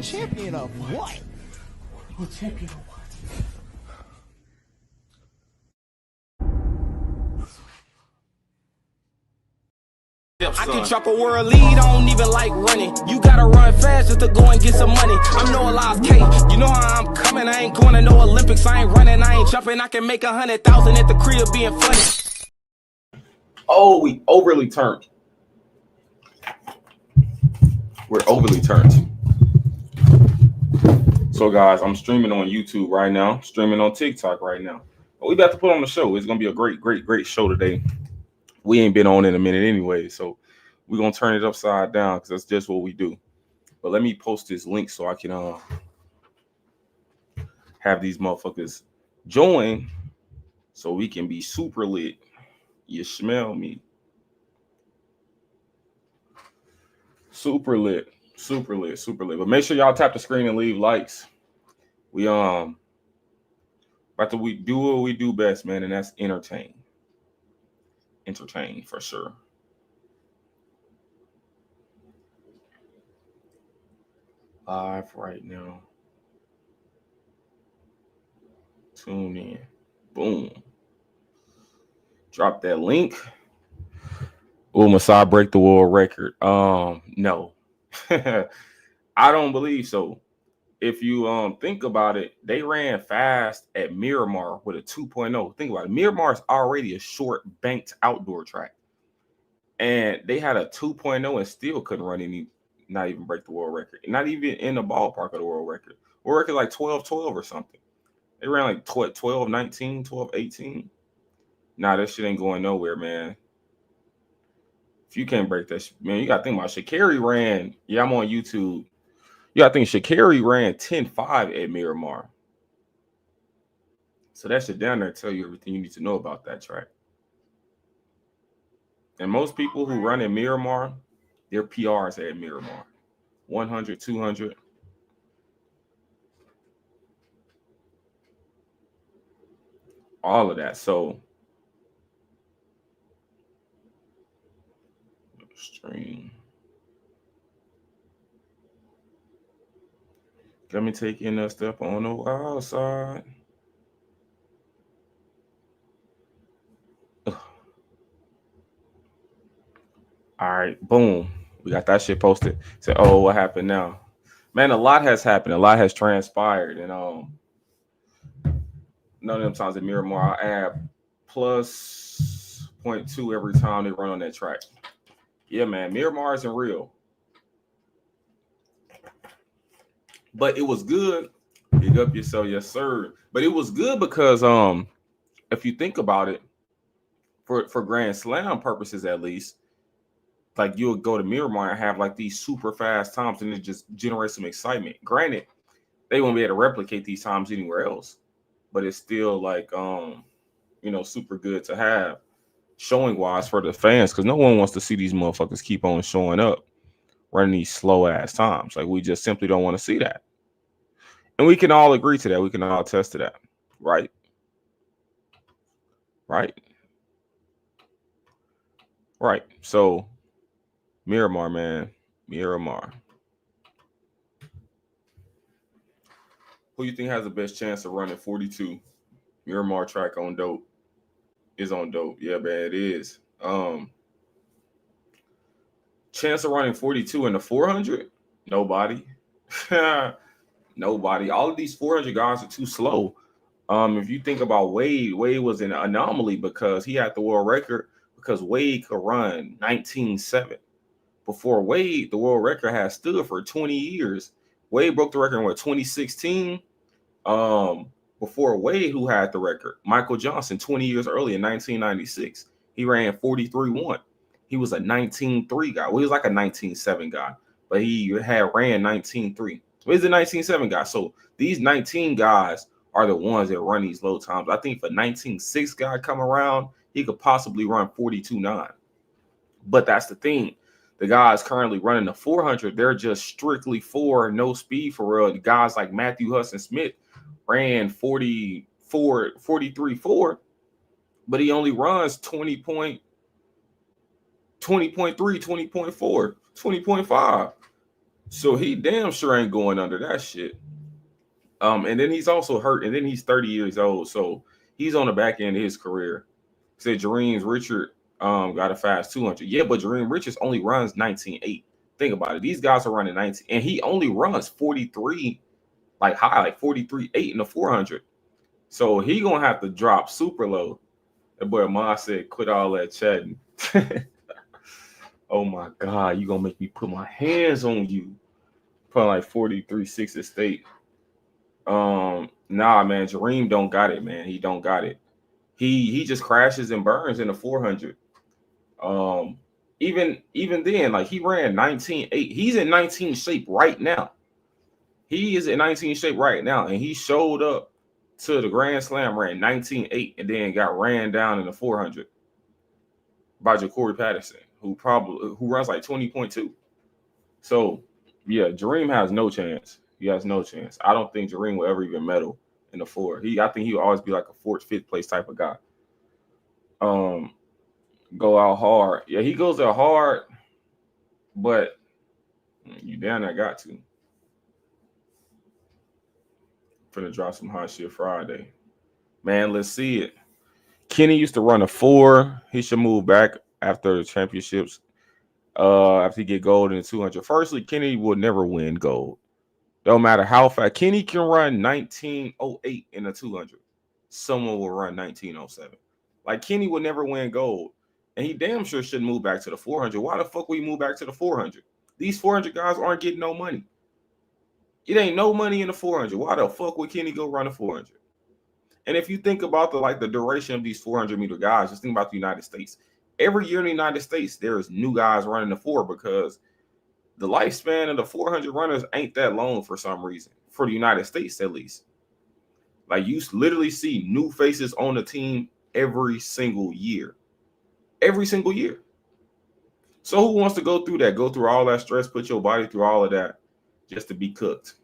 Champion of what? World champion of what? I can drop a world lead, I don't even like running. You gotta run fast just to go and get some money. I'm no Elias K, you know how I'm coming. I ain't going to no Olympics, I ain't running, I ain't jumping. I can make 100,000 at the crib being funny. Oh, we overly turned. We're overly turned. So guys, I'm streaming on YouTube right now, streaming on TikTok right now. But we about to put on the show. It's gonna be a great show today. We ain't been on in a minute anyway, so we're gonna turn it upside down because that's just what we do. But let me post this link so I can have these motherfuckers join so we can be super lit. You smell me? Super lit. But make sure y'all tap the screen and leave likes. We about to we do what we do best, man, and that's entertain. Entertain for sure. Live right now. Tune in. Boom. Drop that link. Will Masai break the world record? No. I don't believe so. If you think about it, they ran fast at Miramar with a 2.0. Think about it. Miramar is already a short banked outdoor track. And they had a 2.0 and still couldn't run not even break the world record. Not even in the ballpark of the world record. World record like 12-12 or something. They ran like 12-19, 12-18. Nah, that shit ain't going nowhere, man. If you can't break that, man, you got to think about it. Sha'Carri ran, yeah, I'm on YouTube. You got to think Sha'Carri ran 10.5 at Miramar. So that shit down there tell you everything you need to know about that track. And most people who run at Miramar, their PRs at Miramar. 100, 200. All of that. So stream. Let me take in that step on the wild side. Ugh. All right, boom. We got that shit posted. Say, oh, what happened now? Man, a lot has happened. A lot has transpired. And none of them times at Miramar, I add plus 0.2 every time they run on that track. Yeah, man, Miramar isn't real. But it was good. Big up yourself, yes, sir. But it was good because if you think about it, for Grand Slam purposes at least, like you'll go to Miramar and have like these super fast times and it just generates some excitement. Granted, they won't be able to replicate these times anywhere else, but it's still like super good to have showing wise for the fans because no one wants to see these motherfuckers keep on showing up running these slow ass times. Like we just simply don't want to see that. And we can all agree to that. We can all attest to that. Right? Right. So Miramar, man. Miramar. Who you think has the best chance of running 42? Miramar track on dope. Is on dope. Yeah, man, it is. Chance of running 42 in the 400? Nobody. Nobody. All of these 400 guys are too slow. If you think about Wade was an anomaly because he had the world record because Wade could run 19.7. Before Wade, the world record has stood for 20 years. Wade broke the record in 2016. Before Wade, who had the record, Michael Johnson, 20 years early in 1996, he ran 43.1. He was a 19.3 guy. Well, he was like a 19.7 guy, but he had ran 19.3. So he's a 19.7 guy. So these 19 guys are the ones that run these low times. I think if a 19.6 guy come around, he could possibly run 42.9. But that's the thing. The guys currently running the 400, they're just strictly for no speed for real. The guys like Matthew Hudson Smith ran 43.4, but he only runs 20.3, 20.4, 20.5. So he damn sure ain't going under that shit. And then he's also hurt, and then he's 30 years old, so he's on the back end of his career. Said Jareem Richard got a fast 200. Yeah, but Jareem Richards only runs 19.8. Think about it. These guys are running 19, and he only runs 43, like high, like 43.8 in the 400. So he gonna have to drop super low. That boy Ma said, quit all that chatting. Oh my God, you gonna make me put my hands on you. Probably like 43.6 at state. Nah, man, Jareem don't got it, man. He don't got it. He just crashes and burns in the 400. Even then, like he ran 19.8. He's in 19 shape right now. He is in 19 shape right now, and he showed up to the Grand Slam, ran 19.8, and then got ran down in the 400 by Ja'Cory Patterson, who runs like 20.2. So yeah, Jareem has no chance. He has no chance. I don't think Jareem will ever even medal in the 4. I think he'll always be like a 4th, 5th place type of guy. Go out hard. Yeah, he goes out hard, but you down there got to. Finna drop some hot shit Friday. Man, let's see it. Kenny used to run a 4. He should move back after the championships. After he get gold in the 200. Firstly, Kenny will never win gold. Don't matter how fast. Kenny can run 19.08 in the 200. Someone will run 19.07. Like Kenny will never win gold. And he damn sure shouldn't move back to the 400. Why the fuck would he move back to the 400? These 400 guys aren't getting no money. It ain't no money in the 400. Why the fuck would Kenny go run a 400? And if you think about the duration of these 400-meter guys, just think about the United States. Every year in the United States, there's new guys running the 4 because the lifespan of the 400 runners ain't that long for some reason, for the United States at least. Like you literally see new faces on the team every single year. Every single year. So who wants to go through that? Go through all that stress, put your body through all of that just to be cooked?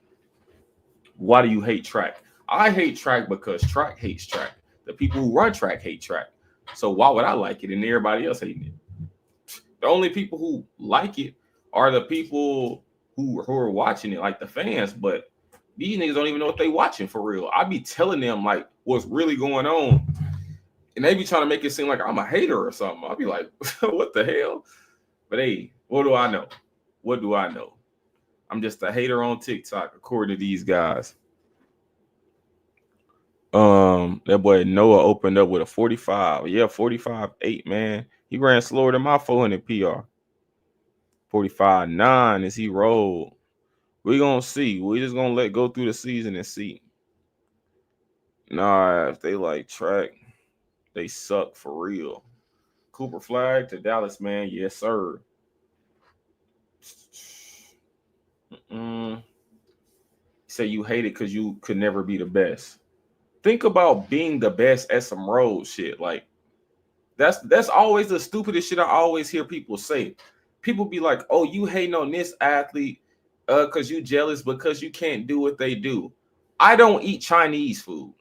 Why do you hate track? I hate track because track hates track. The people who run track hate track. So why would I like it and everybody else hating it? The only people who like it are the people who are watching it, like the fans. But these niggas don't even know what they watching for real. I be telling them like what's really going on, and they be trying to make it seem like I'm a hater or something. I'll be like, what the hell? But hey, what do I know? What do I know? I'm just a hater on TikTok, according to these guys. That boy Noah opened up with a 45. Yeah, 45.8, man. He ran slower than my 400 PR. 45.9 as he rolled. We're gonna see. We're just gonna let go through the season and see. Nah, if they like track, they suck for real. Cooper Flag to Dallas, man. Yes, sir. Say you hate it because you could never be the best. Think about being the best at some road shit. Like that's always the stupidest shit I always hear people say. People be like, "Oh, you hating on this athlete because you jealous because you can't do what they do." I don't eat Chinese food.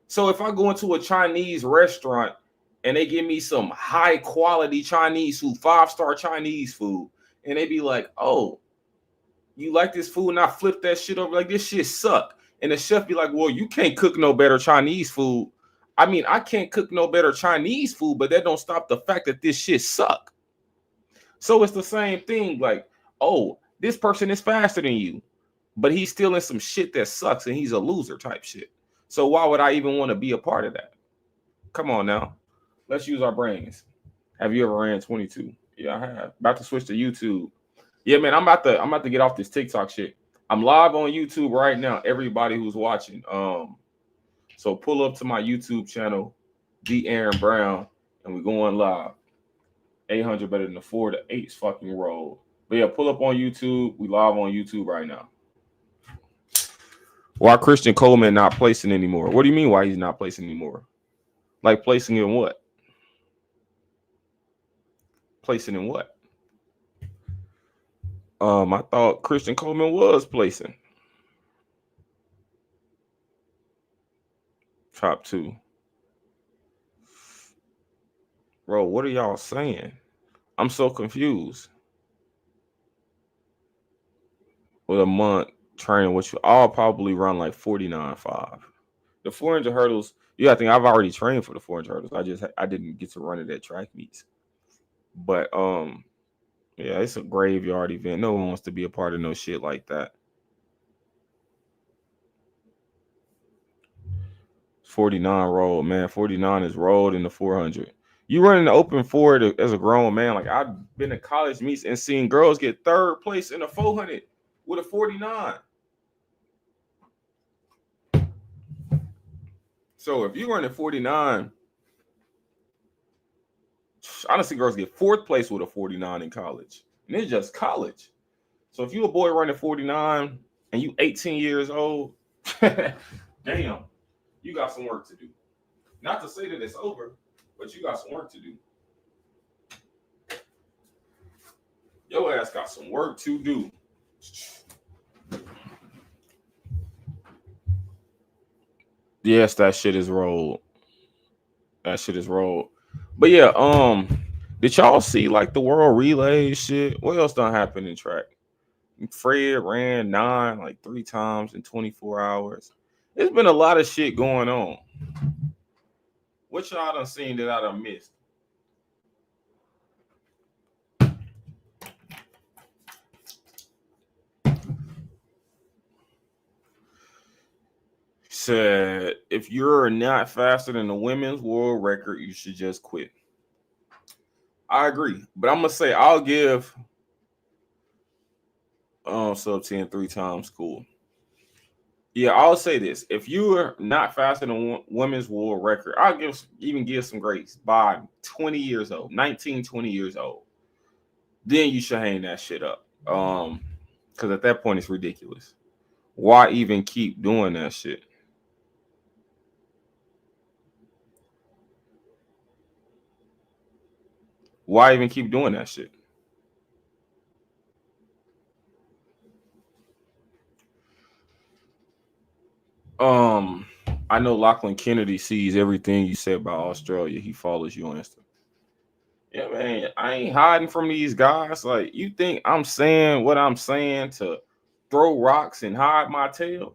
So if I go into a Chinese restaurant and they give me some high quality Chinese food, 5-star Chinese food, and they be like, "Oh, you like this food?" And I flip that shit over like this shit suck. And the chef be like, "Well, you can't cook no better Chinese food." I mean, I can't cook no better Chinese food, but that don't stop the fact that this shit suck. So it's the same thing. Like, oh, this person is faster than you, but he's still in some shit that sucks and he's a loser type shit. So why would I even want to be a part of that? Come on now. Let's use our brains. Have you ever ran 22? Yeah, I have. About to switch to YouTube. Yeah, man, I'm about to get off this TikTok shit. I'm live on YouTube right now. Everybody who's watching. So pull up to my YouTube channel, D Aaron Brown, and we're going live. 800 better than the 4 to 8's fucking roll. But yeah, pull up on YouTube. We live on YouTube right now. Why Christian Coleman not placing anymore? What do you mean why he's not placing anymore? Like placing in what? Placing in what? I thought Christian Coleman was placing. Top 2. Bro, what are y'all saying? I'm so confused. with a month training, which I'll probably run like 49.5. The 400 hurdles, yeah, I think I've already trained for the 400 hurdles. I didn't get to run it at track meets. But yeah, it's a graveyard event. No one wants to be a part of no shit like that. 49 rolled, man. 49 is rolled in the 400. You running the open forward as a grown man. Like, I've been to college meets and seen girls get third place in a 400 with a 49. So if you run a 49, honestly, girls get fourth place with a 49 in college. And it's just college. So if you a boy running 49 and you 18 years old, damn, you got some work to do. Not to say that it's over, but you got some work to do. Your ass got some work to do. Yes, that shit is rolled. That shit is rolled. But yeah, did y'all see like the world relay shit? What else done happened in track? Fred ran 9 like 3 times in 24 hours. There's been a lot of shit going on. What y'all done seen that I done missed? Said, if you're not faster than the women's world record, you should just quit. I agree. But I'm going to say I'll give sub 10 3 times cool. Yeah, I'll say this. If you are not faster than women's world record, I'll even give some grace by 20 years old, 19, 20 years old. Then you should hang that shit up. Because at that point, it's ridiculous. Why even keep doing that shit? Why even keep doing that shit? I know Lachlan Kennedy sees everything you say about Australia. He follows you on Instagram. Yeah, man, I ain't hiding from these guys. Like, you think I'm saying what I'm saying to throw rocks and hide my tail?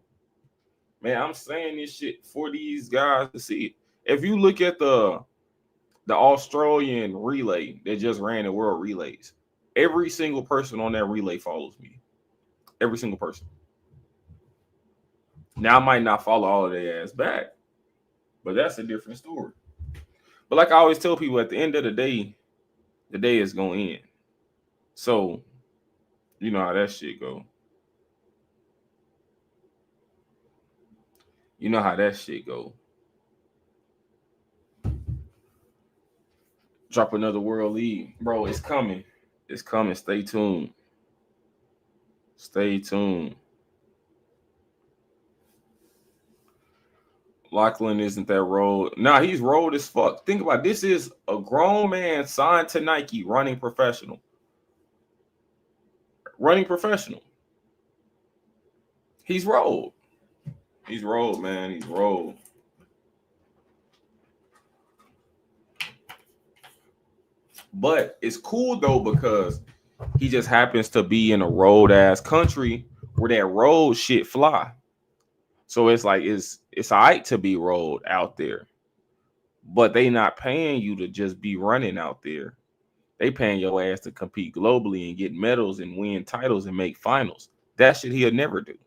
Man, I'm saying this shit for these guys to see it. If you look at the Australian relay that just ran the world relays, every single person on that relay follows me. Every single person. Now, I might not follow all of their ass back, but that's a different story. But like I always tell people, at the end of the day is going to end. So, you know how that shit go. You know how that shit go. Drop another world lead. Bro, it's coming. It's coming. Stay tuned. Stay tuned. Lachlan isn't that rolled. Nah, he's rolled as fuck. Think about it. This is a grown man signed to Nike running professional. Running professional. He's rolled. He's rolled, man. He's rolled. But it's cool though, because he just happens to be in a road ass country where that road shit fly. So it's like it's all right to be rolled out there, but they not paying you to just be running out there. They paying your ass to compete globally and get medals and win titles and make finals. That shit he'll never do.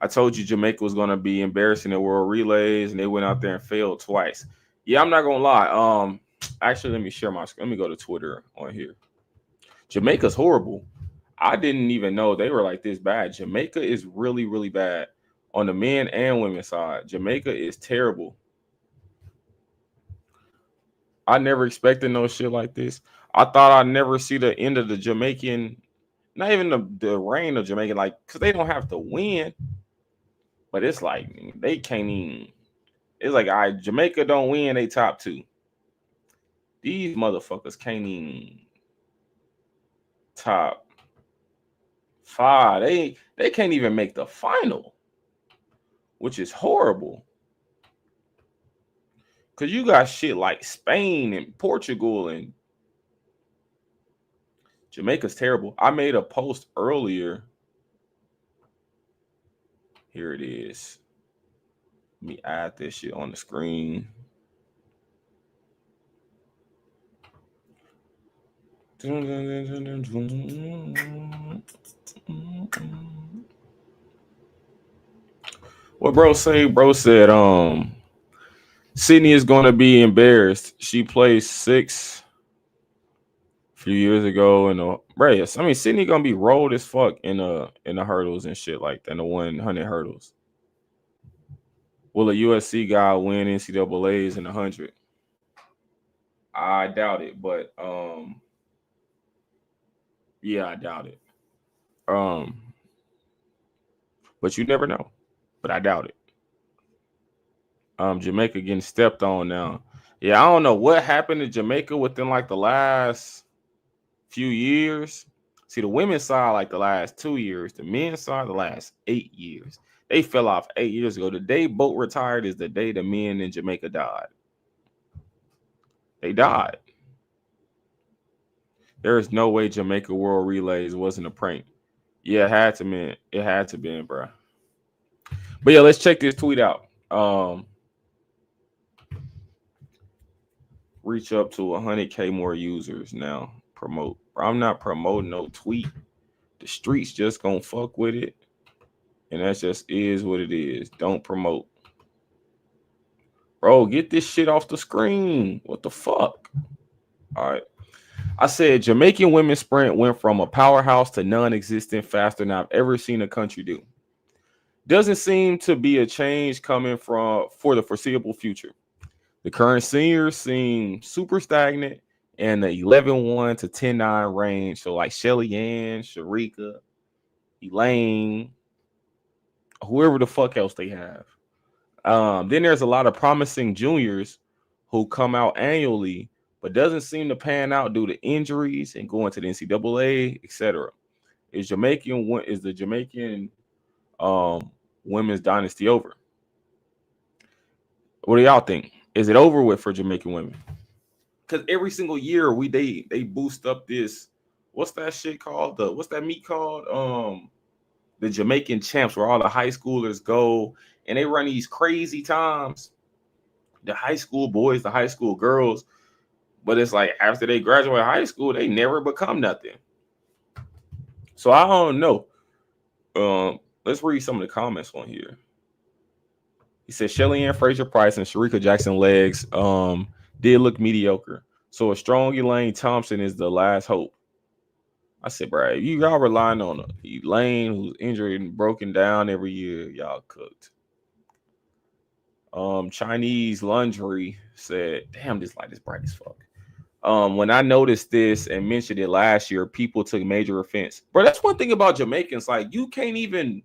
I told you Jamaica was gonna be embarrassing at World Relays, and they went out there and failed twice. Yeah, I'm not gonna lie. Actually, let me share my screen. Let me go to Twitter on here. Jamaica's horrible. I didn't even know they were like this bad. Jamaica is really, really bad on the men and women side. Jamaica is terrible. I never expected no shit like this. I thought I'd never see the end of the Jamaican, not even the reign of Jamaican, like, because they don't have to win. But it's like they can't even. It's like, all right, Jamaica don't win, they top 2. These motherfuckers can't even top 5. They can't even make the final, which is horrible. Because you got shit like Spain and Portugal, and Jamaica's terrible. I made a post earlier Here it is. Let me add this shit on the screen. What bro say? Bro said, Sydney is going to be embarrassed. She placed 6th a few years ago in the race. I mean, Sydney gonna be rolled as fuck in the hurdles and shit like that, in the 100 hurdles. Will a USC guy win NCAAs in 100? I doubt it, but yeah, I doubt it. But you never know. But I doubt it. Jamaica getting stepped on now. Yeah, I don't know what happened to Jamaica within like the last few years. See, the women's side like the last 2 years, the men's side the last 8 years. They fell off 8 years ago. The day Bolt retired is the day the men in Jamaica died. They died. There is no way Jamaica World Relays wasn't a prank. Yeah, it had to be. It had to be, bro. But yeah, let's check this tweet out. Reach up to 100K more users now. Promote. I'm not promoting no tweet. The streets just gonna fuck with it. And that just is what it is. Don't promote. Bro, get this shit off the screen. What the fuck? All right. I said Jamaican women's sprint went from a powerhouse to non-existent faster than I've ever seen a country do. Doesn't seem to be a change coming for the foreseeable future. The current seniors seem super stagnant in the 11-1 to 10-9 range. So like Shelly Ann, Sharika, Elaine, whoever the fuck else they have. Then there's a lot of promising juniors who come out annually, but doesn't seem to pan out due to injuries and going to the NCAA, etc. Is the Jamaican women's dynasty over? What do y'all think? Is it over with for Jamaican women? Because every single year they boost up this. What's that shit called? What's that meet called? The Jamaican champs, where all the high schoolers go and they run these crazy times. The high school boys, the high school girls, but it's like after they graduate high school, they never become nothing. So I don't know. Let's read some of the comments on here. He said Shelly Ann Fraser Price and Sharika Jackson legs did look mediocre. So a strong Elaine Thompson is the last hope. I said, bro, y'all relying on Elaine who's injured and broken down every year. Y'all cooked. Chinese Laundry said, damn, this light is bright as fuck. When I noticed this and mentioned it last year, people took major offense. Bro, that's one thing about Jamaicans. Like, you can't even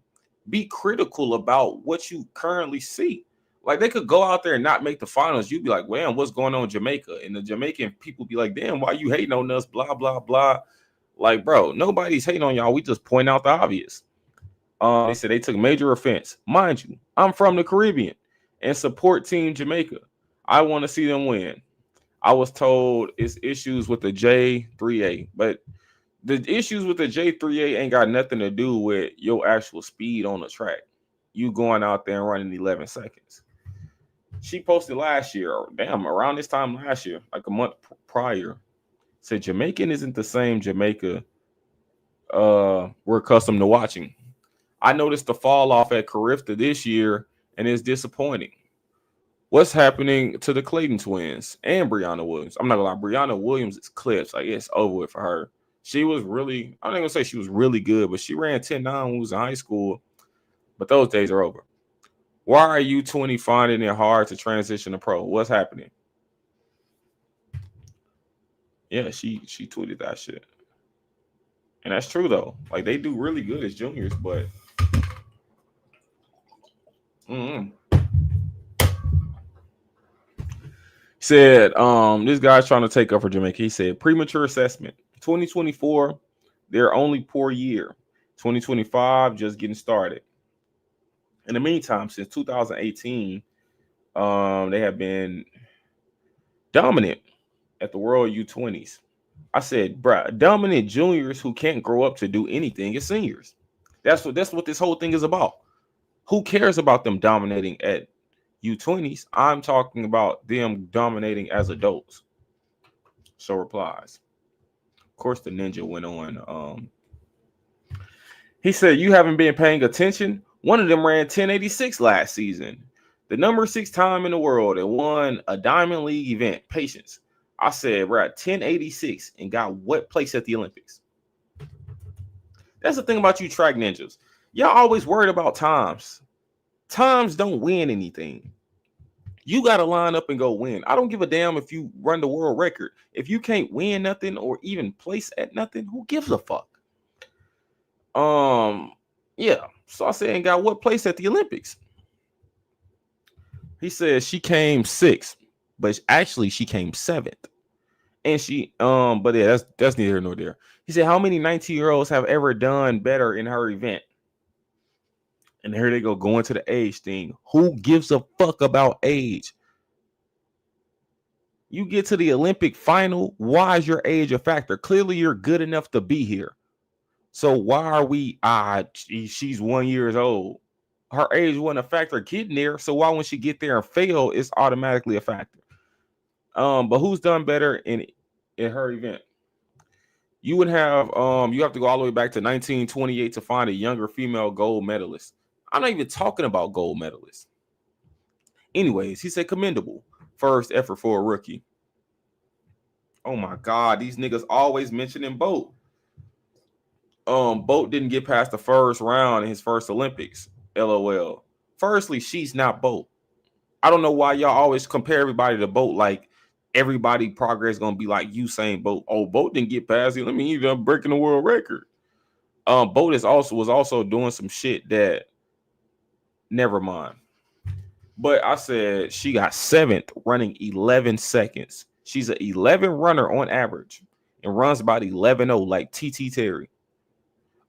be critical about what you currently see. Like, they could go out there and not make the finals. You'd be like, man, what's going on in Jamaica? And the Jamaican people be like, damn, why you hating on us? Blah, blah, blah. Like, bro, nobody's hating on y'all. We just point out the obvious. They said they took major offense. Mind you, I'm from the Caribbean and support Team Jamaica. I want to see them win. I was told it's issues with the J3A, but the issues with the J3A ain't got nothing to do with your actual speed on the track. You going out there and running 11 seconds. She posted last year, or damn, around this time last year, like a month prior, said Jamaican isn't the same Jamaica we're accustomed to watching. I noticed the fall off at Carifta this year, and it's disappointing. What's happening to the Clayton twins and Briana Williams? I'm not gonna lie, Briana Williams is clips. Like, it's over with for her. She was really, I'm not gonna say she was really good, but she ran 10-9 when we was in high school. But those days are over. Why are you 20 finding it hard to transition to pro? What's happening? Yeah, she tweeted that shit. And that's true though. Like, they do really good as juniors, but said this guy's trying to take up for Jamaica. He said premature assessment. 2024, their only poor year. 2025, just getting started. In the meantime, since 2018, they have been dominant at the World U20s. I said, bruh, dominant juniors who can't grow up to do anything as seniors. That's what this whole thing is about. Who cares about them dominating at U20s? I'm talking about them dominating as adults. So replies. Of course, the ninja went on. He said, you haven't been paying attention. One of them ran 1086 last season. The number 6 time in the world and won a Diamond League event. Patience. I said, we're at 1086 and got what place at the Olympics? That's the thing about you track ninjas. Y'all always worried about times. Times don't win anything. You got to line up and go win. I don't give a damn if you run the world record. If you can't win nothing or even place at nothing, who gives a fuck? Yeah. So I said, and got what place at the Olympics? He said she came 6th, but actually she came 7th. And she, but yeah, that's neither here nor there. He said, how many 19-year-olds have ever done better in her event? And here they go going to the age thing. Who gives a fuck about age? You get to the Olympic final. Why is your age a factor? Clearly, you're good enough to be here. So why are we? She's 1 year old. Her age wasn't a factor getting there. So why when she get there and fail, it's automatically a factor. But who's done better in her event? You would have you have to go all the way back to 1928 to find a younger female gold medalist. I'm not even talking about gold medalists. Anyways, he said commendable. First effort for a rookie. Oh my God, these niggas always mentioning Bolt. Bolt didn't get past the first round in his first Olympics. LOL. Firstly, she's not Bolt. I don't know why y'all always compare everybody to Bolt like everybody progress gonna be like Usain Bolt. Oh, Bolt didn't get past it. Let me he's breaking the world record. Bolt was also doing some shit that never mind. But I said she got 7th running 11 seconds. She's an 11 runner on average and runs about 11.0 like TT Terry.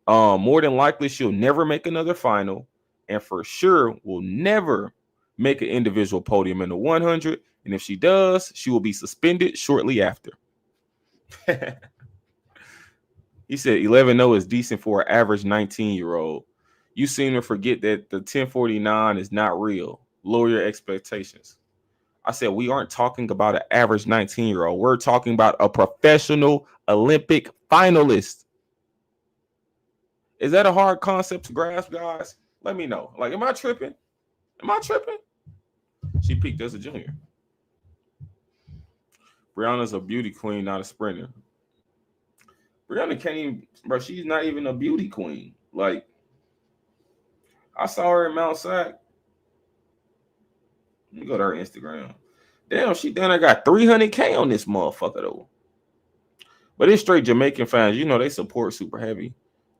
More than likely she'll never make another final and for sure will never make an individual podium in the 100. And if she does, she will be suspended shortly after. He said 11.0 is decent for an average 19-year-old. You seem to forget that the 1049 is not real. Lower your expectations. I said we aren't talking about an average 19-year-old. We're talking about a professional Olympic finalist. Is that a hard concept to grasp, guys? Let me know. Like, am I tripping? Am I tripping? She peaked as a junior. Brianna's a beauty queen, not a sprinter. Briana can't even, bro, she's not even a beauty queen. Like, I saw her in Mount Sac. Let me go to her Instagram. Damn, she done. I got 300K on this motherfucker, though. But it's straight Jamaican fans. You know, they support super heavy.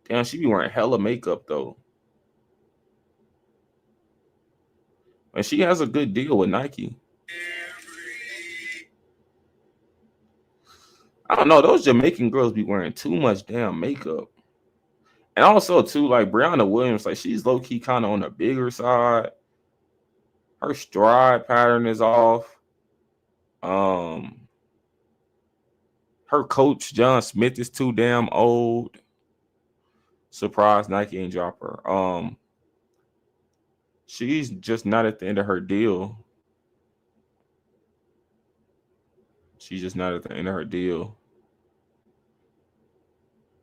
Damn, she be wearing hella makeup, though. And she has a good deal with Nike. I don't know. Those Jamaican girls be wearing too much damn makeup. And also, too, like Briana Williams, like she's low-key kind of on the bigger side. Her stride pattern is off. Her coach, John Smith, is too damn old. Surprised Nike ain't drop her. She's just not at the end of her deal. She's just not at the end of her deal.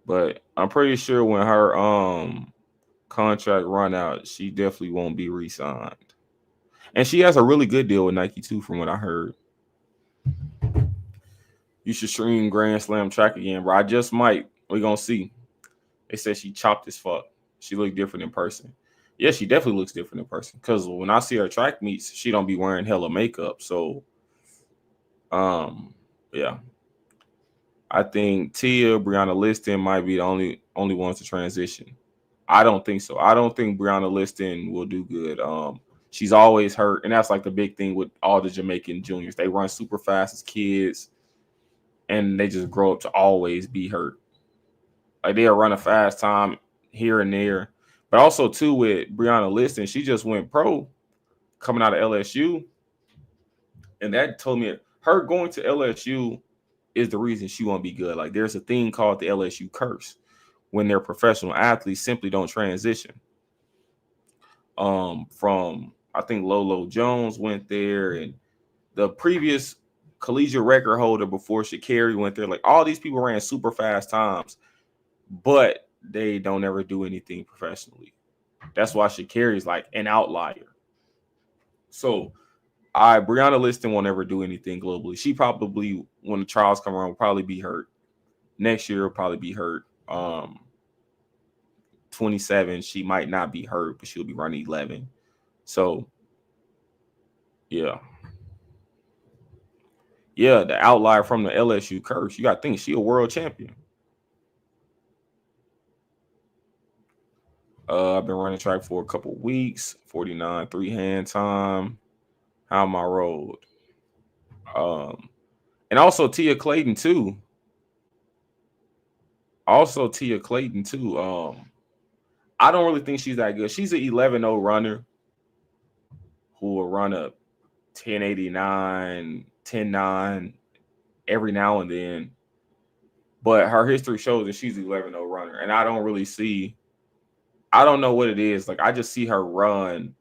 But I'm pretty sure when her contract run out, she definitely won't be re-signed. And she has a really good deal with Nike too, from what I heard. You should stream Grand Slam track again, bro. I just might. We're gonna see. They said she chopped as fuck. She looked different in person. Yeah, she definitely looks different in person. Because when I see her track meets, she don't be wearing hella makeup. So, yeah. I think Tia, Brianna Liston might be the only ones to transition. I don't think so. I don't think Brianna Liston will do good. She's always hurt, and that's like the big thing with all the Jamaican juniors. They run super fast as kids, and they just grow up to always be hurt. Like they'll run a fast time here and there. But also, too, with Brianna Liston, she just went pro coming out of LSU. And that told me her going to LSU is the reason she won't be good. Like there's a thing called the LSU curse when their professional athletes simply don't transition. From I think Lolo Jones went there, and the previous collegiate record holder before Sha'Carri went there. Like all these people ran super fast times, but they don't ever do anything professionally. That's why Sha'Carri is like an outlier. So Brianna Liston won't ever do anything globally. She probably, when the trials come around, will probably be hurt. Next year will probably be hurt. 27, she might not be hurt, but she'll be running 11. So yeah. Yeah, the outlier from the LSU curse. You got to think she a world champion. I've been running track for a couple weeks. 49 3-hand time. How am I rolled? And also Tia Clayton too. I don't really think she's that good. She's an 11-0 runner who will run a 1089, 10-9 every now and then. But her history shows that she's an 11-0 runner. And I don't know what it is. Like I just see her run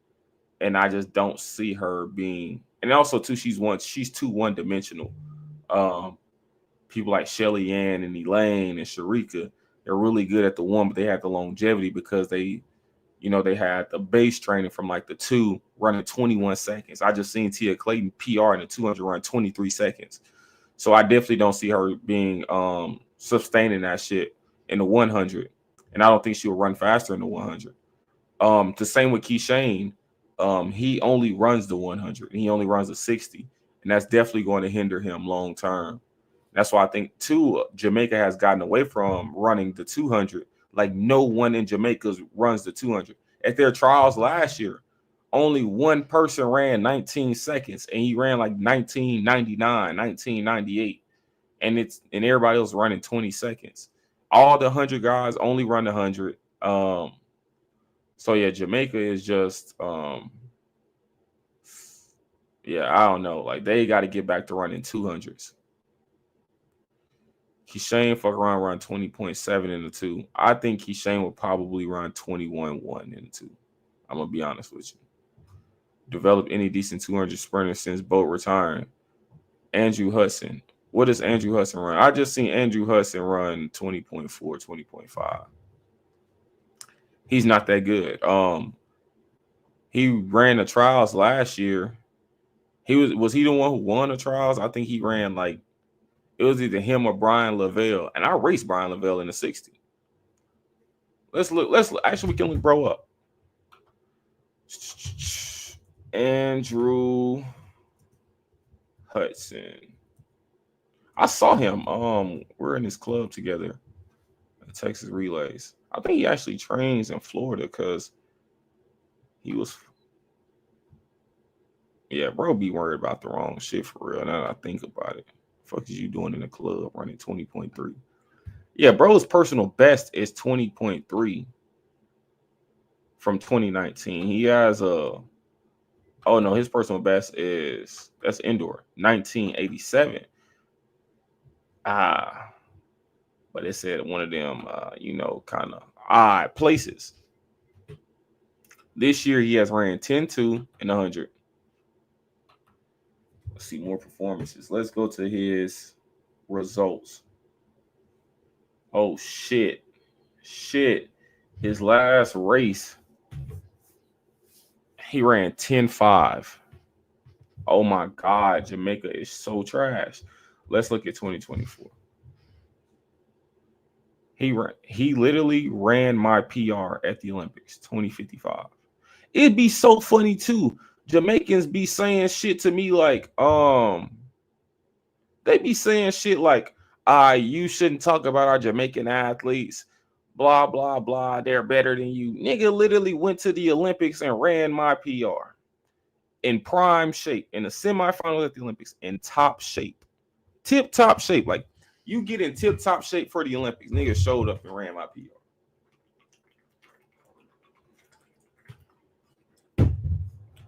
and I just don't see her being, and also too, she's too one-dimensional. People like Shelly Ann and Elaine and Sharika, they're really good at the one, but they have the longevity because they had the base training from like the 2 running 21 seconds. I just seen Tia Clayton PR in the 200 run 23 seconds. So I definitely don't see her being sustaining that shit in the 100. And I don't think she'll run faster in the 100. The same with Keishane. He only runs the 100 and he only runs the 60. And that's definitely going to hinder him long term. That's why I think too, Jamaica has gotten away from running the 200. Like no one in Jamaica runs the 200. At their trials last year, only one person ran 19 seconds and he ran like 1999, 1998. And everybody else running 20 seconds. All the 100 guys only run the 100. So yeah, Jamaica is just I don't know. Like they got to get back to running 200s. Keishane fuck around run 20.7 in the 2. I think Keishane will probably run 21.1 in the 2. I'm gonna be honest with you. Develop any decent 200 sprinter since Bolt retiring. Andrew Hudson. What does Andrew Hudson run? I just seen Andrew Hudson run 20.4, 20.5. He's not that good. He ran the trials last year. Was he the one who won the trials? I think he ran like, it was either him or Brian Lavelle. And I raced Brian Lavelle in the 60. Actually, we can look bro up. Andrew Hudson. I saw him. We're in this club together at Texas Relays. I think he actually trains in Florida because he was. Yeah, bro, be worried about the wrong shit for real. Now that I think about it, fuck is you doing in the club running 20.3? Yeah, bro's personal best is 20.3 from 2019. He has his personal best that's indoor 1987. But it said one of them, kind of odd places. This year he has ran 10.2 and 100. Let's see more performances. Let's go to his results. Oh, shit. His last race, he ran 10.5. Oh, my God. Jamaica is so trash. Let's look at 2024. He literally ran my PR at the Olympics, 2055. It'd be so funny, too. Jamaicans be saying shit to me like, they be saying shit like, you shouldn't talk about our Jamaican athletes, blah, blah, blah. They're better than you. Nigga literally went to the Olympics and ran my PR in prime shape, in the semifinals at the Olympics, in top shape, tip-top shape. Like, you get in tip-top shape for the Olympics. Nigga showed up and ran my PR.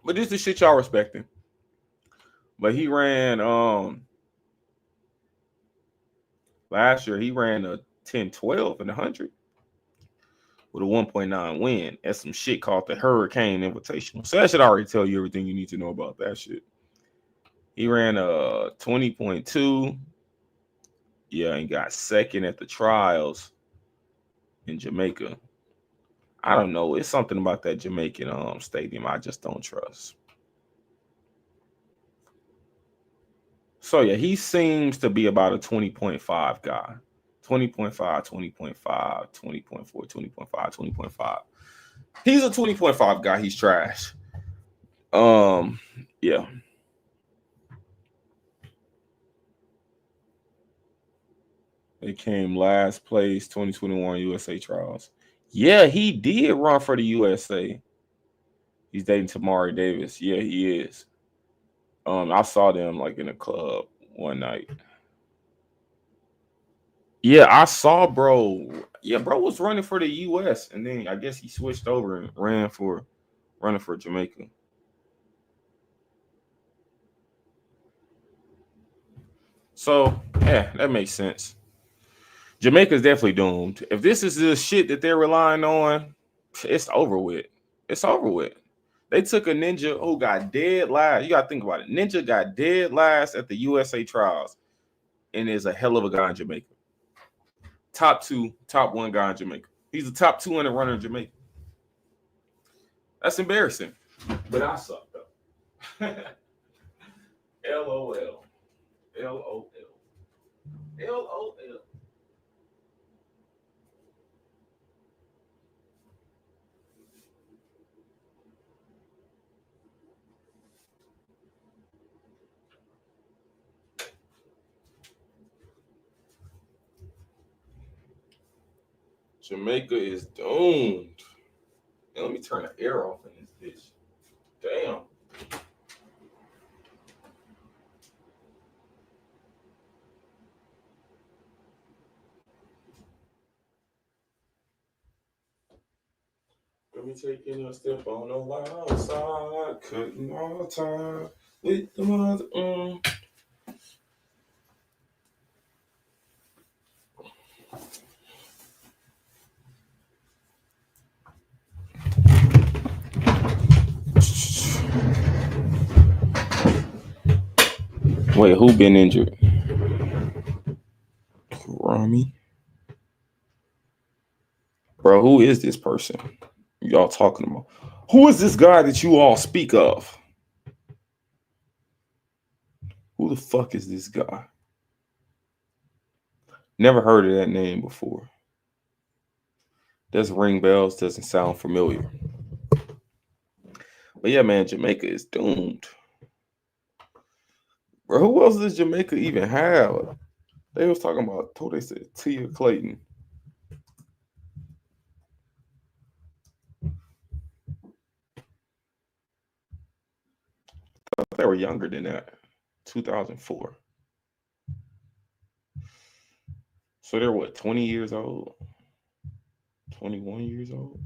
But this is the shit y'all respecting. But he ran last year he ran a 10-12 and 100. with a 1.9 win at some shit called the Hurricane Invitational. So that should already tell you everything you need to know about that shit. He ran 20.2. Yeah, and got second at the trials in Jamaica. I don't know. It's something about that Jamaican stadium I just don't trust. So, yeah, he seems to be about a 20.5 guy. 20.5, 20.5, 20.4, 20.5, 20.5. He's a 20.5 guy. He's trash. Yeah. They came last place 2021 USA trials. Yeah, he did run for the USA. He's dating Tamari Davis. Yeah, he is. I saw them like in a club one night. Yeah, I saw bro. Yeah, bro was running for the US, and then I guess he switched over and running for Jamaica. So yeah, that makes sense. Jamaica's definitely doomed. If this is the shit that they're relying on, it's over with. It's over with. They took a ninja who got dead last. You gotta think about it. Ninja got dead last at the USA trials, and is a hell of a guy in Jamaica. Top 2, top 1 guy in Jamaica. He's the top 200 runner in Jamaica. That's embarrassing. But I suck though. LOL. LOL. LOL. Jamaica is doomed. And let me turn the air off in this bitch. Damn. Let me take a step on the wild side, cutting all the time with the mother. Wait, who been injured? Rami? Bro, who is this person y'all talking about? Who is this guy that you all speak of? Who the fuck is this guy? Never heard of that name before. Doesn't ring bells, doesn't sound familiar. But yeah, man, Jamaica is doomed. Bro, who else does Jamaica even have? They was talking about, they said Tia Clayton. I thought they were younger than that. 2004. So they're what, 20 years old? 21 years old?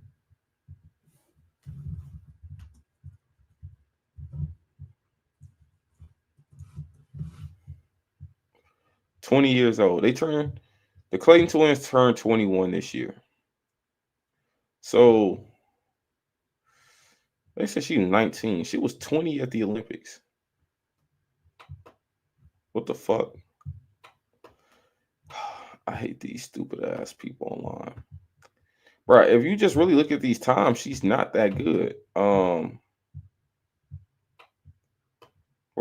$20 years old. The Clayton twins turned 21 this year. So they said she was 19. She was 20 at the Olympics. What the fuck? I hate these stupid ass people online. Right, if you just really look at these times, she's not that good. Where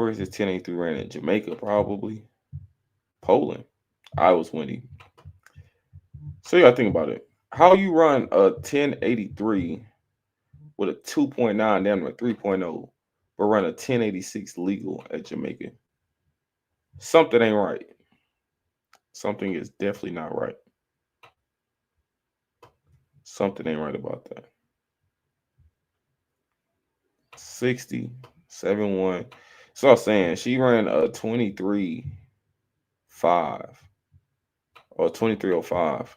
is this 1083 ran in Jamaica? Probably Poland. I was winning. So you gotta think about it. How you run a 1083 with a 2.9 down to a 3.0, but run a 1086 legal at Jamaica? Something ain't right. Something is definitely not right. Something ain't right about that. 60, 7-1. So I was saying she ran a 23.5 or 23.05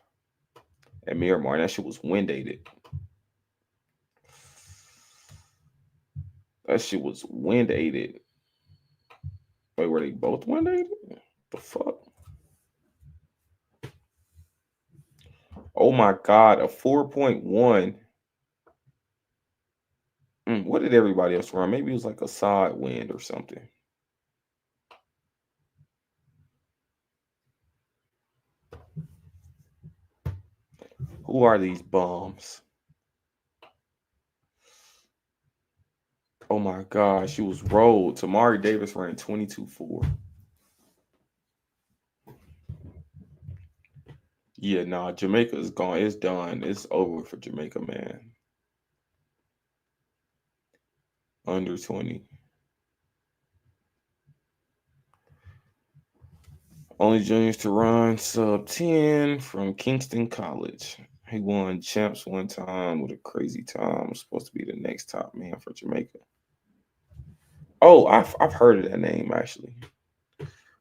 at Miramar. And that shit was wind dated. That shit was wind aided. Wait, were they both wind aided? The fuck? Oh my God, a 4.1. What did everybody else run? Maybe it was like a side wind or something. Who are these bums? Oh my God, she was rolled. Tamari Davis ran 22.4. Yeah, nah, Jamaica's gone. It's done. It's over for Jamaica, man. Under 20. Only juniors to run sub 10 from Kingston College. He won champs one time with a crazy time. Was supposed to be the next top man for Jamaica. Oh, I've heard of that name actually.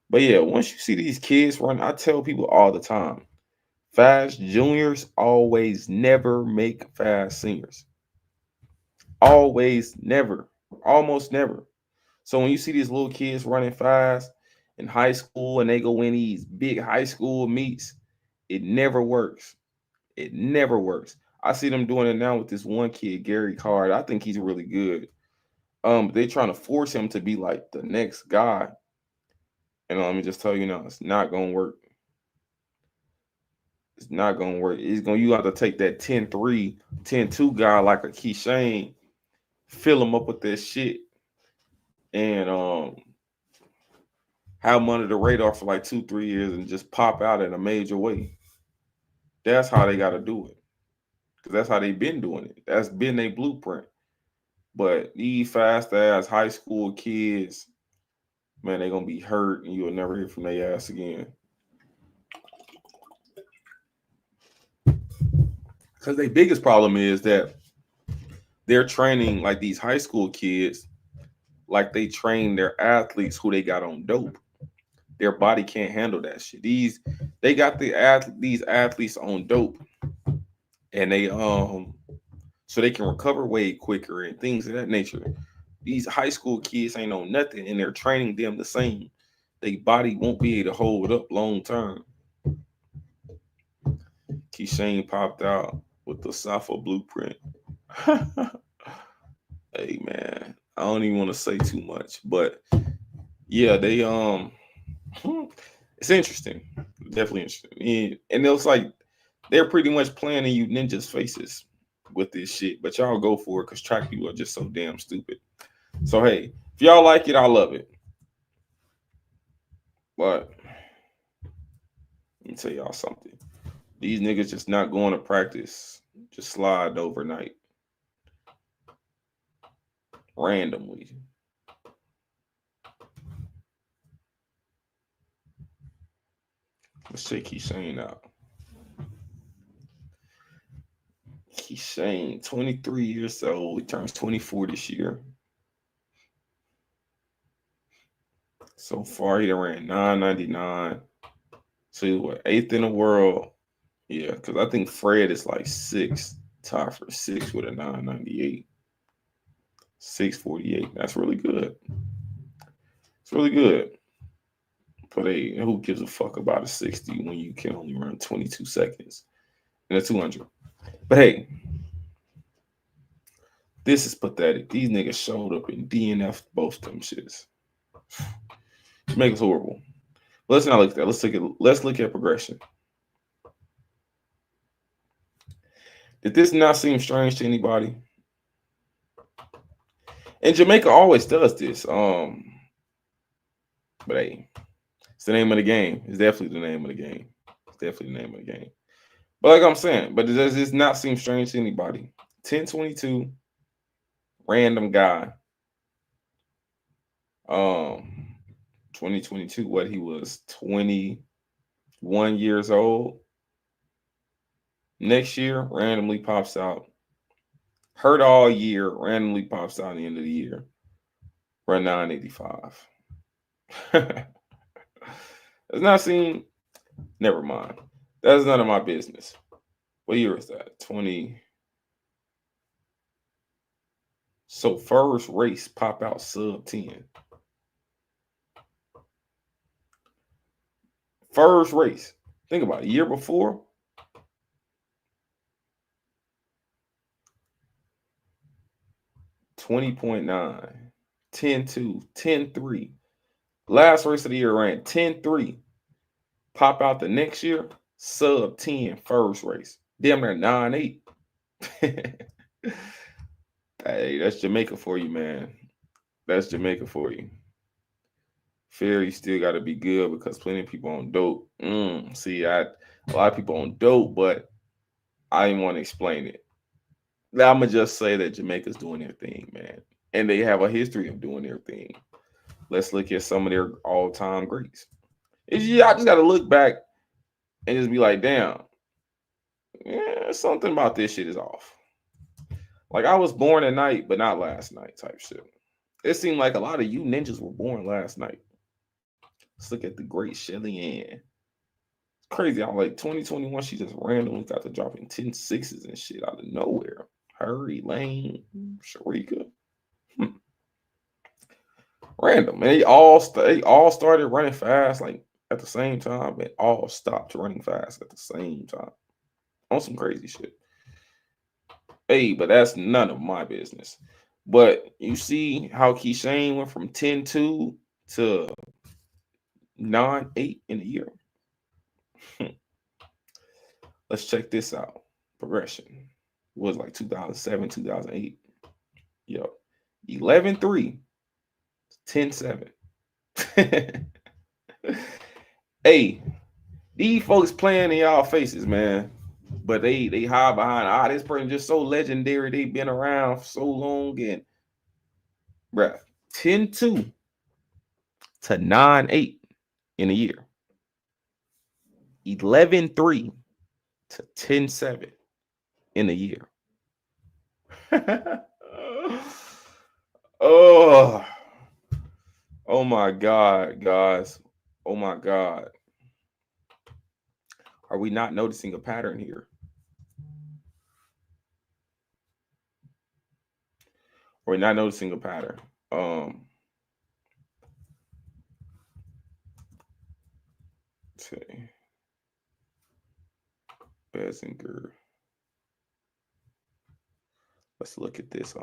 But yeah, once you see these kids run, I tell people all the time, fast juniors always never make fast seniors. Always never. Almost never. So when you see these little kids running fast in high school and they go win these big high school meets, it never works. It never works. I see them doing it now with this one kid, Gary Card. I think he's really good. They're trying to force him to be like the next guy. And let me just tell you now, it's not gonna work. It's not gonna work. You have to take that 10-3, 10-2 guy like a Keyshain, fill him up with that shit, and have him under the radar for like 2-3 years and just pop out in a major way. That's how they gotta do it. Because that's how they've been doing it. That's been their blueprint. But these fast ass high school kids, man, they're gonna be hurt and you'll never hear from their ass again. Because their biggest problem is that they're training like these high school kids, like they train their athletes who they got on dope. Their body can't handle that shit. They got these athletes on dope, and they so they can recover way quicker and things of that nature. These high school kids ain't know nothing, and they're training them the same. Their body won't be able to hold up long term. Keyshain popped out with the Safa blueprint. Hey man, I don't even want to say too much, but yeah, they it's interesting, definitely interesting, and it was like they're pretty much playing in you ninjas' faces with this shit, but y'all go for it because track people are just so damn stupid. So hey, if y'all like it, I love it. But let me tell y'all something. These niggas just not going to practice, just slide overnight. Randomly. Let's check Keyshain out. Keyshain, 23 years old. He turns 24 this year. So far, he done ran 999. So he's what, 8th in the world? Yeah, because I think Fred is like 6th, tied for 6th with a 998. 648. That's really good. It's really good. But hey, who gives a fuck about a 60 when you can only run 22 seconds in a 200? But hey, this is pathetic. These niggas showed up and DNF both them shits. Make us horrible. But let's not look at that. Let's look at progression. Did this not seem strange to anybody? And Jamaica always does this. But hey, it's the name of the game. It's definitely the name of the game. It's definitely the name of the game. But like I'm saying, but does this not seem strange to anybody? 1022, random guy. 2022, what he was 21 years old. Next year, randomly pops out. Hurt all year, randomly pops out at the end of the year. Run 985. It's not seen. Never mind. That's none of my business. What year is that? 20. So first race pop out sub 10. First race. Think about it. Year before, 20.9, 10.2, 10.3. Last race of the year ran 10.3. Pop out the next year, sub 10 first race. Damn near 9.8. Hey, that's Jamaica for you, man. That's Jamaica for you. Fair, you still got to be good because plenty of people on dope. See, a lot of people on dope, but I didn't want to explain it. Now, I'm going to just say that Jamaica's doing their thing, man. And they have a history of doing their thing. Let's look at some of their all-time greats. I just got to look back and just be like, damn, something about this shit is off. Like, I was born at night, but not last night type shit. It seemed like a lot of you ninjas were born last night. Let's look at the great Shelly Ann. It's crazy. I'm like 2021, she just randomly got to dropping 10 sixes and shit out of nowhere. Her, Elaine, Sharika. Random. And they all started running fast like at the same time, and all stopped running fast at the same time. On some crazy shit. Hey, but that's none of my business. But you see how Keyshawn went from 10.2 to 9.8 in a year. Let's check this out. Progression was like 2007, 2008. Yo, 11.3, 10.7. Hey, these folks playing in y'all faces, man. But they hide behind, this person just so legendary. They've been around for so long. And, bruh, 10.2 to 9.8 in a year. 11.3 to 10.7 in a year. Oh my God, guys. Oh my God. Are we not noticing a pattern here? We're not noticing a pattern. See. Bessinger. Let's look at this.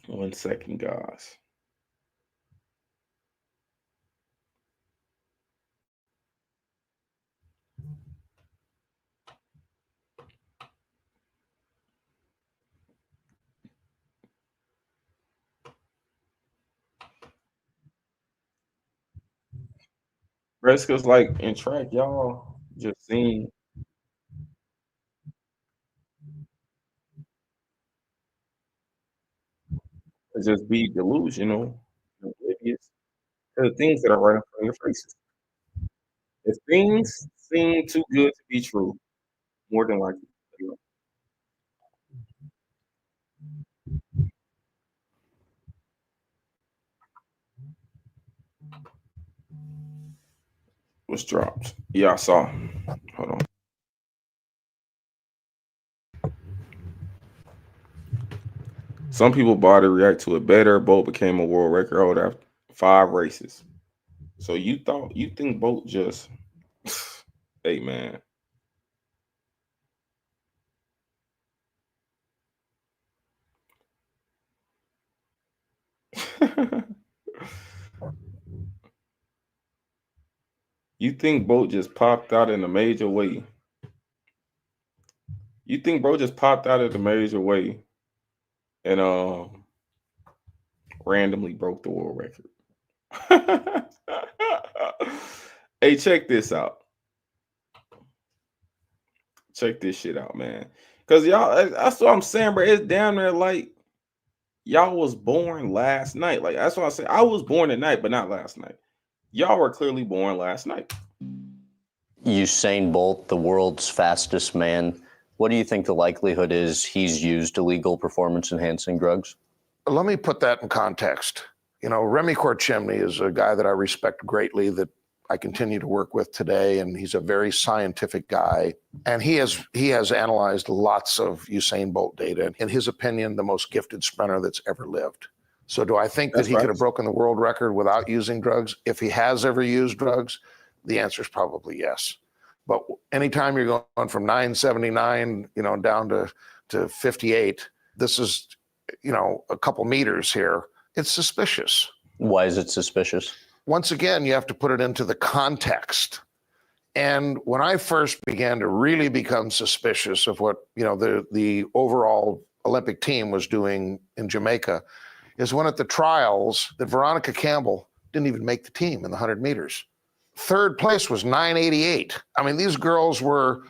1 second, guys. Resca's like in track, y'all just seen. Just be delusional, oblivious to the things that are right in front of your faces. If things seem too good to be true, more than likely, you know, was dropped. Yeah, I saw. Hold on. Some people bought to react to it better. Bolt became a world record holder after 5 races. So you think Bolt just, hey man. You think Bolt just popped out in a major way? You think bro just popped out in a major way and randomly broke the world record? Hey, check this out. Check this shit out, man. Because y'all, that's what I'm saying, bro. It's damn near like y'all was born last night. Like, that's what I say. I was born at night, but not last night. Y'all were clearly born last night. Usain Bolt, the world's fastest man. What do you think the likelihood is he's used illegal performance-enhancing drugs? Let me put that in context. You know, Remy Korchemny is a guy that I respect greatly, that I continue to work with today, and he's a very scientific guy. And he has analyzed lots of Usain Bolt data. In his opinion, the most gifted sprinter that's ever lived. So do I think that That's he right. could have broken the world record without using drugs? If he has ever used drugs, the answer is probably yes. But anytime you're going from 979, down to 58, this is, a couple meters here. It's suspicious. Why is it suspicious? Once again, you have to put it into the context. And when I first began to really become suspicious of what, the overall Olympic team was doing in Jamaica is when at the trials that Veronica Campbell didn't even make the team in the 100 meters. Third place was 988. I mean, these girls were,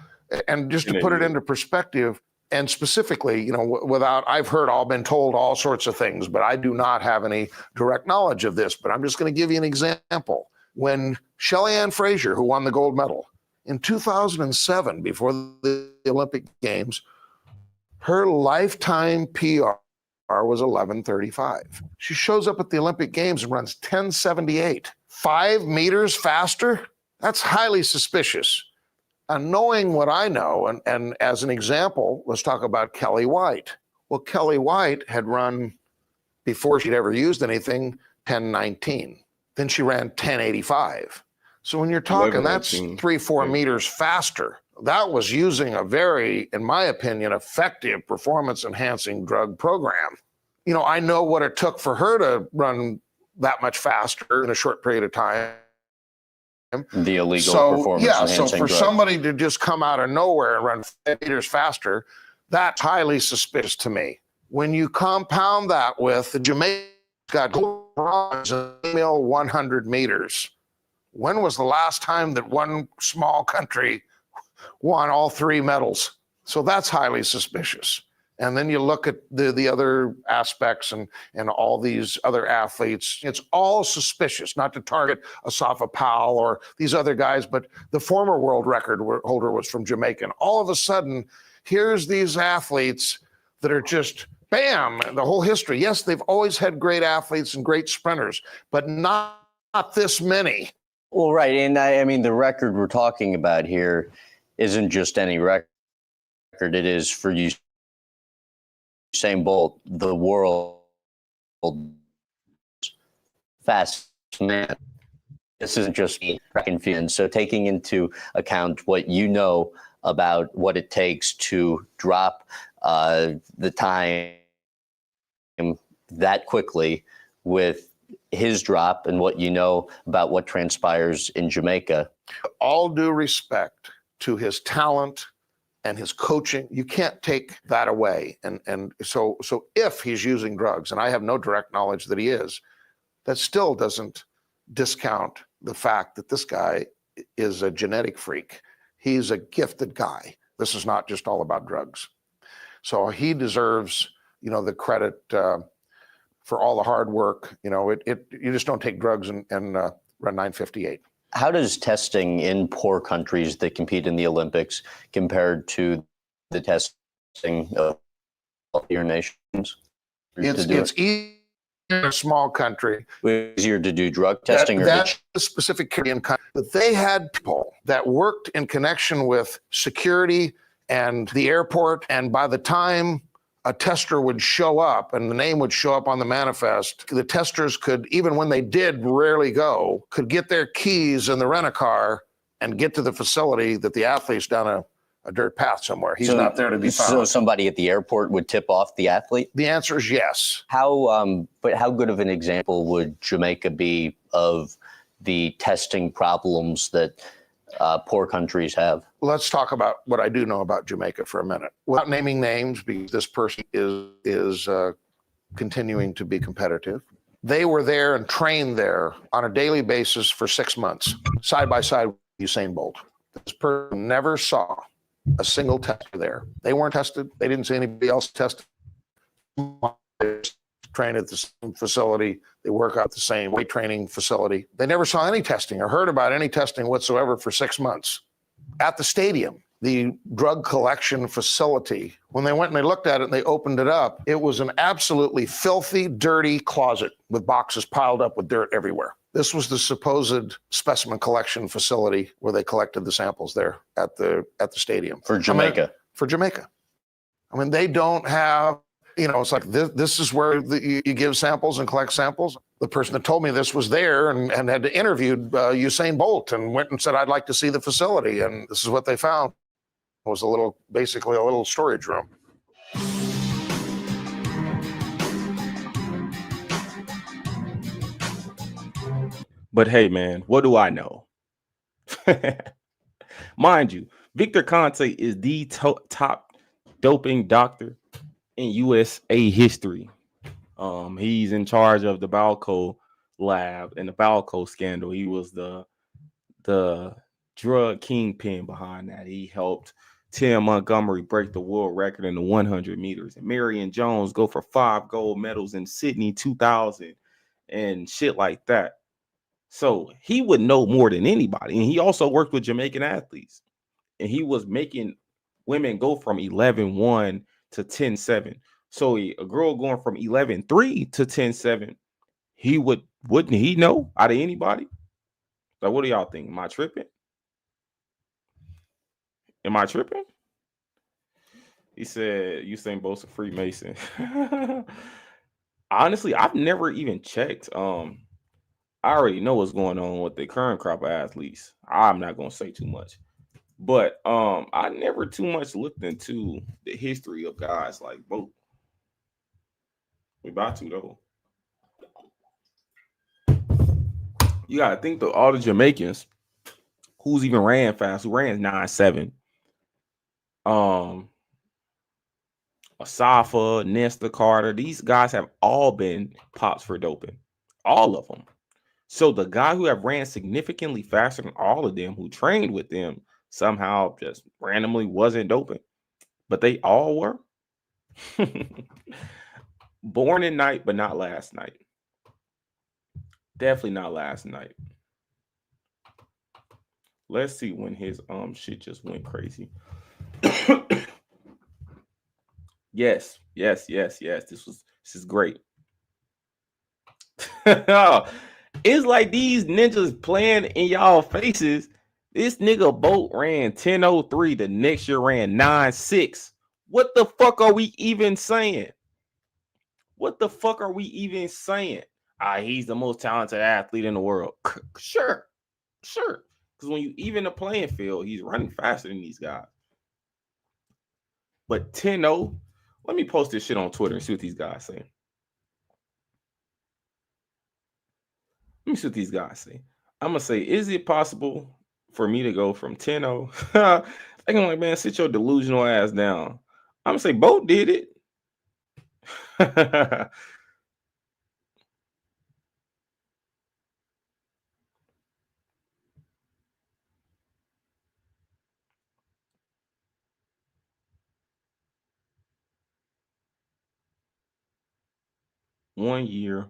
and just to put it into perspective, and specifically, I've been told all sorts of things, but I do not have any direct knowledge of this, but I'm just going to give you an example. When Shelly Ann Fraser, who won the gold medal in 2007, before the Olympic Games, her lifetime PR was 11:35. She shows up at the Olympic Games and runs 10:78. 5 meters faster? That's highly suspicious. And knowing what I know, and as an example, let's talk about Kelly White. Well, Kelly White had run, before she'd ever used anything, 10:19. Then she ran 10:85. So when you're talking, that's 3-4 meters faster. That was using a very, in my opinion, effective performance-enhancing drug program. I know what it took for her to run that much faster in a short period of time. The illegal performance-enhancing so for drug. somebody to just come out of nowhere and run 5 meters faster, that's highly suspicious to me. When you compound that with the Jamaican got gold bronze in female 100 meters, when was the last time that one small country won all 3 medals? So that's highly suspicious. And then you look at the other aspects and all these other athletes. It's all suspicious, not to target Asafa Powell or these other guys, but the former world record holder was from Jamaican. All of a sudden, here's these athletes that are just, bam, the whole history. Yes, they've always had great athletes and great sprinters, but not this many. Well, right. And I mean, the record we're talking about here isn't just any record. It is for Usain Bolt, the world's fastest man. This isn't just track and field. And so taking into account what you know about what it takes to drop the time that quickly with his drop and what you know about what transpires in Jamaica. All due respect to his talent and his coaching, you can't take that away. And so if he's using drugs, and I have no direct knowledge that he is, that still doesn't discount the fact that this guy is a genetic freak. He's a gifted guy. This is not just all about drugs. So he deserves, the credit for all the hard work. You just don't take drugs and run 9:58. How does testing in poor countries that compete in the Olympics compared to the testing of your nations? It's easier in a small country. Easier to do drug testing? That's a specific Caribbean country. But they had people that worked in connection with security and the airport. And by the time a tester would show up and the name would show up on the manifest, the testers could, even when they did rarely go, could get their keys in the rent-a-car and get to the facility that the athlete's down a dirt path somewhere. He's not there to be found. So somebody at the airport would tip off the athlete? The answer is yes. But how good of an example would Jamaica be of the testing problems that poor countries have? Let's talk about what I do know about Jamaica for a minute. Without naming names, because this person is continuing to be competitive. They were there and trained there on a daily basis for 6 months, side by side with Usain Bolt. This person never saw a single tester there. They weren't tested. They didn't see anybody else tested. They train at the same facility. They work out the same weight training facility. They never saw any testing or heard about any testing whatsoever for 6 months. At the stadium, the drug collection facility, when they went and they looked at it and they opened it up, it was an absolutely filthy, dirty closet with boxes piled up with dirt everywhere. This was the supposed specimen collection facility where they collected the samples there at the stadium. For Jamaica. For Jamaica. I mean, they don't have it's like this is where you give samples and collect samples. The person that told me this was there and had interviewed Usain Bolt and went and said, I'd like to see the facility. And this is what they found. It was basically a little storage room. But hey, man, what do I know? Mind you, Victor Conte is the top doping doctor in USA history. He's in charge of the Balco lab and the Balco scandal. He was the drug kingpin behind that. He helped Tim Montgomery break the world record in the 100 meters, and Marion Jones go for 5 gold medals in Sydney 2000 and shit like that. So he would know more than anybody. And he also worked with Jamaican athletes, and he was making women go from 11-1 to 10-7. So a girl going from 11-3 to 10-7, wouldn't he know out of anybody? Like, what do y'all think? Am I tripping? He said Usain Bolt's a Freemason. Honestly, I've never even checked. I already know what's going on with the current crop of athletes. I'm not gonna say too much, but I never too much looked into the history of guys like Bolt. We about to though. You gotta think though, all the Jamaicans who's even ran fast, who ran 9.7. Asafa, Nesta Carter, these guys have all been pops for doping. All of them. So the guy who have ran significantly faster than all of them, who trained with them, somehow just randomly wasn't doping. But they all were. Born in night, but not last night. Definitely not last night. Let's see when his shit just went crazy. Yes. This is great. It's like these ninjas playing in y'all faces. This nigga Bolt ran 10.03. The next year ran 9.6. What the fuck are we even saying? He's the most talented athlete in the world. Sure. Because when you even the playing field, he's running faster than these guys. But 10.0, let me post this shit on Twitter and see what these guys say. I'm going to say, is it possible for me to go from 10.0? I'm like, man, sit your delusional ass down. I'm going to say, Bolt did it. 1 year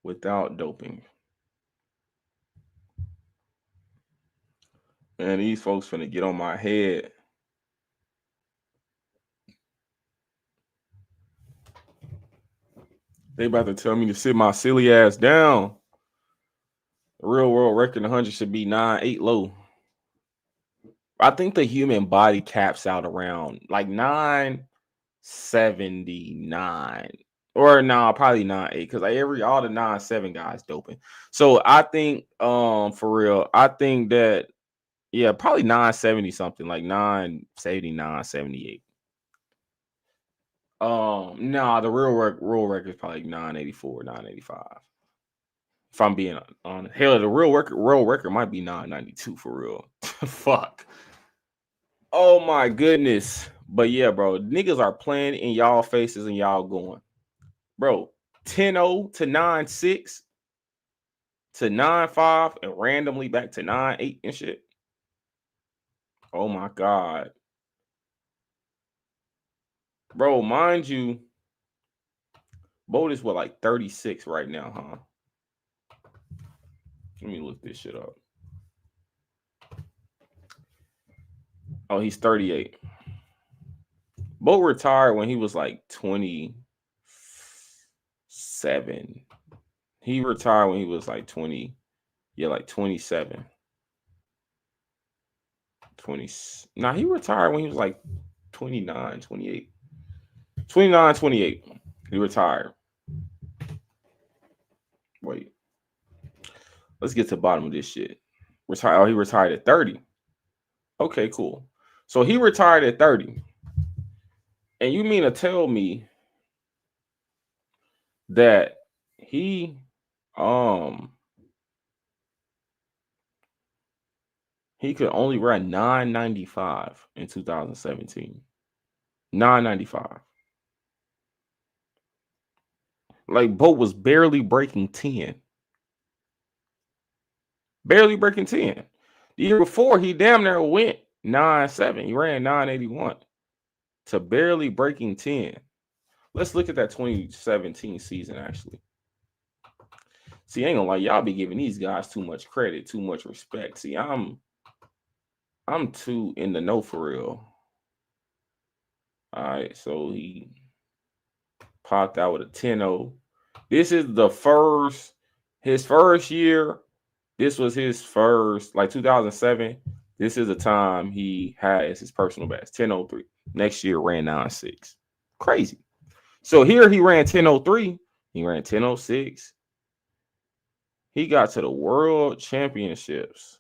without doping. Man, these folks finna get on my head. They about to tell me to sit my silly ass down. The real world record in 100 should be 9.8 low. I think the human body caps out around like 9.79. Or no, probably 9.8, because like all the 9.7 guys doping. So I think for real, I think that probably 9.70 something, like 9.70, 9.78. No, the real record is probably 9.84, 9.85. If I'm being honest. Hell, the real record might be 9.92 for real. Fuck. Oh my goodness. But yeah, bro, niggas are playing in y'all faces and y'all going. Bro, 10.0 to 9.6 to 9.5 and randomly back to 9.8 and shit. Oh my God. Bro, mind you, Bolt is what, like 36 right now, huh? Let me look this shit up. Oh, he's 38. Bolt retired when he was like 27. He retired when he was like 20. Yeah, like 27. He retired when he was like 29, 28. 29, 28. He retired. Wait. Let's get to the bottom of this shit. Retire. Oh, he retired at 30. Okay, cool. So he retired at 30. And you mean to tell me that he could only run 995 in 2017. 995. Like Bolt was barely breaking 10. Barely breaking 10. The year before, he damn near went 9.7. He ran 981 to barely breaking 10. Let's look at that 2017 season, actually. See, I ain't gonna lie, y'all be giving these guys too much credit, too much respect. See, I'm too in the know for real. All right, so he popped out with a 10-0. This is his first year. This was his first, like 2007. This is the time he has his personal best, 10.03. Next year ran 9.6. Crazy. So here he ran 10.03. He ran 10.06. He got to the World Championships.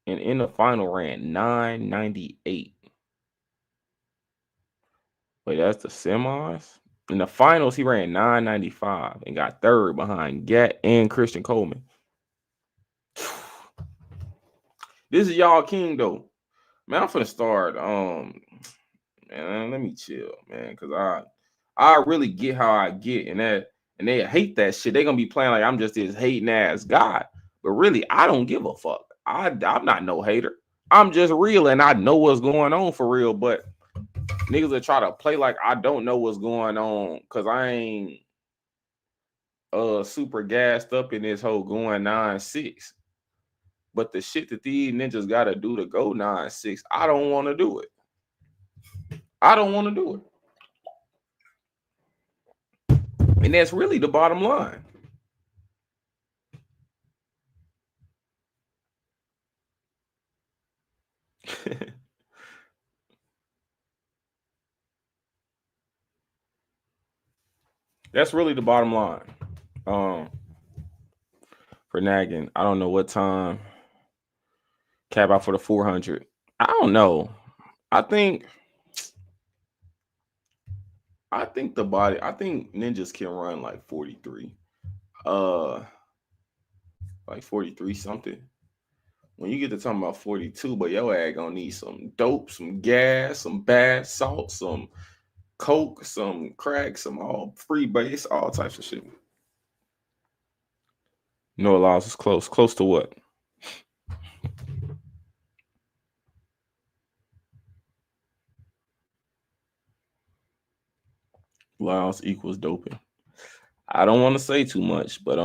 And in the final ran 9.98. Wait, that's the semis? In the finals, he ran 9.95 and got third behind Gat and Christian Coleman. This is y'all king, though. Man, I'm finna start. Man, let me chill, man, because I really get how I get, and they hate that shit. They're gonna be playing like I'm just this hating ass guy, but really, I don't give a fuck. I'm not no hater. I'm just real, and I know what's going on for real. But niggas that try to play like I don't know what's going on because I ain't super gassed up in this whole going 9.6. But the shit that these ninjas gotta do to go 9.6, I don't want to do it. I don't want to do it. And that's really the bottom line. That's really the bottom line. For nagging, I don't know what time. Cap out for the 400. I don't know. I think ninjas can run like 43. Like 43 something. When you get to talking about 42, but your ass gonna need some dope, some gas, some bath salt, some coke, some crack, some all free base, all types of shit. No allows is close. Close to what? Allows equals doping. I don't want to say too much, but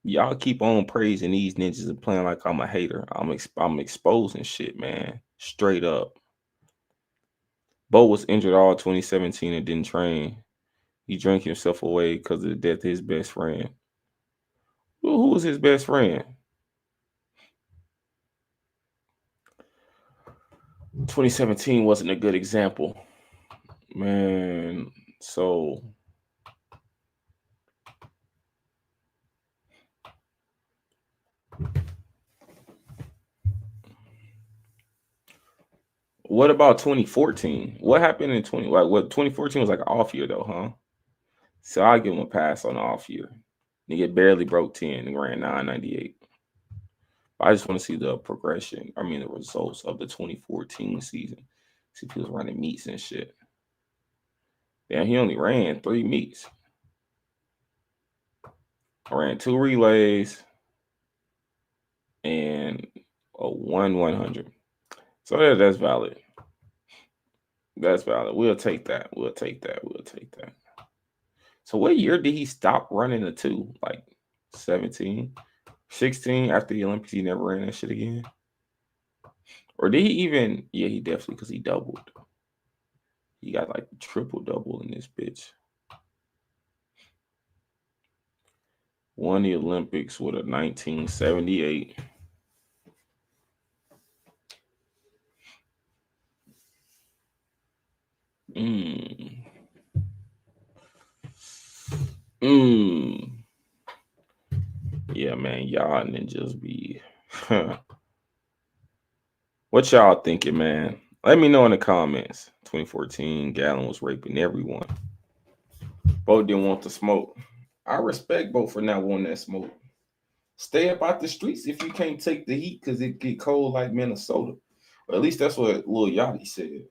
y'all keep on praising these ninjas and playing like I'm a hater. I'm exposing shit, man. Straight up. Bo was injured all 2017 and didn't train. He drank himself away because of the death of his best friend. Who was his best friend? 2017 wasn't a good example. Man, so what about 2014? What happened in 2014 was like an off year though, huh? So I'll give him a pass on the off year. Nigga barely broke 10 and ran 9.98. I just want to see the progression. I mean, the results of the 2014 season. See if he was running meets and shit. Damn, he only ran 3 meets. I ran 2 relays and a 100. So that's valid. That's valid. We'll take that. So what year did he stop running the 2? Like 17, 16 after the Olympics? He never ran that shit again. Or did he even? Yeah, he definitely, because he doubled. He got like triple double in this bitch. Won the Olympics with a 1978. Yeah, man, y'all ninjas be. What y'all thinking, man? Let me know in the comments. 2014, Gallon was raping everyone. Bo didn't want the smoke. I respect Bo for not wanting that smoke. Stay up out the streets if you can't take the heat because it get cold like Minnesota. Or at least that's what Lil Yachty said.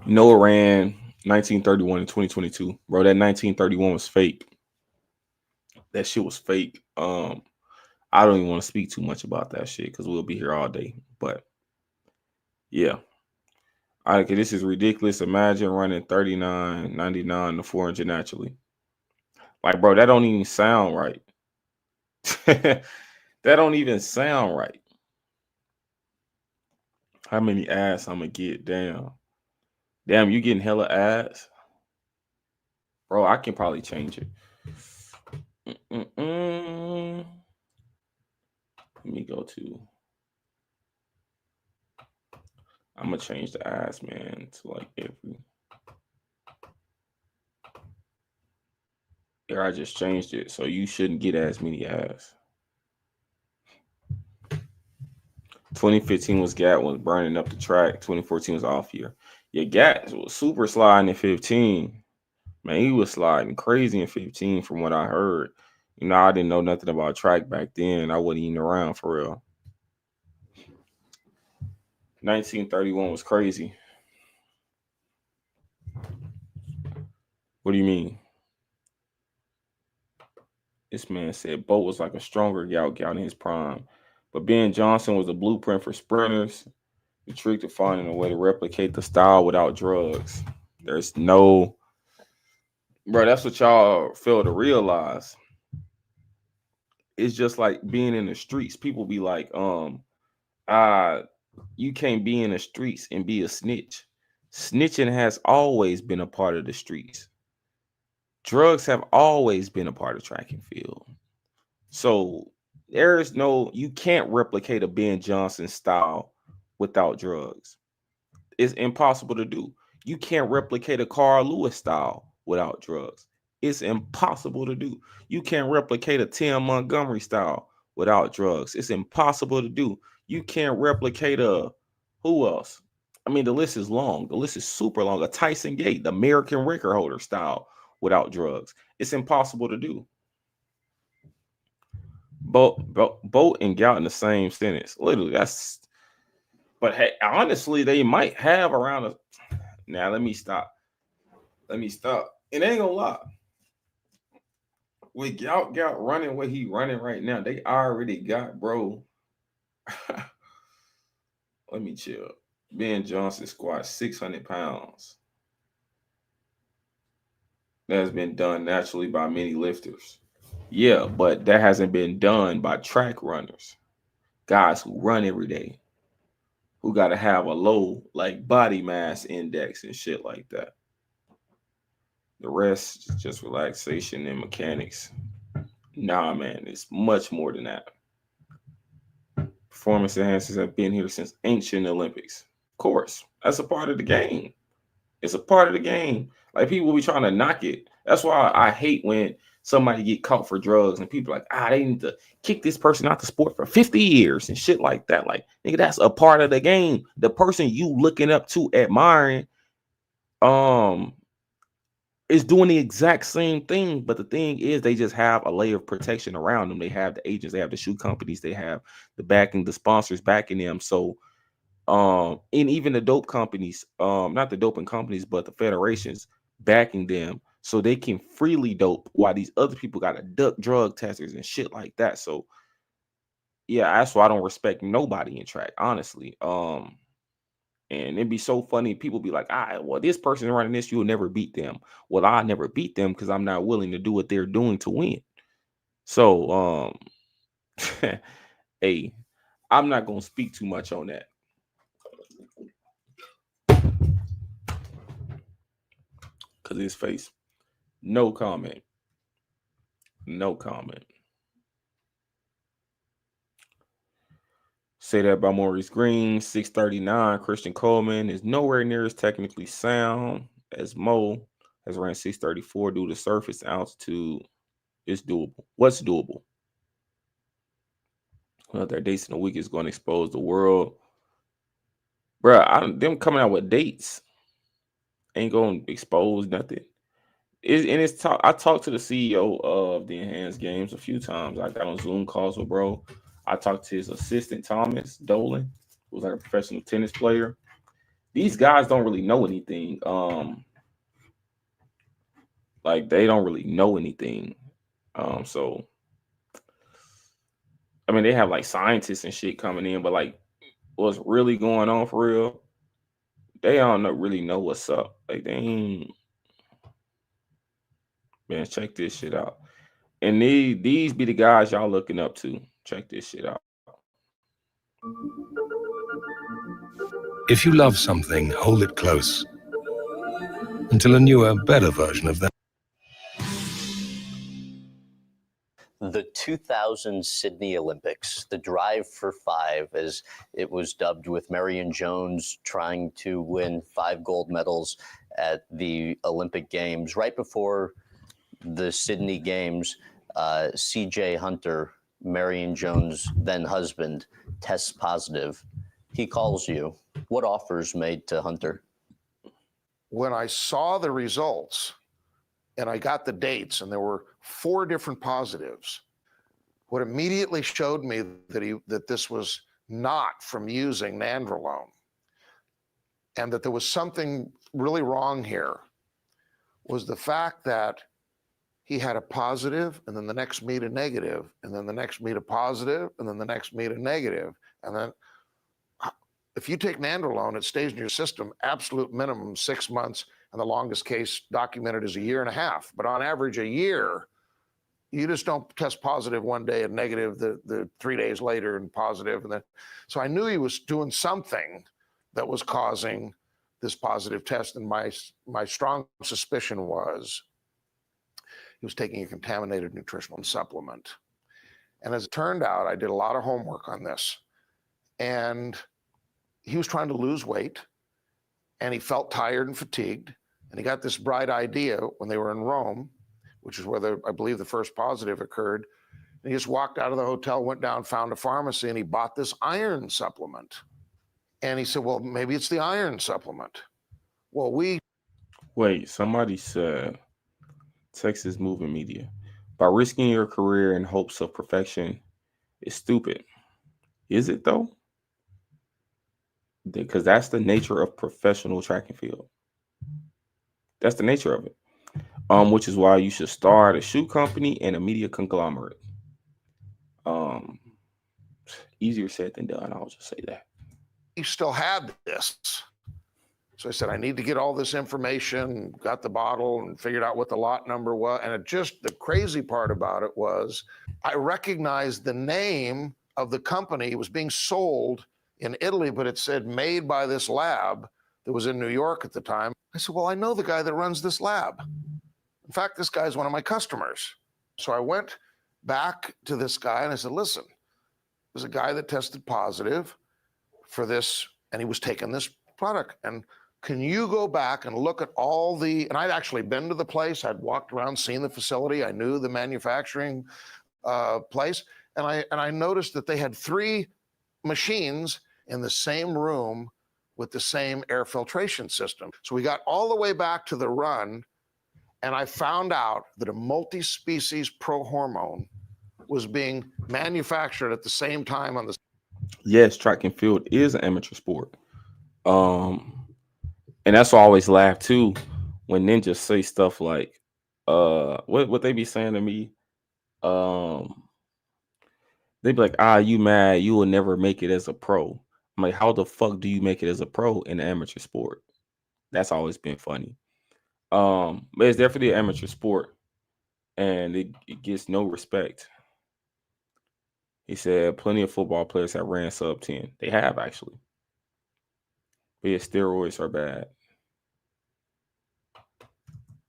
Noah ran 1931 in 2022. Bro, that 1931 was fake. That shit was fake. I don't even want to speak too much about that shit because we'll be here all day. But yeah. Okay, this is ridiculous. Imagine running 39.99 to 400 naturally. Like, bro, that don't even sound right. That don't even sound right. How many ads I'm gonna get? Damn, you getting hella ads, bro. I can probably change it. Let me go to. I'm gonna change the ads, man, to like every. Here, I just changed it, so you shouldn't get as many ads. 2015 was Gat was burning up the track. 2014 was off year. Yeah, Gat was super sliding in 15. Man, he was sliding crazy in 15 from what I heard. You know, I didn't know nothing about track back then. I wasn't even around for real. 1931 was crazy. What do you mean? This man said Bolt was like a stronger gout in his prime. But Ben Johnson was a blueprint for sprinters. The trick to finding a way to replicate the style without drugs. There's no... Bro, that's what y'all fail to realize. It's just like being in the streets. People be like, you can't be in the streets and be a snitch. Snitching has always been a part of the streets. Drugs have always been a part of track and field. So there is no, you can't replicate a Ben Johnson style without drugs. It's impossible to do. You can't replicate a Carl Lewis style without drugs. It's impossible to do. You can't replicate a Tim Montgomery style without drugs. It's impossible to do. You can't replicate a, who else? I mean, the list is long. The list is super long. A Tyson Gate, the American record holder style without drugs. It's impossible to do. Bolt and Gout in the same sentence. Literally, that's... But hey, honestly, they might have around a... Now, let me stop. It ain't gonna lie. With Gout running what he running right now, they already got, bro. Let me chill. Ben Johnson squats 600 pounds. That has been done naturally by many lifters. Yeah, but that hasn't been done by track runners. Guys who run every day. Who got to have a low like body mass index and shit like that. The rest is just relaxation and mechanics. Nah, man, it's much more than that. Performance enhancers have been here since ancient Olympics. Of course, that's a part of the game. It's a part of the game. Like, people be trying to knock it. That's why I hate when somebody get caught for drugs and people like, they need to kick this person out the sport for 50 years and shit like that. Like, nigga, that's a part of the game. The person you looking up to, admiring, is doing the exact same thing. But the thing is, they just have a layer of protection around them. They have the agents, they have the shoe companies, they have the backing, the sponsors backing them. So, and even the dope companies, not the doping companies, but the federations backing them so they can freely dope while these other people got to duck drug testers and shit like that. So yeah, that's why I don't respect nobody in track, honestly. And it'd be so funny. People be like, well, this person running this, you'll never beat them. Well, I never beat them because I'm not willing to do what they're doing to win. So, hey, I'm not going to speak too much on that. Because his face, no comment. No comment. Say that by Maurice Green. 639. Christian Coleman is nowhere near as technically sound as Mo. has ran 6:34 due to surface altitude. It's doable. What's doable? Well, their dates in the week is going to expose the world. Bruh, them coming out with dates ain't going to expose nothing. I talked to the CEO of the Enhanced Games a few times. I got on Zoom calls with bro. I talked to his assistant, Thomas Dolan, who's like a professional tennis player. These guys don't really know anything. Like they don't really know anything. So I mean, they have like scientists and shit coming in, but like what's really going on for real, they don't really know what's up. Like they ain't. Man, check this shit out. And these be the guys y'all looking up to. Check this shit out. If you love something, hold it close until a newer, better version of that. The 2000 Sydney Olympics, the Drive for Five, as it was dubbed, with Marion Jones trying to win 5 gold medals at the Olympic Games. Right before the Sydney Games, C.J. Hunter, Marion Jones' then husband, tests positive. He calls you. What offers made to Hunter? When I saw the results and I got the dates, and there were 4 different positives, what immediately showed me that this was not from using nandrolone, and that there was something really wrong here, was the fact that he had a positive, and then the next meet a negative, and then the next meet a positive, and then the next meet a negative. And then if you take nandrolone, it stays in your system, absolute minimum 6 months, and the longest case documented is 1.5 years. But on average, a year, you just don't test positive one day and negative the 3 days later and positive. And then, so I knew he was doing something that was causing this positive test. And my strong suspicion was he was taking a contaminated nutritional supplement. And as it turned out, I did a lot of homework on this. And he was trying to lose weight, and he felt tired and fatigued. And he got this bright idea when they were in Rome, which is where I believe the first positive occurred. And he just walked out of the hotel, went down, found a pharmacy, and he bought this iron supplement. And he said, well, maybe it's the iron supplement. Well, Wait, somebody said, Texas moving media, by risking your career in hopes of perfection is stupid. Is it though? Because that's the nature of professional track and field. That's the nature of it. Which is why you should start a shoe company and a media conglomerate. Easier said than done. I'll just say that. he still had this. So I said, I need to get all this information, got the bottle and figured out what the lot number was. And the crazy part about it was I recognized the name of the company. It was being sold in Italy, but it said made by this lab that was in New York at the time. I said, well, I know the guy that runs this lab. In fact, this guy's one of my customers. So I went back to this guy and I said, listen, there's a guy that tested positive for this and he was taking this product. And can you go back and look at all the, and I'd actually been to the place, I'd walked around, seen the facility, I knew the manufacturing place, and I noticed that they had 3 machines in the same room with the same air filtration system. So we got all the way back to the run, and I found out that a multi-species prohormone was being manufactured at the same time on the. Yes, track and field is an amateur sport. And that's why I always laugh too when ninjas say stuff like, what they be saying to me, they be like, you mad, you will never make it as a pro. I'm like, how the fuck do you make it as a pro in an amateur sport? That's always been funny. But it's definitely an amateur sport and it gets no respect. He said plenty of football players have ran sub 10. They have actually. But yeah, steroids are bad.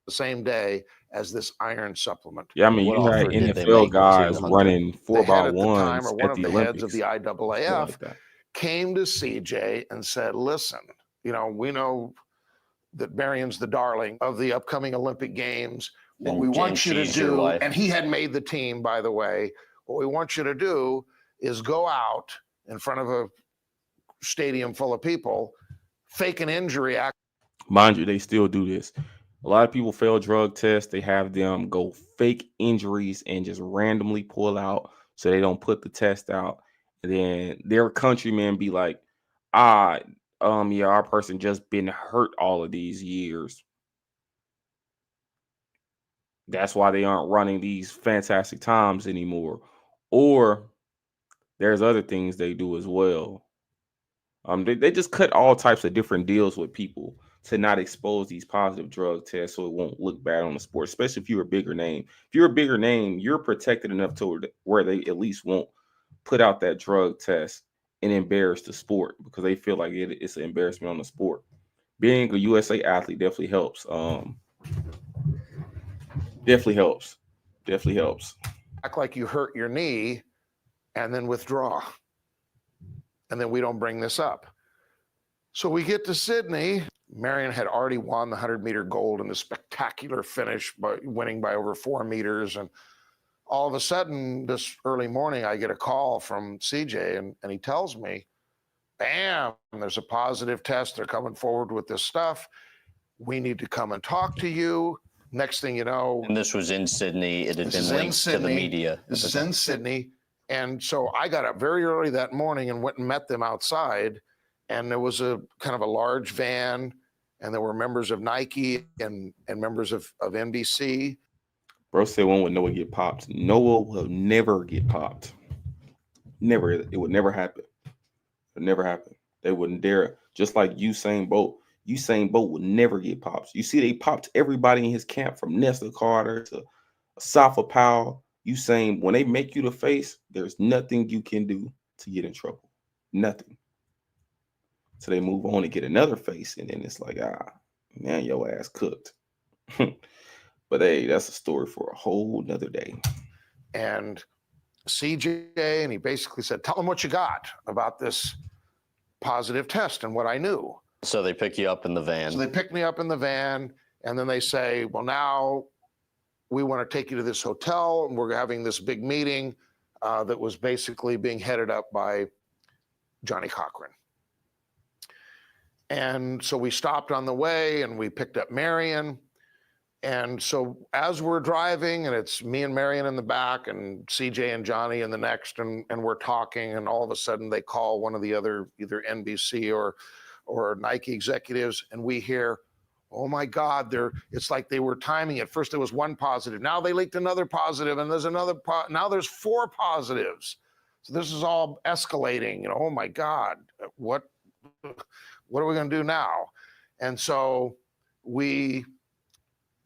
The same day as this iron supplement. Yeah, I mean, What you had offer did they NFL make guys to Hunter? running The head at the 4x1s time, or one at of the the Olympics. heads of the IAAF like that. came to CJ and said, listen, we know that Marion's the darling of the upcoming Olympic Games. What And we want you to she's your do, wife. and he had made the team, by the way, what we want you to do is go out in front of a stadium full of people, fake an injury. Mind you, they still do this. A lot of people fail drug tests. They have them go fake injuries and just randomly pull out so they don't put the test out. And then their countrymen be like, yeah, our person just been hurt all of these years. That's why they aren't running these fantastic times anymore. Or there's other things they do as well. They just cut all types of different deals with people to not expose these positive drug tests so it won't look bad on the sport, especially if you're a bigger name. If you're a bigger name, you're protected enough to where they at least won't put out that drug test and embarrass the sport because they feel like it's an embarrassment on the sport. Being a USA athlete definitely helps. Definitely helps. Act like you hurt your knee and then withdraw. And then we don't bring this up. So we get to Sydney. Marion had already won the 100-meter gold in a spectacular finish by winning by over 4 meters. And all of a sudden, this early morning, I get a call from CJ, and he tells me, bam, there's a positive test. They're coming forward with this stuff. We need to come and talk to you. Next thing you know. And this was in Sydney. It had been linked to the media. This is in Sydney. And so I got up very early that morning and went and met them outside. And there was a kind of a large van, and there were members of Nike and members of NBC. Bro said one would Noah get popped. Noah will never get popped. Never. It would never happen. It would never happen. They wouldn't dare. Just like Usain Bolt. Usain Bolt would never get pops. You see, they popped everybody in his camp from Nestor Carter to Safa Powell. Usain, when they make you the face, there's nothing you can do to get in trouble. Nothing. So they move on and get another face, and then it's like, man, your ass cooked. But hey, that's a story for a whole nother day. And CJ, and he basically said, tell them what you got about this positive test and what I knew. So they pick you up in the van. So they pick me up in the van, and then they say, well, now we want to take you to this hotel, and we're having this big meeting that was basically being headed up by Johnny Cochran. And so we stopped on the way, and we picked up Marion. And so as we're driving, and it's me and Marion in the back, and CJ and Johnny in the next, and we're talking, and all of a sudden they call one of the other, either NBC or Nike executives, and we hear, oh my God, it's like they were timing it. First there was one positive, now they leaked another positive, and there's another, now there's 4 positives. So this is all escalating, oh my God, what are we gonna do now? And so we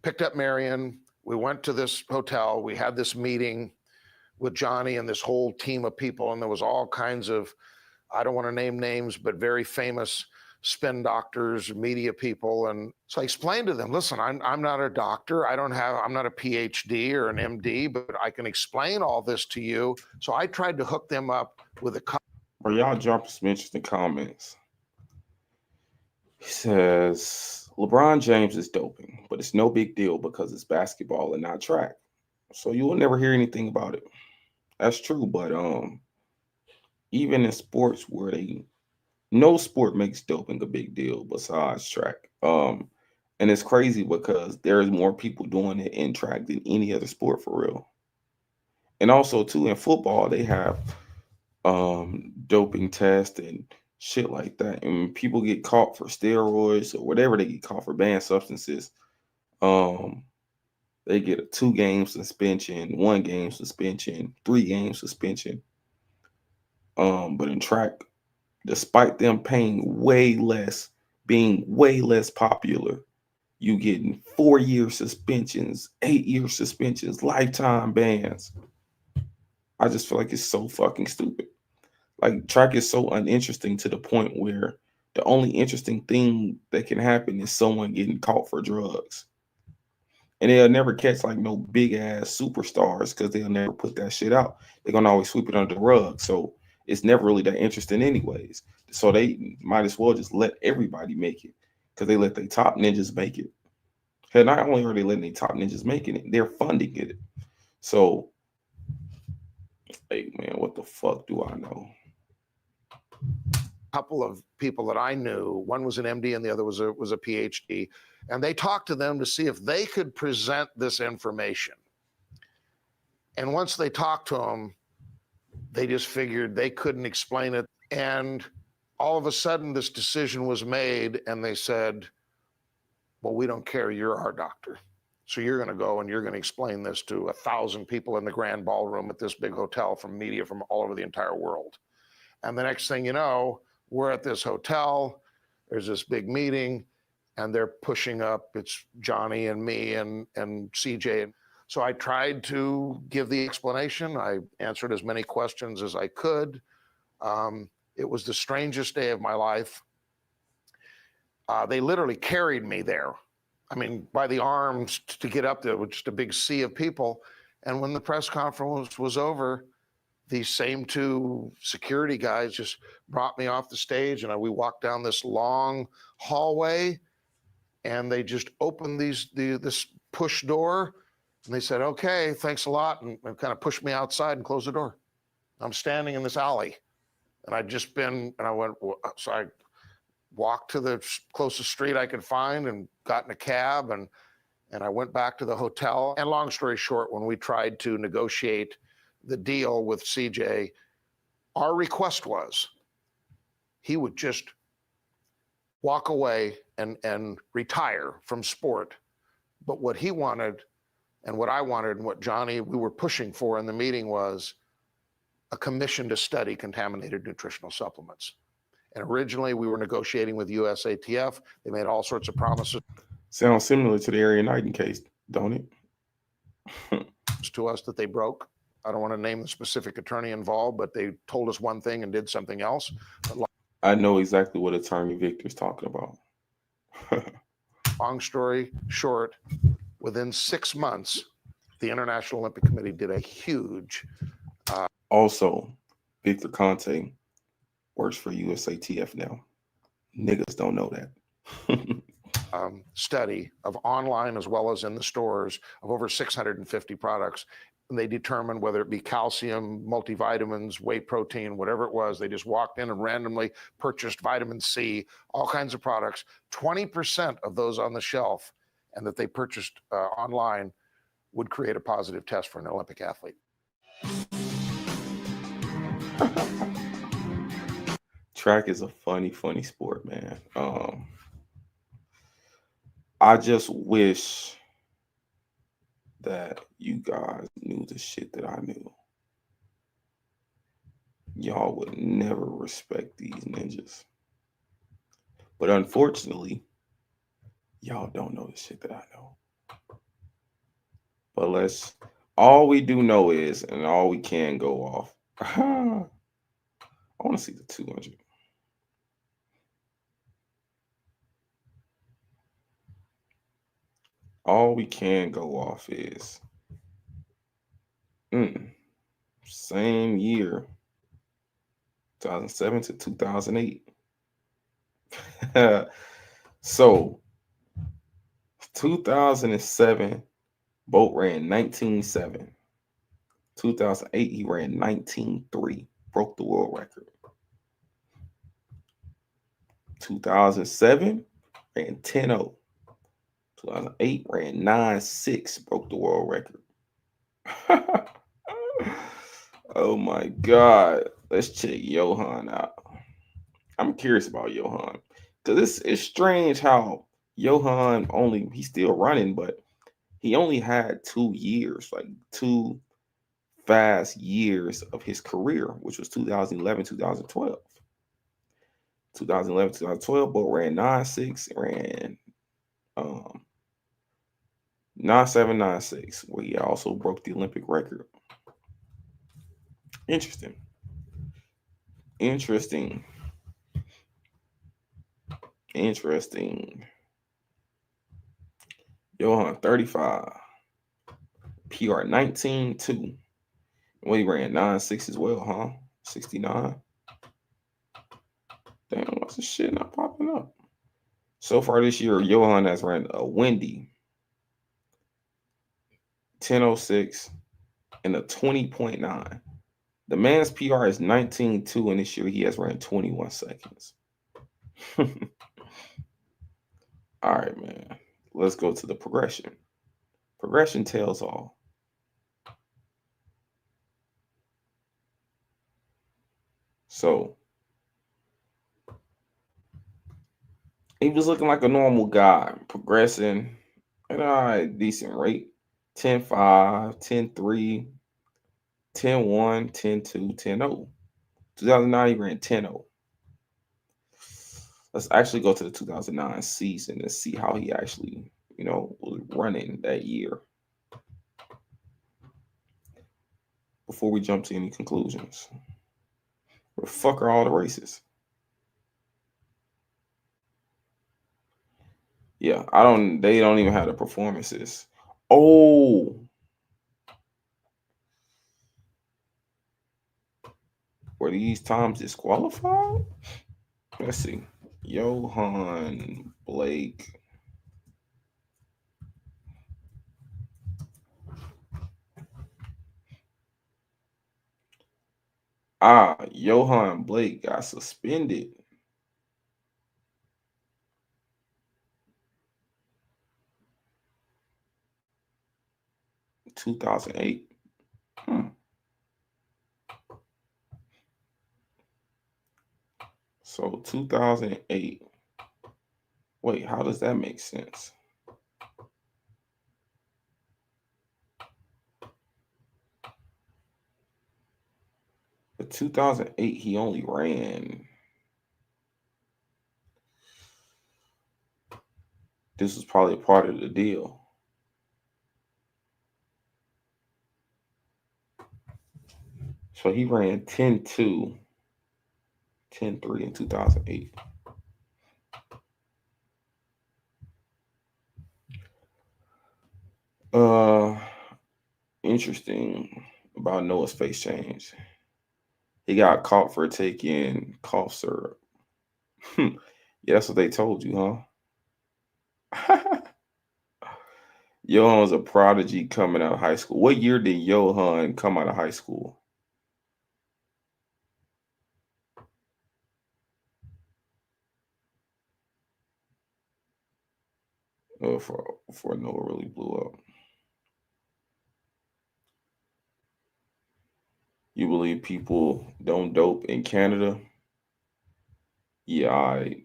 picked up Marion, we went to this hotel, we had this meeting with Johnny and this whole team of people, and there was all kinds of, I don't wanna name names, but very famous spin doctors, media people. And so I explained to them, listen, I'm not a doctor. I'm not a PhD or an MD, but I can explain all this to you. So I tried to hook them up with a. Or y'all dropped some interesting comments. He says, LeBron James is doping, but it's no big deal because it's basketball and not track. So you will never hear anything about it. That's true, but even in sports where no sport makes doping a big deal besides track. And it's crazy because there's more people doing it in track than any other sport for real. And also too, in football, they have doping tests and shit like that. And when people get caught for steroids or whatever, they get caught for banned substances, they get a 2-game suspension, 1-game suspension, 3-game suspension. But in track, despite them paying way less, being way less popular, you getting 4-year suspensions, 8-year suspensions, lifetime bans. I just feel like it's so fucking stupid. Like, track is so uninteresting to the point where the only interesting thing that can happen is someone getting caught for drugs. And they'll never catch like no big ass superstars because they'll never put that shit out. They're gonna always sweep it under the rug. So it's never really that interesting anyways. So they might as well just let everybody make it. because they let their top ninjas make it. Hell, not only are they letting their top ninjas making it, they're funding it. So, hey man, what the fuck do I know? Couple of people that I knew, one was an MD and the other was a PhD, and they talked to them to see if they could present this information. And once they talked to them, they just figured they couldn't explain it. And all of a sudden, this decision was made, and they said, well, we don't care, you're our doctor. So you're going to go and you're going to explain this to 1,000 people in the grand ballroom at this big hotel from media from all over the entire world. And the next thing you know, we're at this hotel, there's this big meeting, and they're pushing up, it's Johnny and me and CJ. So I tried to give the explanation. I answered as many questions as I could. It was the strangest day of my life. They literally carried me there. I mean, by the arms to get up there with just a big sea of people. And when the press conference was over, these same two security guys just brought me off the stage, and we walked down this long hallway, and they just opened this push door, and they said, okay, thanks a lot, and kind of pushed me outside and closed the door. I'm standing in this alley, and I'd just been, and I went, so I walked to the closest street I could find and got in a cab, and I went back to the hotel. And long story short, when we tried to negotiate the deal with CJ, our request was he would just walk away and retire from sport. But what he wanted and what I wanted and what Johnny, we were pushing for in the meeting was a commission to study contaminated nutritional supplements. And originally we were negotiating with USATF. They made all sorts of promises. Sounds similar to the Area Knighton case, don't it? To us that they broke. I don't want to name the specific attorney involved, but they told us one thing and did something else. I know exactly what attorney Victor's talking about. Long story short, within 6 months, the International Olympic Committee did a huge. Also, Victor Conte works for USATF now. Niggas don't know that. Study of online as well as in the stores of over 650 products. And they determined whether it be calcium, multivitamins, whey protein, whatever it was. They just walked in and randomly purchased vitamin C, all kinds of products. 20% of those on the shelf and that they purchased online would create a positive test for an Olympic athlete. Track is a funny sport, man. I just wish that you guys knew the shit that I knew. Y'all would never respect these ninjas. But unfortunately, y'all don't know the shit that I know. But all we do know is, and all we can go off, I want to see the 200. All we can go off is same year, 2007 to 2008. So 2007, Bolt ran 19.7. 2008, he ran 19.3, broke the world record. 2007, ran 10.0. 2008 ran 9.6, broke the world record. Oh my God. Let's check Johan out. I'm curious about Johan because it's strange how Johan he's still running, but he only had 2 years, like 2 fast years of his career, which was 2011, 2012. 2011, 2012, Bolt ran 9.6, ran 9.7, 9.6, where he also broke the Olympic record. Interesting. Johan 35, PR 19.2. Well, he ran 9.6 as well, huh? 69. Damn, what's the shit not popping up? So far this year, Johan has ran a windy 10:06 and a 20.9. The man's PR is 19.2, and this year he has ran 21 seconds. All right, man. Let's go to the progression. Progression tells all. So he was looking like a normal guy, progressing at a decent rate. 10.5, 10.3, 10.1, 10.2, 10.0. 2009, he ran 10.0. Let's actually go to the 2009 season and see how he actually, was running that year before we jump to any conclusions. Where the fuck are all the races? Yeah, they don't even have the performances. Oh. Were these times disqualified? Let's see. Johan Blake. Johan Blake got suspended. In 2008. So 2008. Wait, how does that make sense? But 2008, he only ran. This was probably a part of the deal. So he ran 10.2, 10.3 in 2008. Interesting about Noah's face change. He got caught for taking cough syrup. Yeah, that's what they told you, huh? Johan was a prodigy coming out of high school. What year did Johan come out of high school? Before Noah really blew up. You believe people don't dope in Canada? Yeah, I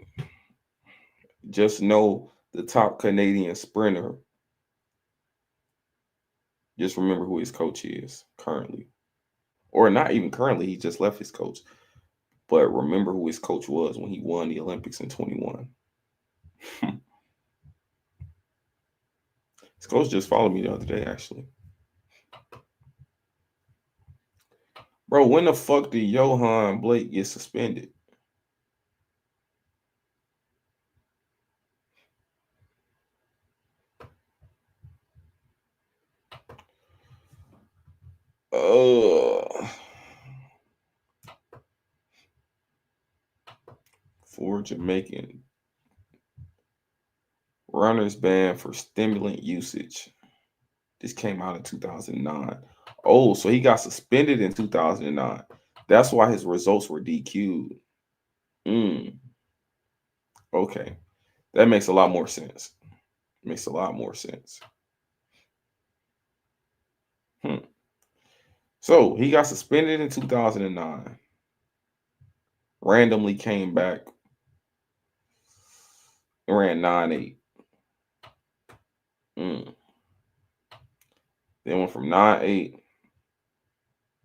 just know the top Canadian sprinter. Just remember who his coach is currently. Or not even currently, he just left his coach. But remember who his coach was when he won the Olympics in 21. His coach just followed me the other day, actually. Bro, when the fuck did Johan Blake get suspended? For Jamaican runners banned for stimulant usage. This came out in 2009. Oh, so he got suspended in 2009. That's why his results were DQ'd. Okay. That makes a lot more sense. Makes a lot more sense. So he got suspended in 2009. Randomly came back and ran 9.8. Then went from 9.8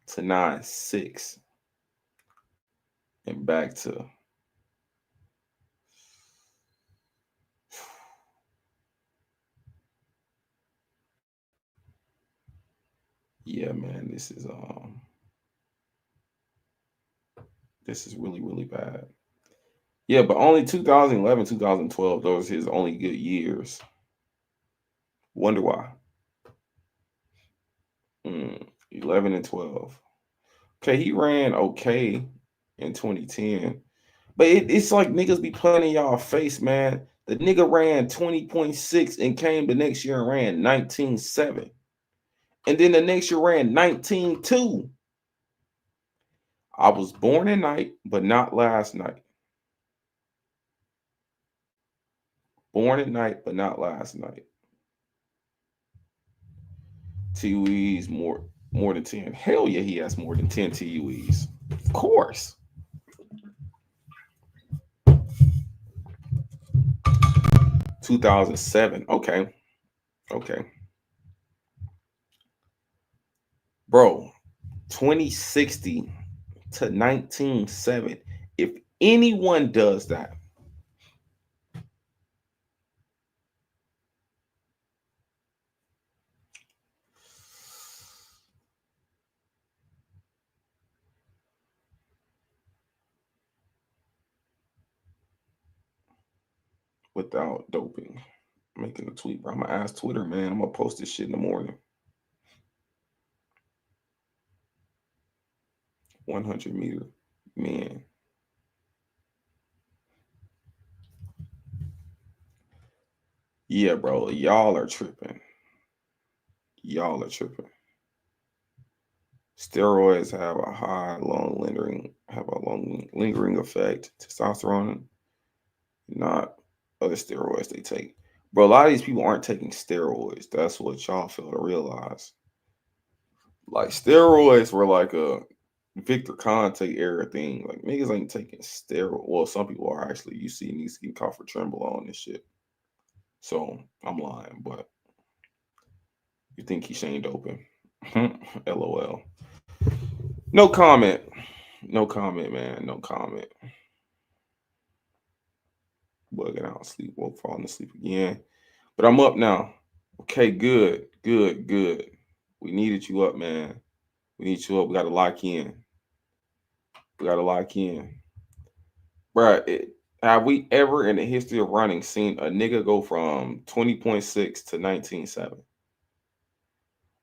to 9.6 and back to yeah, man, this is really, really bad. Yeah, but only 2011, 2012, those are his only good years. Wonder why. 11 and 12. Okay, he ran okay in 2010. But it's like niggas be playing in y'all face, man. The nigga ran 20.6 and came the next year and ran 19.7. And then the next year ran 19.2. I was born at night, but not last night. Born at night, but not last night. TUEs more than 10. Hell yeah, he has more than 10 TUEs. Of course. $2007. Okay. Bro, 2060 to 19.7. If anyone does that, without doping, making a tweet, bro. I'm gonna ask Twitter, man. I'm gonna post this shit in the morning. 100-meter man. Yeah, bro. Y'all are tripping. Steroids have a long lingering effect. Testosterone, not other steroids they take. Bro, a lot of these people aren't taking steroids. That's what y'all fail to realize. Like, steroids were like a Victor Conte era thing. Like, niggas ain't taking steroids. Well, some people are actually. You see niggas getting caught for Trenbolone and shit. So I'm lying, but you think he's Shane doping? LOL. No comment, man. No comment. Bugging out, falling asleep again. But I'm up now. Okay, good. We needed you up, man. We need you up. We got to lock in. Bruh, have we ever in the history of running seen a nigga go from 20.6 to 19.7?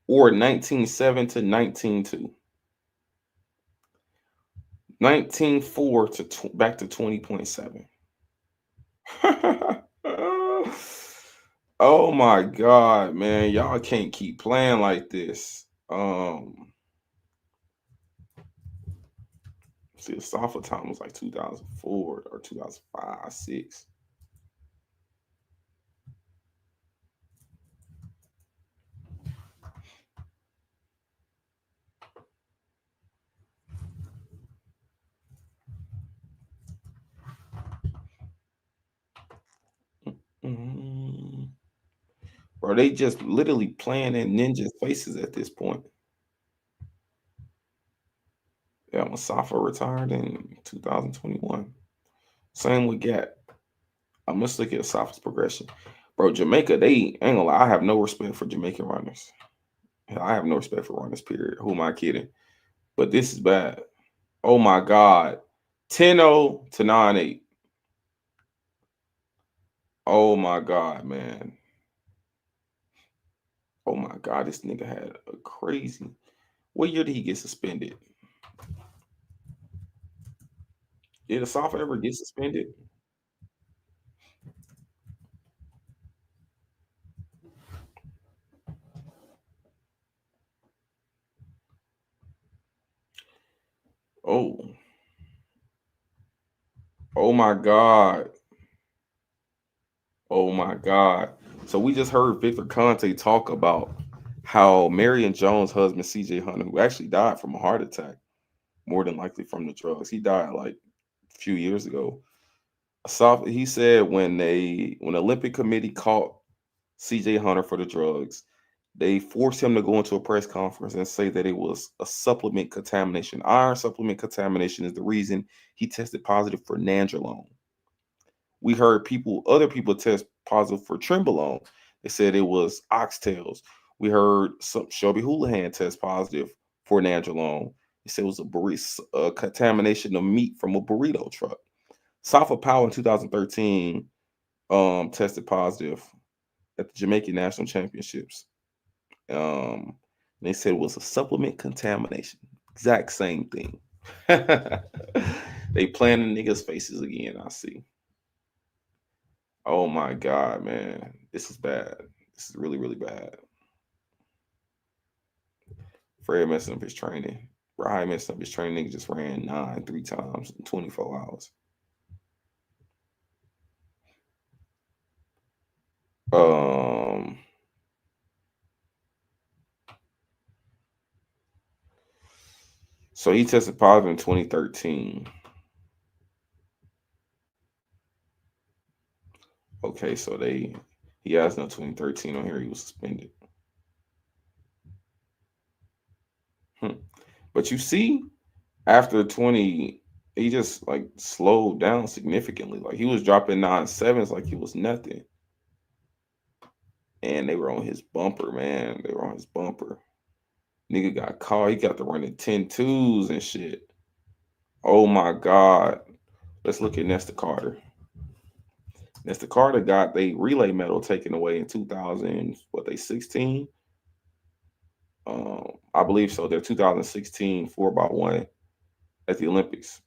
Or 19.7 to 19.2? 19.4 to back to 20.7. Oh my God, man. Y'all can't keep playing like this. See, the sophomore time was like 2004 or 2005, 6. Bro, they just literally playing in ninjas' faces at this point. Yeah, Musafa retired in 2021. Same with Gat. Let's look at Musafa's progression. Bro, Jamaica, they ain't gonna lie. I have no respect for Jamaican runners. I have no respect for runners, period. Who am I kidding? But this is bad. Oh my God. 10-0 to 9-8. Oh my God, man. Oh my God, this nigga had a crazy. What year did he get suspended? Did Asafa ever get suspended? Oh my God. Oh my God. So we just heard Victor Conte talk about how Marion Jones' husband, CJ Hunter, who actually died from a heart attack, more than likely from the drugs. He died like a few years ago. He said when the Olympic Committee caught CJ Hunter for the drugs, they forced him to go into a press conference and say that it was a supplement contamination. Iron supplement contamination is the reason he tested positive for nandrolone. We heard other people test positive for Trenbolone. They said it was oxtails. We heard Shelby Houlihan test positive for nandrolone. They said it was a contamination of meat from a burrito truck. Safa Powell in 2013 tested positive at the Jamaican National Championships. They said it was a supplement contamination. Exact same thing. They playing in niggas' faces again, I see. Oh my God, man. This is bad. This is really, really bad. Fred messing up his training. Brian messed up his training. Nigga just ran 9 3 times in 24 hours. So he tested positive in 2013. Okay, so he has no 2013 on here. He was suspended. But you see, after 20, he just like slowed down significantly. Like he was dropping 9.7s like he was nothing. And they were on his bumper, man. They were on his bumper. Nigga got caught. He got to running 10.2s and shit. Oh my God. Let's look at Nesta Carter. Nesta Carter got the relay medal taken away in 2016. I believe so. They're 2016 4x1 at the Olympics.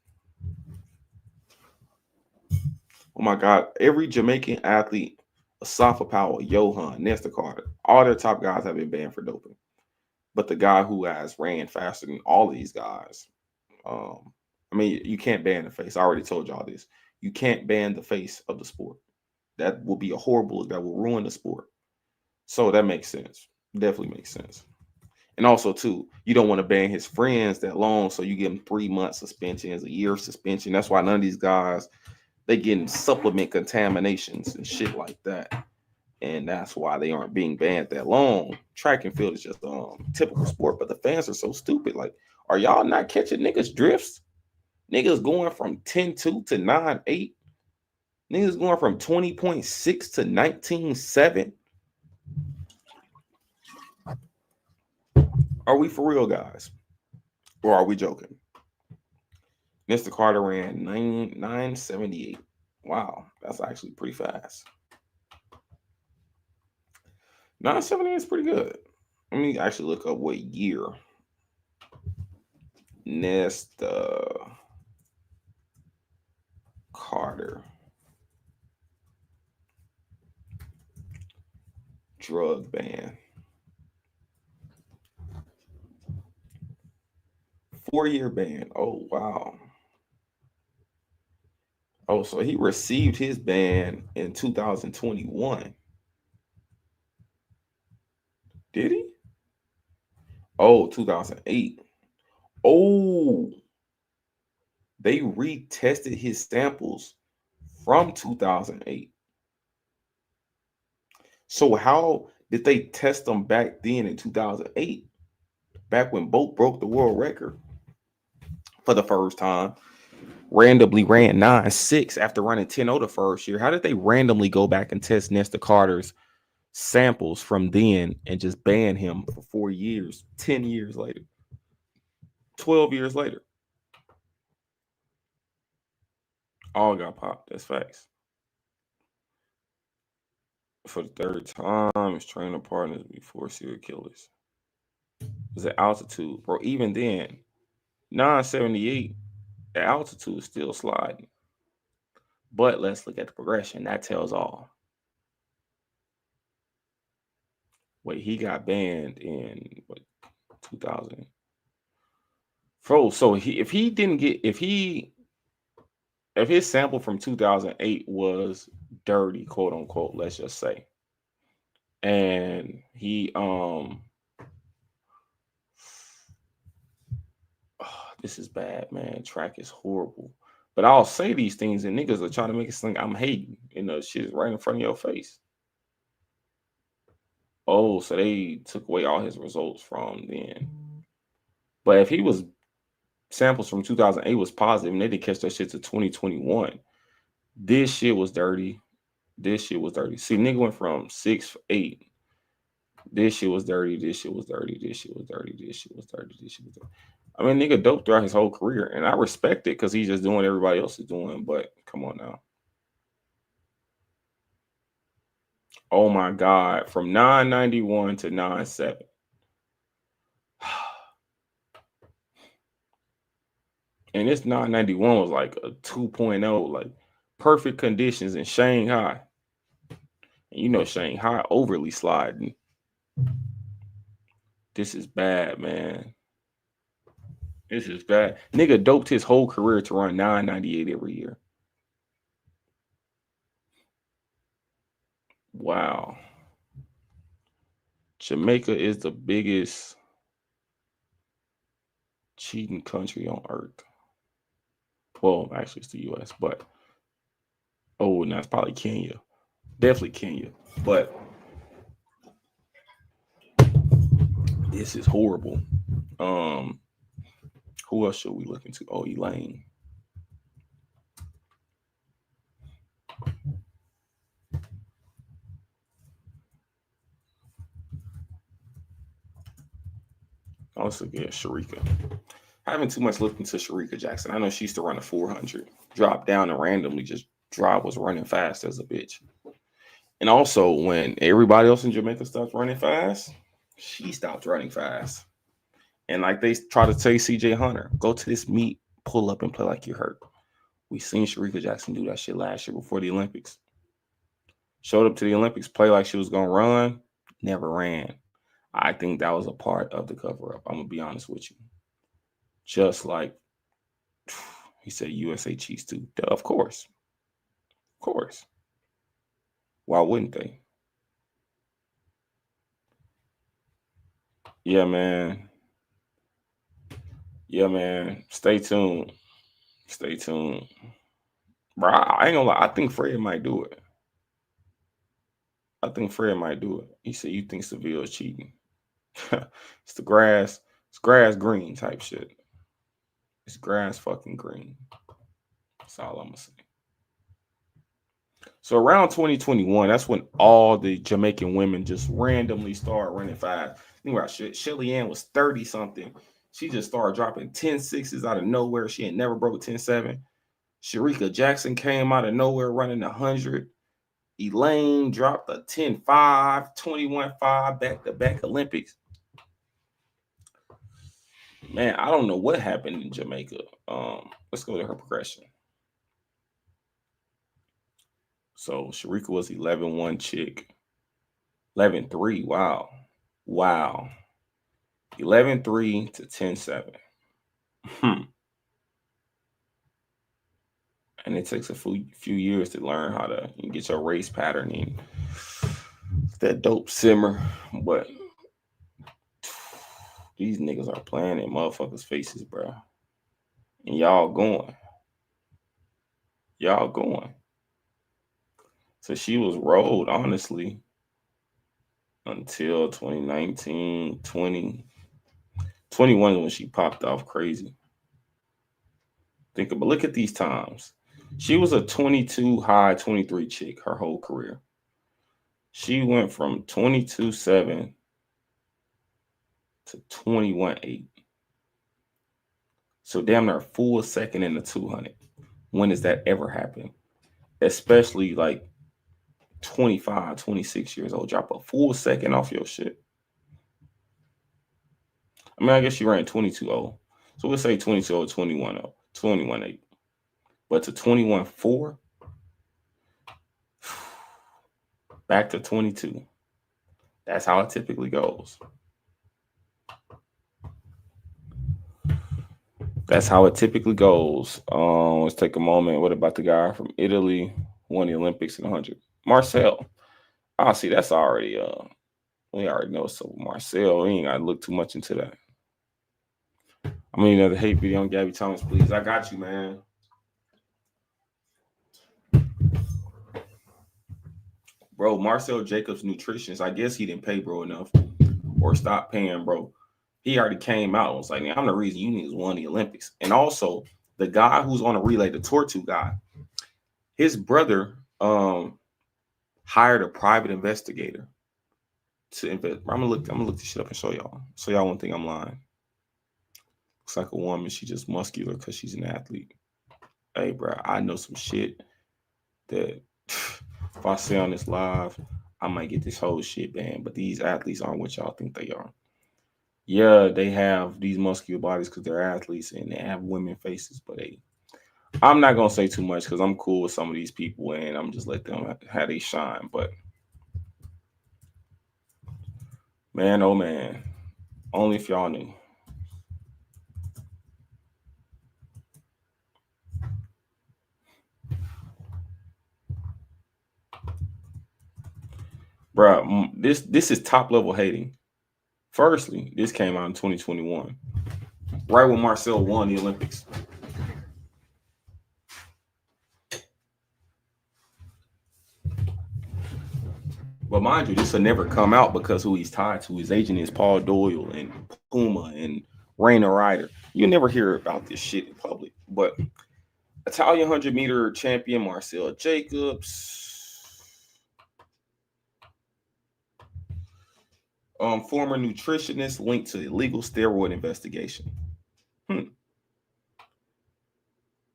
Oh my God. Every Jamaican athlete, Asafa Powell, Johan, Nesta Carter, all their top guys have been banned for doping. But the guy who has ran faster than all of these guys, I mean, you can't ban the face. I already told y'all this. You can't ban the face of the sport. That will be a horrible, that will ruin the sport. So that makes sense. Definitely makes sense. And also, too, you don't want to ban his friends that long, so you give him 3 months suspensions, a year suspension. That's why none of these guys, they getting supplement contaminations and shit like that. And that's why they aren't being banned that long. Track and field is just typical sport, but the fans are so stupid. Like, are y'all not catching niggas drifts? Niggas going from 10.2 to 9.8. Niggas going from 20.6 to 19.7. Are we for real, guys? Or are we joking? Mr. Carter ran 9.78. Wow, that's actually pretty fast. 9.78 is pretty good. Let me actually look up what year Nesta Carter drug ban. 4-year ban. Oh, wow. Oh, so he received his ban in 2021. Did he? Oh, 2008. Oh, they retested his samples from 2008. So how did they test them back then in 2008? Back when Bolt broke the world record for the first time, randomly ran 9.6 after running 10.0 the first year. How did they randomly go back and test Nesta Carter's samples from then and just ban him for 4 years, 10 years later, 12 years later? All got popped. That's facts. For the third time, his trainer partners before serial killers. It was at altitude, bro. Even then, 9.78, the altitude is still sliding. But let's look at the progression. That tells all. Wait, he got banned in 2000. Bro, so if his sample from 2008 was dirty, quote unquote, let's just say, and he this is bad, man. Track is horrible. But I'll say these things and niggas are trying to make it think I'm hating. And the shit is right in front of your face. Oh, so they took away all his results from then. But if he was samples from 2008 was positive and they didn't catch that shit to 2021, this shit was dirty. This shit was dirty. See, nigga went from 6.8. This shit was dirty. This shit was dirty. This shit was dirty. This shit was dirty. This shit was dirty. I mean, nigga dope throughout his whole career, and I respect it because he's just doing what everybody else is doing, but come on now. Oh, my God. From 9.91 to 9.7. And this 9.91 was like a 2.0, like perfect conditions in Shanghai. You know Shanghai overly sliding. This is bad, man. This is bad. Nigga doped his whole career to run 998 every year. Wow. Jamaica is the biggest cheating country on earth. Well, actually, it's the U.S., but and that's probably Kenya. Definitely Kenya. But this is horrible. Who else should we look into? Oh, Elaine. Let's look at Sharika. I haven't too much looked into Sharika Jackson. I know she used to run a 400, drop down and randomly just was running fast as a bitch. And also, when everybody else in Jamaica stopped running fast, she stopped running fast. And like they try to say, CJ Hunter, go to this meet, pull up and play like you're hurt. We seen Sharika Jackson do that shit last year before the Olympics. Showed up to the Olympics, play like she was going to run, never ran. I think that was a part of the cover-up. I'm going to be honest with you. Just like he said, USA cheats too. Duh, of course. Of course. Why wouldn't they? Yeah, man. Yeah, man. Stay tuned. Stay tuned. Bro, I ain't gonna lie. I think Fred might do it. I think Fred might do it. He said, you think Seville is cheating. It's the grass. It's grass green type shit. It's grass fucking green. That's all I'm gonna say. So around 2021, that's when all the Jamaican women just randomly started running fast. Think about shit. Shelly Ann was 30 something. She just started dropping 10.6s out of nowhere. She had never broke 10.7. Sharika Jackson came out of nowhere running 100. Elaine dropped a 10.5, 21.5 back-to-back Olympics. Man, I don't know what happened in Jamaica. Let's go to her progression. So Sharika was 11.1 chick. 11.3. Wow. Wow. 11.3 to 10.7. And it takes a few years to learn how to get your race pattern in. That dope simmer. But these niggas are playing in motherfuckers' faces, bro. And y'all going. Y'all going. So she was rolled, honestly, until 2019, 20. 21 when she popped off crazy. Look at these times. She was a 22 high, 23 chick her whole career. She went from 22.7 to 21.8. So damn near a full second in the 200. When does that ever happen? Especially like 25, 26 years old. Drop a full second off your shit. I mean, I guess she ran 22.0. So we'll say 22.0, 21.0, 21.8. But to 21.4, back to 22. That's how it typically goes. That's how it typically goes. Let's take a moment. What about the guy from Italy who won the Olympics in 100? Marcel. Oh, see, that's already, we already know. So Marcel, we ain't got to look too much into that. I mean, another hate video on Gabby Thomas, please. I got you, man. Bro, Marcel Jacobs nutritionist, I guess he didn't pay bro enough or stop paying, bro. He already came out and was like, I'm the reason you niggas won the Olympics. And also, the guy who's on the relay, the Tortu guy, his brother hired a private investigator to invest. I'm gonna look this shit up and show y'all. So y'all won't think I'm lying. Looks like a woman. She's just muscular because she's an athlete. Hey, bro, I know some shit that if I say on this live, I might get this whole shit banned. But these athletes aren't what y'all think they are. Yeah, they have these muscular bodies because they're athletes and they have women faces. But I'm not gonna say too much because I'm cool with some of these people and I'm just let them have they shine. But Man, oh man. Only if y'all knew. Bruh, this is top level hating. Firstly, this came out in 2021, right when Marcel won the Olympics. But mind you, this will never come out because who he's tied to. His agent is Paul Doyle and Puma and Raina Ryder. You never hear about this shit in public. But Italian 100-meter champion Marcel Jacobs, former nutritionist linked to illegal steroid investigation.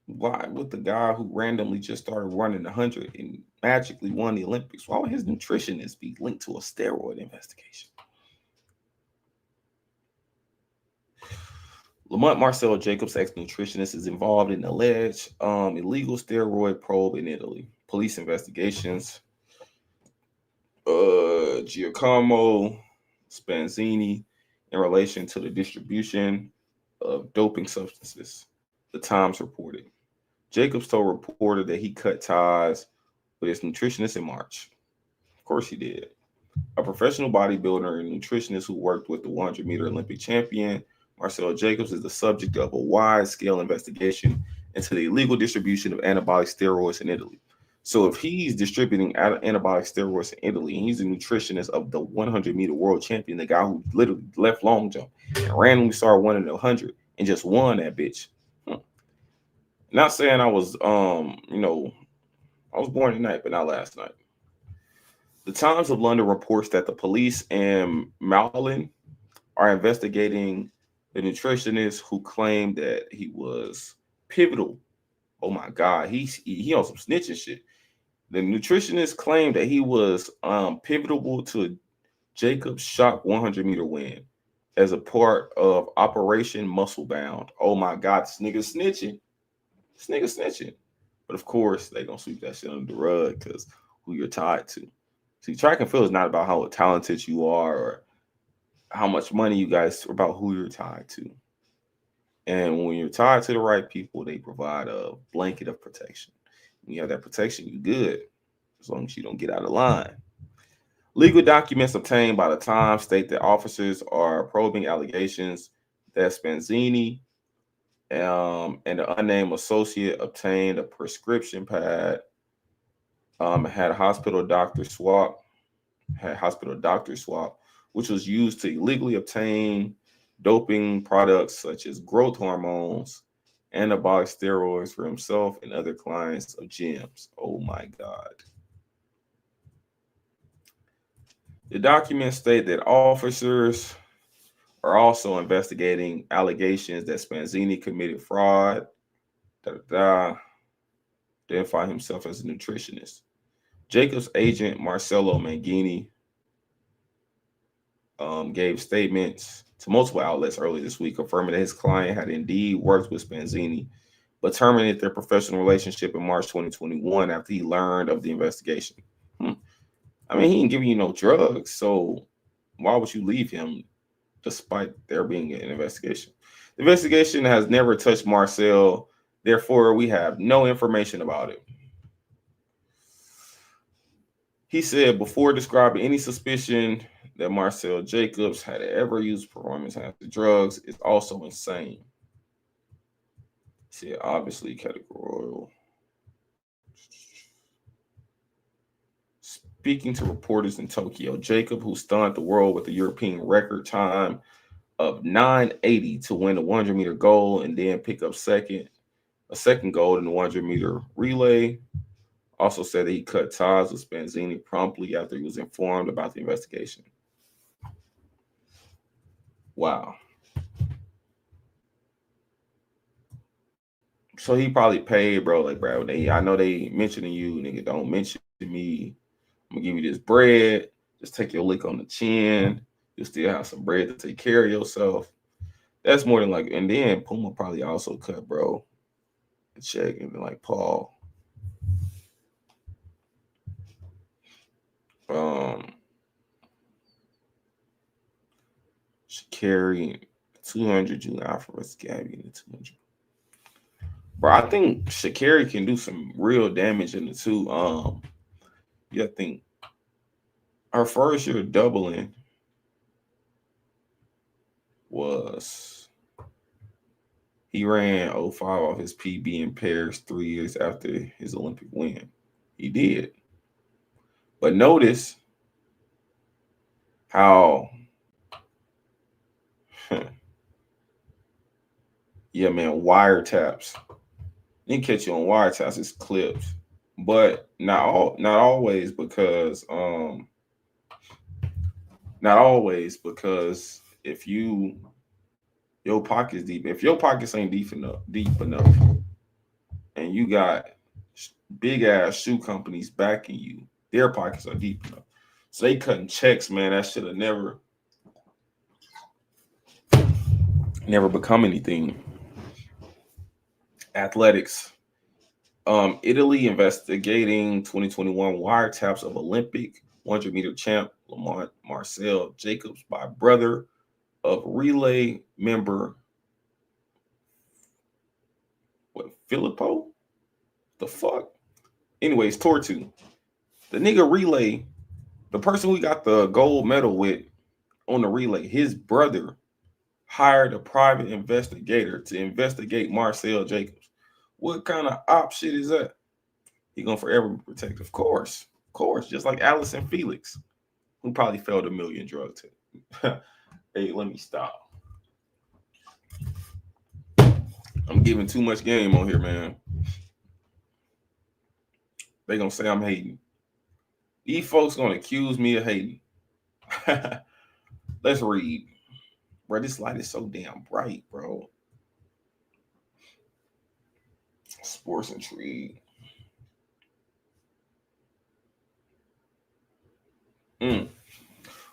Why would the guy who randomly just started running 100 and magically won the Olympics, why would his nutritionist be linked to a steroid investigation? Lamont Marcel Jacobs, ex-nutritionist, is involved in alleged illegal steroid probe in Italy. Police investigations. Giacomo Spanzini in relation to the distribution of doping substances. The Times reported. Jacobs told a reporter that he cut ties with his nutritionist in March. Of course he did. A professional bodybuilder and nutritionist who worked with the 100-meter Olympic champion, Marcel Jacobs, is the subject of a wide-scale investigation into the illegal distribution of anabolic steroids in Italy. So if he's distributing anabolic steroids in Italy, and he's a nutritionist of the 100-meter world champion, the guy who literally left long jump and randomly started winning the 100 and just won that bitch. Not saying I was, I was born tonight, but not last night. The Times of London reports that the police in Malin are investigating the nutritionist who claimed that he was pivotal. Oh my God, he on some snitching shit. The nutritionist claimed that he was pivotal to Jacobs' shock 100-meter win as a part of Operation Muscle Bound. Oh my God, this nigga snitching. This nigga snitching. But of course, they gonna sweep that shit under the rug because who you're tied to. See, track and field is not about how talented you are or how much money you guys, about who you're tied to. And when you're tied to the right people, they provide a blanket of protection. When you have that protection, you're good, as long as you don't get out of line. Legal documents obtained by the Times state that officers are probing allegations that Spanzini and the unnamed associate obtained a prescription pad, had hospital doctor swap, which was used to illegally obtain doping products such as growth hormones, anabolic steroids for himself and other clients of gyms. Oh my God. The documents state that officers are also investigating allegations that Spanzini committed fraud, identify himself as a nutritionist. Jacobs' agent, Marcello Mangini, gave statements to multiple outlets earlier this week, confirming that his client had indeed worked with Spanzini, but terminated their professional relationship in March 2021 after he learned of the investigation. I mean, he ain't giving you no drugs, so why would you leave him despite there being an investigation? The investigation has never touched Marcel, therefore we have no information about it. He said before describing any suspicion that Marcel Jacobs had ever used performance-enhancing drugs is also insane. He said obviously categorical. Speaking to reporters in Tokyo, Jacob, who stunned the world with a European record time of 9:80 to win the 100-meter gold and then pick up a second gold in the 100-meter relay, also said that he cut ties with Spanzini promptly after he was informed about the investigation. Wow. So he probably paid, bro. Like, bro, I know they mentioning you, nigga. Don't mention me. I'm gonna give you this bread. Just take your lick on the chin. You'll still have some bread to take care of yourself. That's more than like, and then Puma probably also cut, bro, a check, and then like Paul. Sha'Carri 200, Julie Alvarez, Gabby in the 200. Bro, I think Sha'Carri can do some real damage in the two. I think her first year doubling was he ran 05 off his PB in Paris 3 years after his Olympic win. He did. But notice how yeah, man, wiretaps. They can catch you on wiretaps, it's clips. But not always because if your pocket's deep, if your pockets ain't deep enough, and you got big ass shoe companies backing you, their pockets are deep enough. So they cutting checks, man. That should have never become anything. Athletics. Italy investigating 2021 wiretaps of Olympic 100-meter champ Marcel Jacobs by brother of relay member Filippo? The fuck? Anyways, Tortu. The nigga relay, the person we got the gold medal with on the relay, his brother hired a private investigator to investigate Marcel Jacobs. What kind of op shit is that? He gonna forever be protected. Of course. Just like Allison Felix, who probably failed a million drug tests. Hey, let me stop. I'm giving too much game on here, man. They gonna say I'm hating. These folks gonna accuse me of hating. Let's read. Bro, this light is so damn bright, bro. Sports intrigue.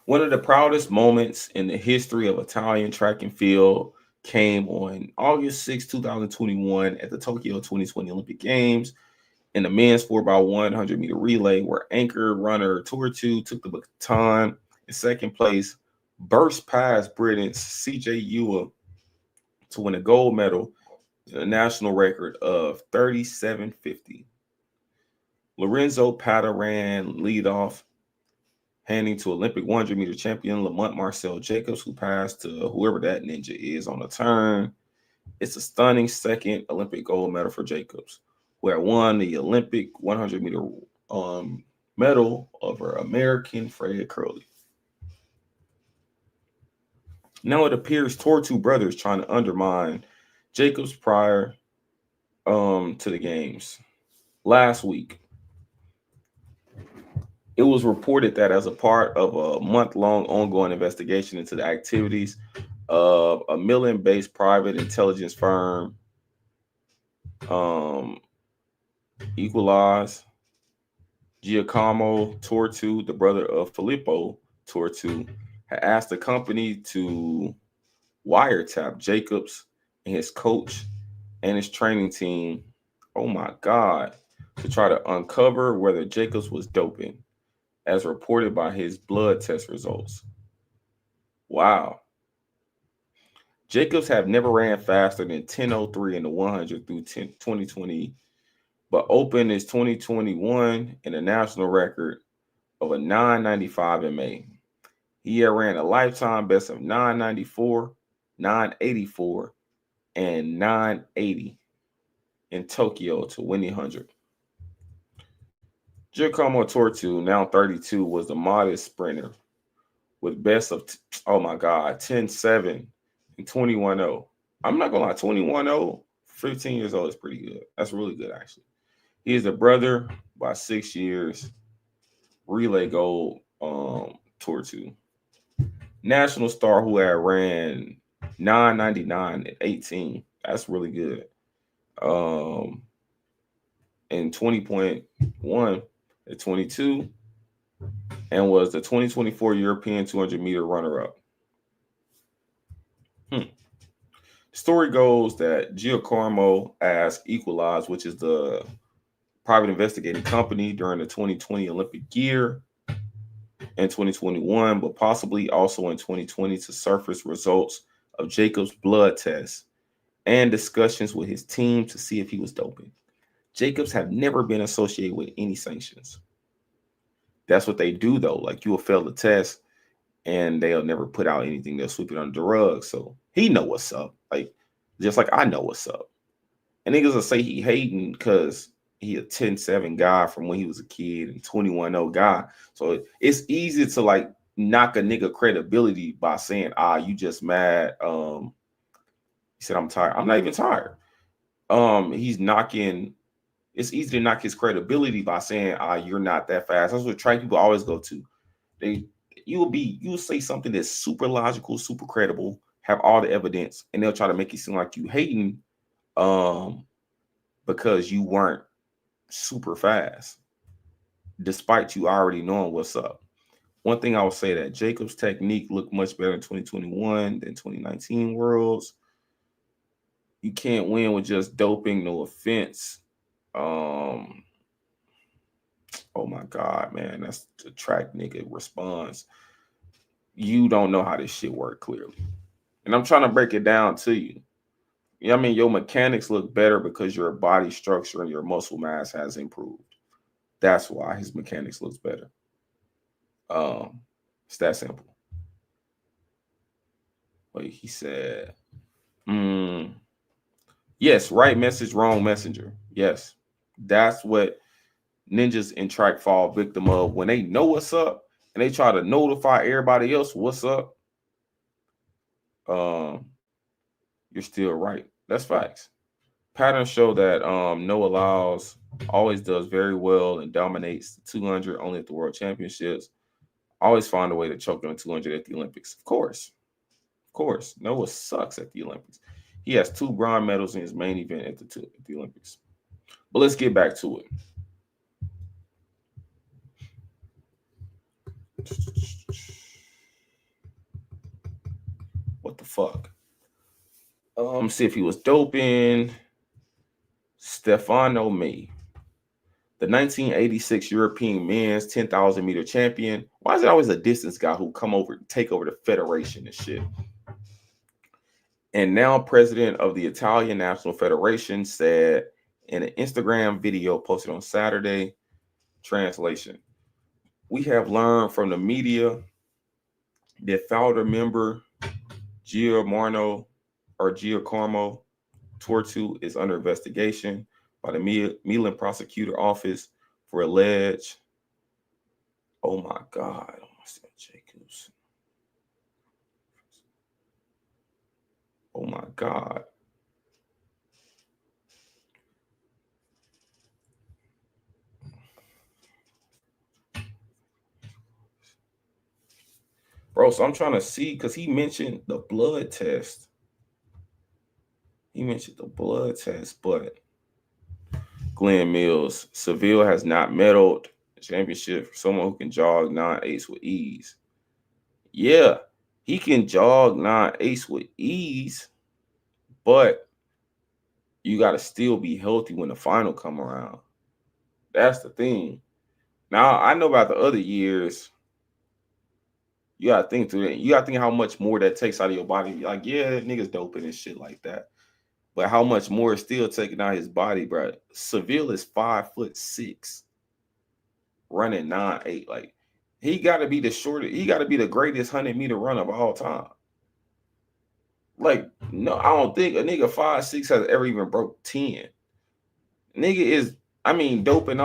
One of the proudest moments in the history of Italian track and field came on August 6, 2021 at the Tokyo 2020 Olympic Games in the men's 4x100-meter relay, where anchor runner Tortu took the baton in second place, burst past Britain's CJ Ewa to win a gold medal, a national record of 37.50. Lorenzo Pata ran lead off, handing to Olympic 100-meter champion Lamont Marcel Jacobs, who passed to whoever that ninja is on the turn. It's a stunning second Olympic gold medal for Jacobs, who had won the Olympic 100-meter medal over American Fred Curley. Now it appears Tortu brothers trying to undermine Jacobs prior to the games. Last week, it was reported that as a part of a month-long ongoing investigation into the activities of a Milan-based private intelligence firm, Equalize, Giacomo Tortu, the brother of Filippo Tortu, had asked the company to wiretap Jacobs and his coach and his training team, oh my God, to try to uncover whether Jacobs was doping, as reported by his blood test results. Wow. Jacobs have never ran faster than 10:03 in the 100 through 2020, but opened his 2021 in a national record of a 9:95 in May. He had ran a lifetime best of 9:94, 9:84, and 9:80 in Tokyo to win the 100. Giacomo Tortu, now 32, was the modest sprinter with best of, 10:7 and 21:0. I'm not going to lie, 21:0, 15 years old is pretty good. That's really good, actually. He is the brother by 6 years, relay gold, Tortu. National star who had ran 9:99 at 18. That's really good. And 20.1 at 22, and was the 2024 European 200-meter runner-up. The story goes that Giacomo asked Equalize, which is the private investigating company during the 2020 Olympic year, in 2021, but possibly also in 2020 to surface results of Jacobs' blood tests and discussions with his team to see if he was doping. Jacobs have never been associated with any sanctions. That's what they do, though. Like, you will fail the test and they'll never put out anything. They'll sweep it under the rug. So he know what's up. Like, just like I know what's up. And niggas will say he hating because he a 10-7 guy from when he was a kid and 21-0 guy. So it's easy to like knock a nigga credibility by saying, you just mad. He said, I'm tired. I'm not even tired. He's knocking. It's easy to knock his credibility by saying, you're not that fast. That's what track people always go to. You'll say something that's super logical, super credible, have all the evidence, and they'll try to make it seem like you hating because you weren't super fast, despite you already knowing what's up. One thing I will say that Jacobs' technique looked much better in 2021 than 2019 Worlds. You can't win with just doping, no offense. Oh my God, man, that's the track nigga response. You don't know how this shit work clearly. And I'm trying to break it down to you. I mean, your mechanics look better because your body structure and your muscle mass has improved. That's why his mechanics looks better. It's that simple. Wait, he said, yes, right message, wrong messenger. Yes, that's what ninjas in track fall victim of when they know what's up and they try to notify everybody else what's up. You're still right. That's facts. Patterns show that Noah Lyles always does very well and dominates the 200 only at the World Championships. Always find a way to choke on 200 at the Olympics. Of course. Noah sucks at the Olympics. He has 2 bronze medals in his main event at the Olympics. But let's get back to it. What the fuck? See if he was doping. Stefano May, the 1986 European men's 10,000 meter champion. Why is it always a distance guy who come over and take over the federation and shit? And now president of the Italian National Federation said in an Instagram video posted on Saturday, translation, we have learned from the media that founder member Giacomo Tortu is under investigation by the Milan prosecutor office for alleged, oh my God, Marcel Jacobs. Oh my God. Bro, so I'm trying to see because he mentioned the blood test. But Glenn Mills, Seville has not medaled the championship for someone who can jog 9/8 with ease. Yeah, he can jog 9/8 with ease, but you got to still be healthy when the final come around. That's the thing. Now, I know about the other years. You got to think through it. You got to think how much more that takes out of your body. Like, yeah, niggas doping and shit like that. But how much more is still taking out his body, bro? Seville is 5'6", running 9'8". Like, he got to be the shortest. He got to be the greatest 100-meter runner of all time. Like, no, I don't think a nigga 5'6" has ever even broke 10. Nigga is, I mean, dope or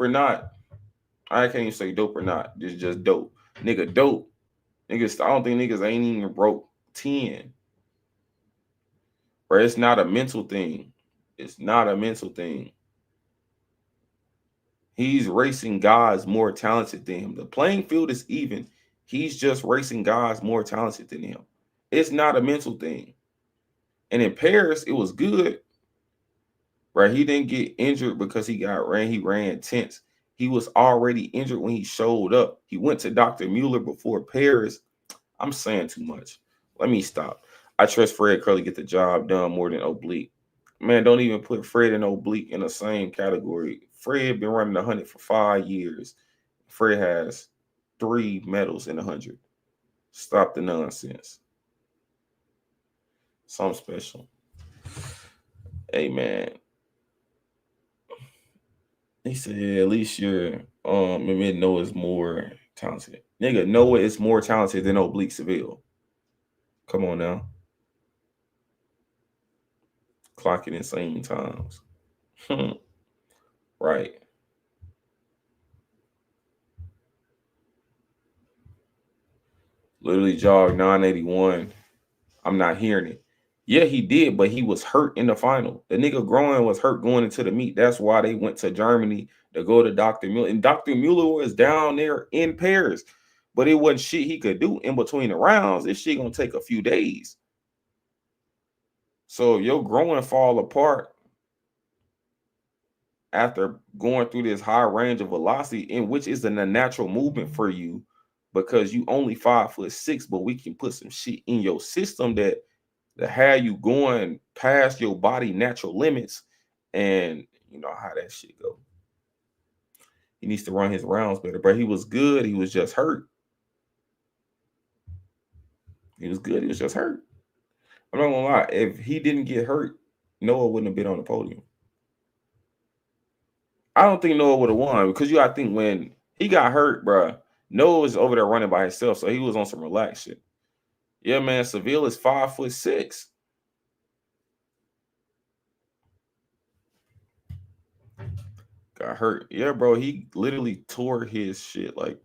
not. I can't even say dope or not. It's just dope. Nigga, dope. Niggas, I don't think niggas ain't even broke 10. Bro, it's not a mental thing. It's not a mental thing. He's racing guys more talented than him. The playing field is even. He's just racing guys more talented than him. It's not a mental thing. And in Paris, it was good. Right? He didn't get injured because he ran tense. He was already injured when he showed up. He went to Dr. Mueller before Paris. I'm saying too much. Let me stop. I trust Fred Curley get the job done more than Oblique. Man, don't even put Fred and Oblique in the same category. Fred been running 100 for 5 years. Fred has 3 medals in 100. Stop the nonsense. Something special. Hey, man. He said, at least you're admit Noah's more talented. Nigga, Noah is more talented than Oblique Seville. Come on now. Clocking insane times. Right. Literally jogged 981. I'm not hearing it. Yeah, he did, but he was hurt in the final. The nigga groin was hurt going into the meet. That's why they went to Germany to go to Dr. Mueller. And Dr. Mueller was down there in Paris. But it wasn't shit he could do in between the rounds. This shit gonna take a few days. So if your groin fall apart after going through this high range of velocity, in which is an unnatural movement for you, because you only 5'6", but we can put some shit in your system that have you going past your body natural limits, and you know how that shit go. He needs to run his rounds better, but he was good. He was just hurt. He was good. He was just hurt. I'm not gonna lie. If he didn't get hurt, Noah wouldn't have been on the podium. I don't think Noah would have won, because you gotta think when he got hurt, bro, Noah was over there running by himself, so he was on some relaxed shit. Yeah, man, Seville is 5'6". Got hurt. Yeah, bro, he literally tore his shit. Like,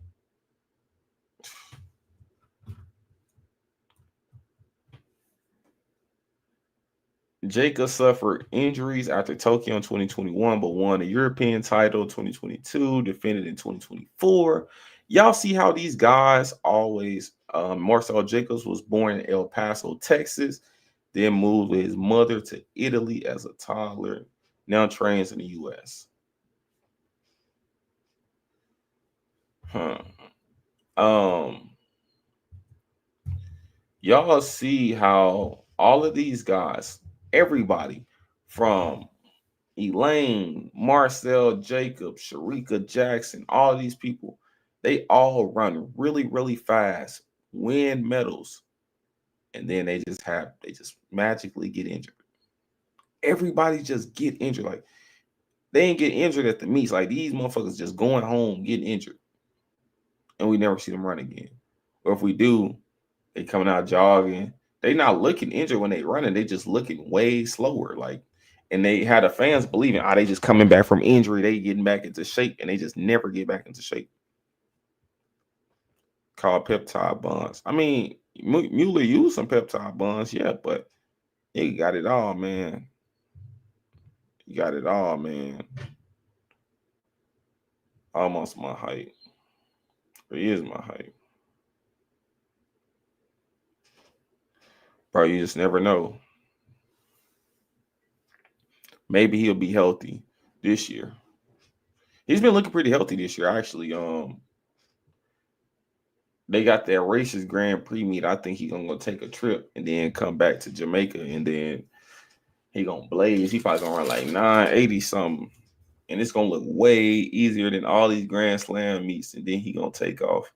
Jacob suffered injuries after Tokyo in 2021, but won a European title in 2022, defended in 2024. Y'all see how these guys always, Marcel Jacobs was born in El Paso, Texas, then moved with his mother to Italy as a toddler, now trains in the U.S. Y'all see how all of these guys, everybody from Elaine, Marcel Jacobs, Sharika Jackson, all of these people, they all run really, really fast, win medals, and then they just magically get injured. Everybody just get injured. Like, they ain't get injured at the meets. Like, these motherfuckers just going home getting injured, and we never see them run again. Or if we do, they coming out jogging. They not looking injured when they running. They just looking way slower. Like, and they had the fans believing, they just coming back from injury. They getting back into shape, and they just never get back into shape. Called peptide bonds. I mean, Mueller used some peptide bonds, yeah, but he got it all, man. You got it all, man. Almost my height. He is my height. Bro, you just never know. Maybe he'll be healthy this year. He's been looking pretty healthy this year, actually. They got that Racers Grand Prix meet. I think he's gonna take a trip and then come back to Jamaica, and then he gonna blaze. He probably gonna run like 980 something, and it's gonna look way easier than all these Grand Slam meets. And then he gonna take off.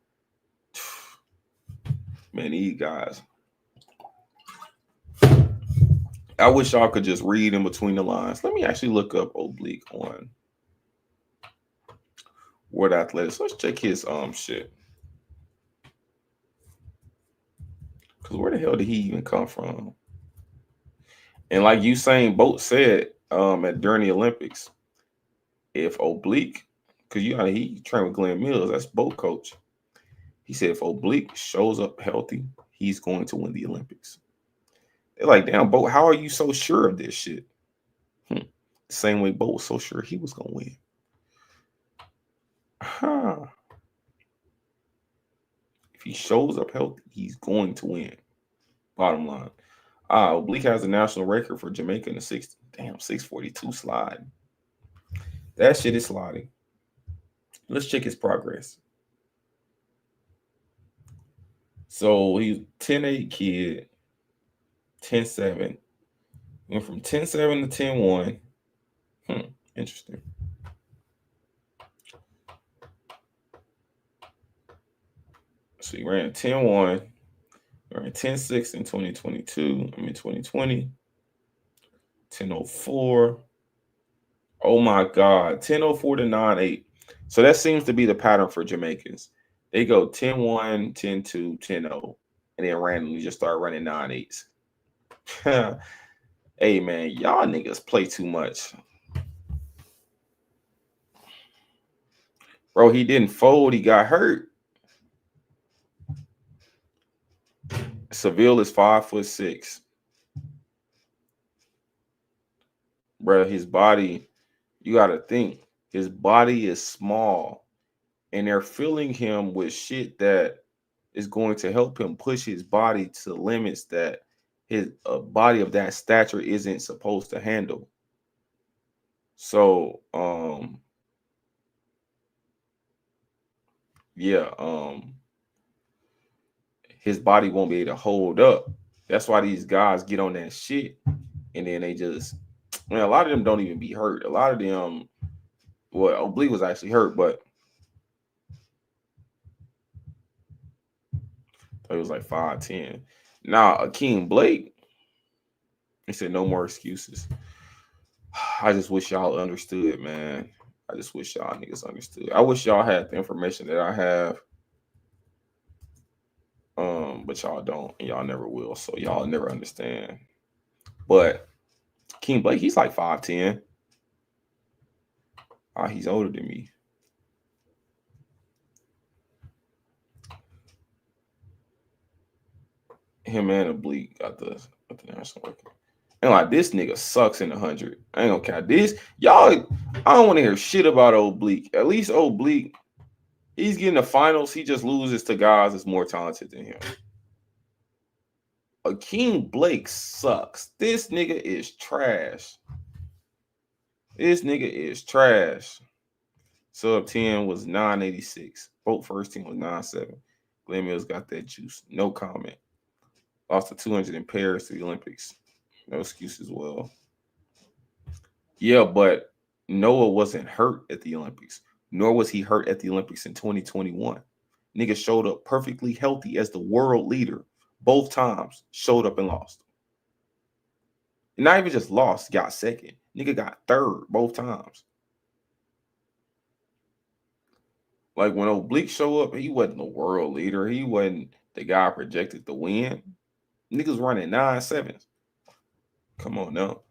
Man, these guys. I wish y'all could just read in between the lines. Let me actually look up Oblique on World Athletics. Let's check his shit. Because where the hell did he even come from? And like Usain Bolt said during the Olympics, if Oblique, because he trained with Glenn Mills, that's Bolt coach. He said if Oblique shows up healthy, he's going to win the Olympics. They're like, damn, Bolt, how are you so sure of this shit? Same way Bolt was so sure he was going to win. If he shows up healthy, he's going to win. Bottom line. Oblique has a national record for Jamaica in the 60. Damn, 642 slide. That shit is sliding. Let's check his progress. So he's 10-8 kid, 10-7. Went from 10-7 to 10-1. Interesting. So he ran 10-1, ran 10-6 in 2022. 2020. 10:04. Oh my God, 10:04 to 9:8. So that seems to be the pattern for Jamaicans. They go 10-1, 10-2, 10-0, and then randomly just start running 9/8s. Hey man, y'all niggas play too much. Bro, he didn't fold, he got hurt. Seville is 5'6". Bro, his body, you gotta think, his body is small, and they're filling him with shit that is going to help him push his body to limits that his body of that stature isn't supposed to handle. So his body won't be able to hold up. That's why these guys get on that shit, and then they just, a lot of them don't even be hurt. A lot of them, well, Oblique was actually hurt, but it was like 5'10". Now Akeem Blake, he said no more excuses. I just wish y'all understood, man. I just wish y'all niggas understood. I wish y'all had the information that I have. But y'all don't, and y'all never will. So y'all never understand. But King Blake, he's like 5'10". He's older than me. Him and Oblique got the national record. And like, this nigga sucks in 100. I ain't gonna count this. Y'all, I don't want to hear shit about Oblique. At least Oblique, he's getting the finals. He just loses to guys that's more talented than him. Akeem Blake sucks. This nigga is trash. This nigga is trash. Sub 10 was 986. Bolt first team was 97. Glenn Mills got that juice. No comment. Lost to 200 in Paris to the Olympics. No excuse as well. Yeah, but Noah wasn't hurt at the Olympics, nor was he hurt at the Olympics in 2021. Nigga showed up perfectly healthy as the world leader. Both times showed up and lost. And not even just lost, got second. Nigga got third both times. Like when Oblique showed up, he wasn't the world leader. He wasn't the guy projected to win. Niggas running 9.7s. Come on now.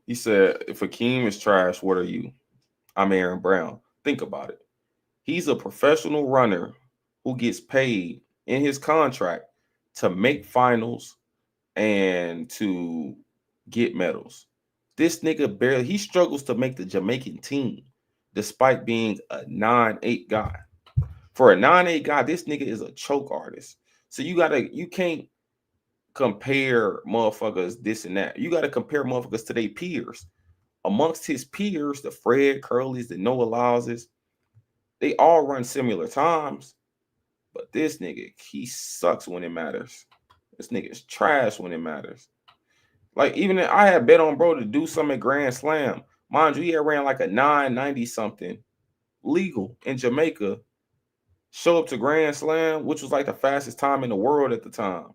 He said, if Akeem is trash, what are you? I'm Aaron Brown. Think about it. He's a professional runner who gets paid in his contract to make finals and to get medals. This nigga barely, he struggles to make the Jamaican team despite being a 9'8" guy. For a 9'8" guy, this nigga is a choke artist. So you can't compare motherfuckers this and that. You got to compare motherfuckers to their peers. Amongst his peers, the Fred Curleys, the Noah Lawses, they all run similar times. But this nigga, he sucks when it matters. This nigga is trash when it matters. Like, even I had bet on bro to do something at Grand Slam. Mind you, he had ran like a 990 something legal in Jamaica. Show up to Grand Slam, which was like the fastest time in the world at the time.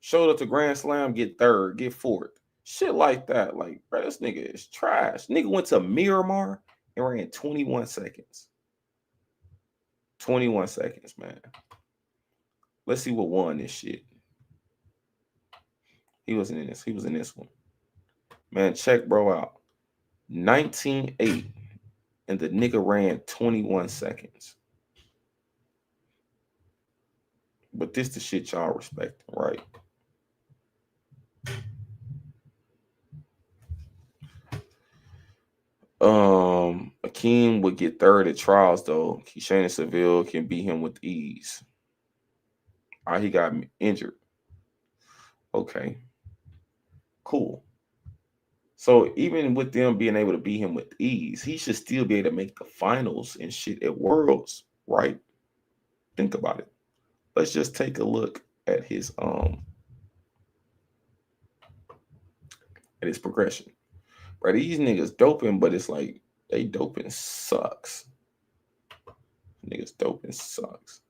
Showed up to Grand Slam, get third, get fourth. Shit like that. Like, bro, this nigga is trash. Nigga went to Miramar and ran 21 seconds. 21 seconds, man. Let's see what won this shit. He wasn't in this. He was in this one. Man, check bro out. 19.8. And the nigga ran 21 seconds. But this the shit y'all respect, right? Akeem would get third at trials though. Keyshawn Seville can beat him with ease. He got injured. Okay. Cool. So even with them being able to beat him with ease, he should still be able to make the finals and shit at Worlds, right? Think about it. Let's just take a look at his progression. Right, these niggas doping, but it's like they doping sucks. Nigga's dope and sucks.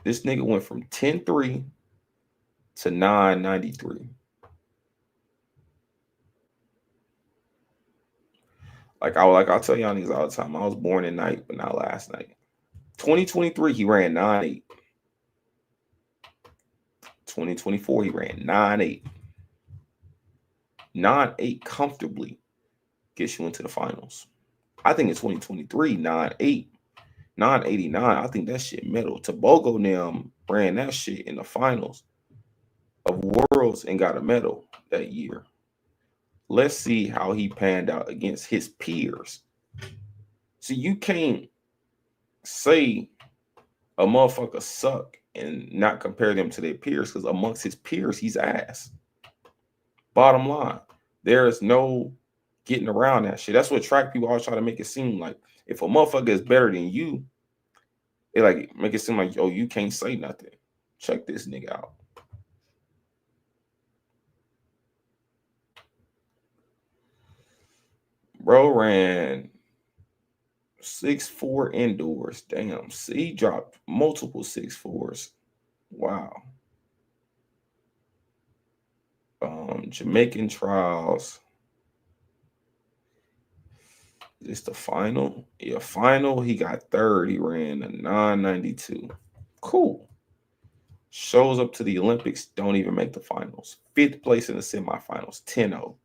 This nigga went from 10-3 to 993. I'll tell y'all niggas all the time. I was born at night, but not last night. 2023, he ran 9.8. 2024, he ran 9.8. 9.8 comfortably gets you into the finals. I think in 2023, 9.8, 989. I think that shit metal. Tobago them ran that shit in the finals of Worlds and got a medal that year. Let's see how he panned out against his peers. See, you can't say a motherfucker suck and not compare them to their peers, because amongst his peers, he's ass. Bottom line, there is no getting around that shit. That's what track people always try to make it seem like. If a motherfucker is better than you, they like make it seem like, oh, you can't say nothing. Check this nigga out. Bro ran 6'4" indoors. Damn. See, he dropped multiple 6'4s. Wow. Jamaican trials. Is this the final? Yeah, final. He got third. He ran a 992. Cool. Shows up to the Olympics. Don't even make the finals. 5th place in the semifinals. 10-0.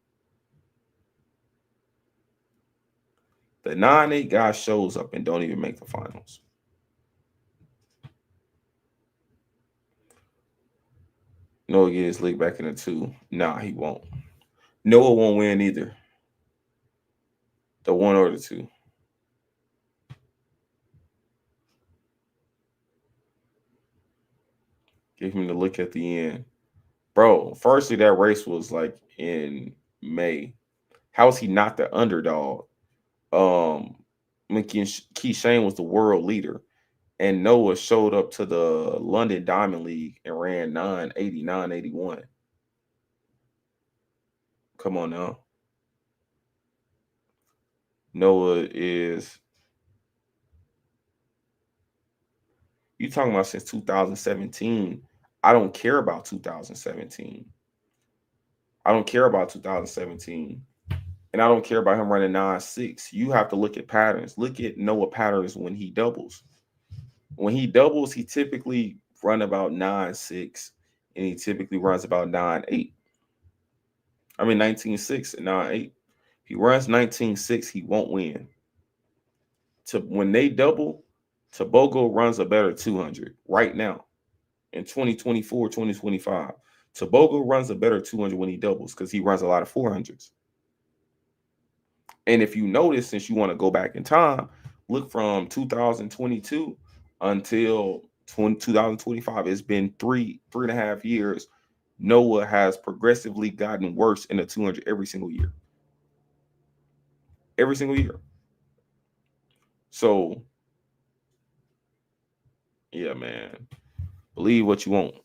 The 9.8 guy shows up and don't even make the finals. Noah get his league back in the 2. Nah, he won't. Noah won't win either. The 1 or the 2. Give him the look at the end. Bro, firstly, that race was like in May. How is he not the underdog? Keyshawn was the world leader, and Noah showed up to the London Diamond League and ran 980, 981. Come on now. Noah is, you talking about since 2017. I don't care about 2017. I don't care about 2017. And I don't care about him running 9.6. You have to look at patterns. Look at Noah patterns when he doubles. When he doubles, he typically run about 9.6, and he typically runs about 9.8. I mean 19.6 and 9.8. He runs 19.6, he won't win. When they double, Tobago runs a better 200 right now in 2024, 2025. Tobago runs a better 200 when he doubles because he runs a lot of 400s. And if you notice, since you want to go back in time, look from 2022 until 2025. It's been 3.5 years. Noah has progressively gotten worse in the 200 every single year. Every single year. So, yeah, man. Believe what you want.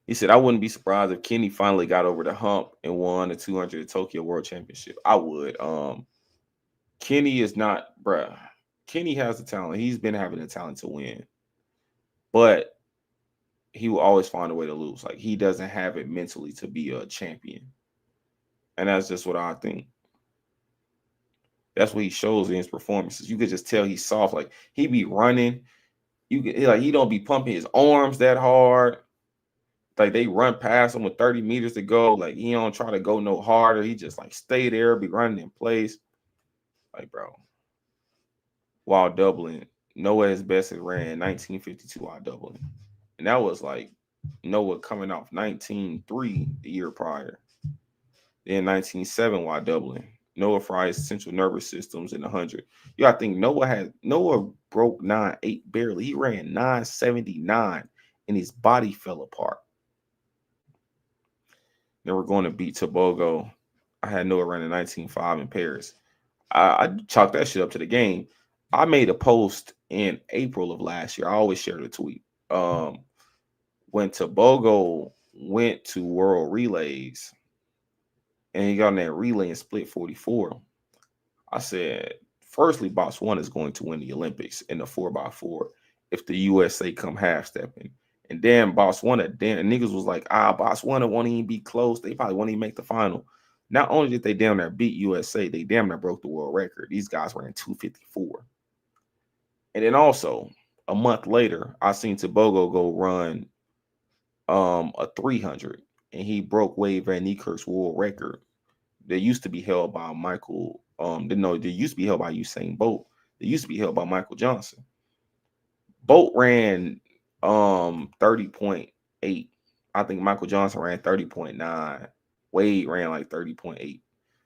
He said, I wouldn't be surprised if Kenny finally got over the hump and won the 200 Tokyo World Championship. I would. Kenny is not, bruh. Kenny has the talent. He's been having the talent to win. But he will always find a way to lose. Like, he doesn't have it mentally to be a champion. And that's just what I think. That's what he shows in his performances. You could just tell he's soft. Like, he be running. He don't be pumping his arms that hard. Like, they run past him with 30 meters to go. Like, he don't try to go no harder. He just, like, stay there, be running in place. Like, bro. While doubling, Noah his best had ran 1952 while doubling. And that was, like, Noah coming off 19.3 the year prior. Then 19.7 while doubling. Noah Fry's central nervous systems in 100. You gotta think Noah broke 9.8 barely. He ran 9.79 and his body fell apart. Then we're going to beat Tobago. I had Noah running 19.5 in Paris. I chalked that shit up to the game. I made a post in April of last year. I always share the tweet. When Tobago went to World Relays and he got in that relay and split 44, I said firstly, Botswana is going to win the Olympics in the 4x4 if the USA come half stepping. And then Botswana, niggas was like, Botswana won't even be close. They probably won't even make the final. Not only did they damn near beat USA, they damn near broke the world record. These guys ran 2:54. And then also, a month later, I seen Tobago go run a 300, and he broke Wade Van Niekerk's world record. They used to be held by Michael. They used to be held by Usain Bolt. They used to be held by Michael Johnson. Bolt ran 30.8. I think Michael Johnson ran 30.9. Wade ran like 30.8.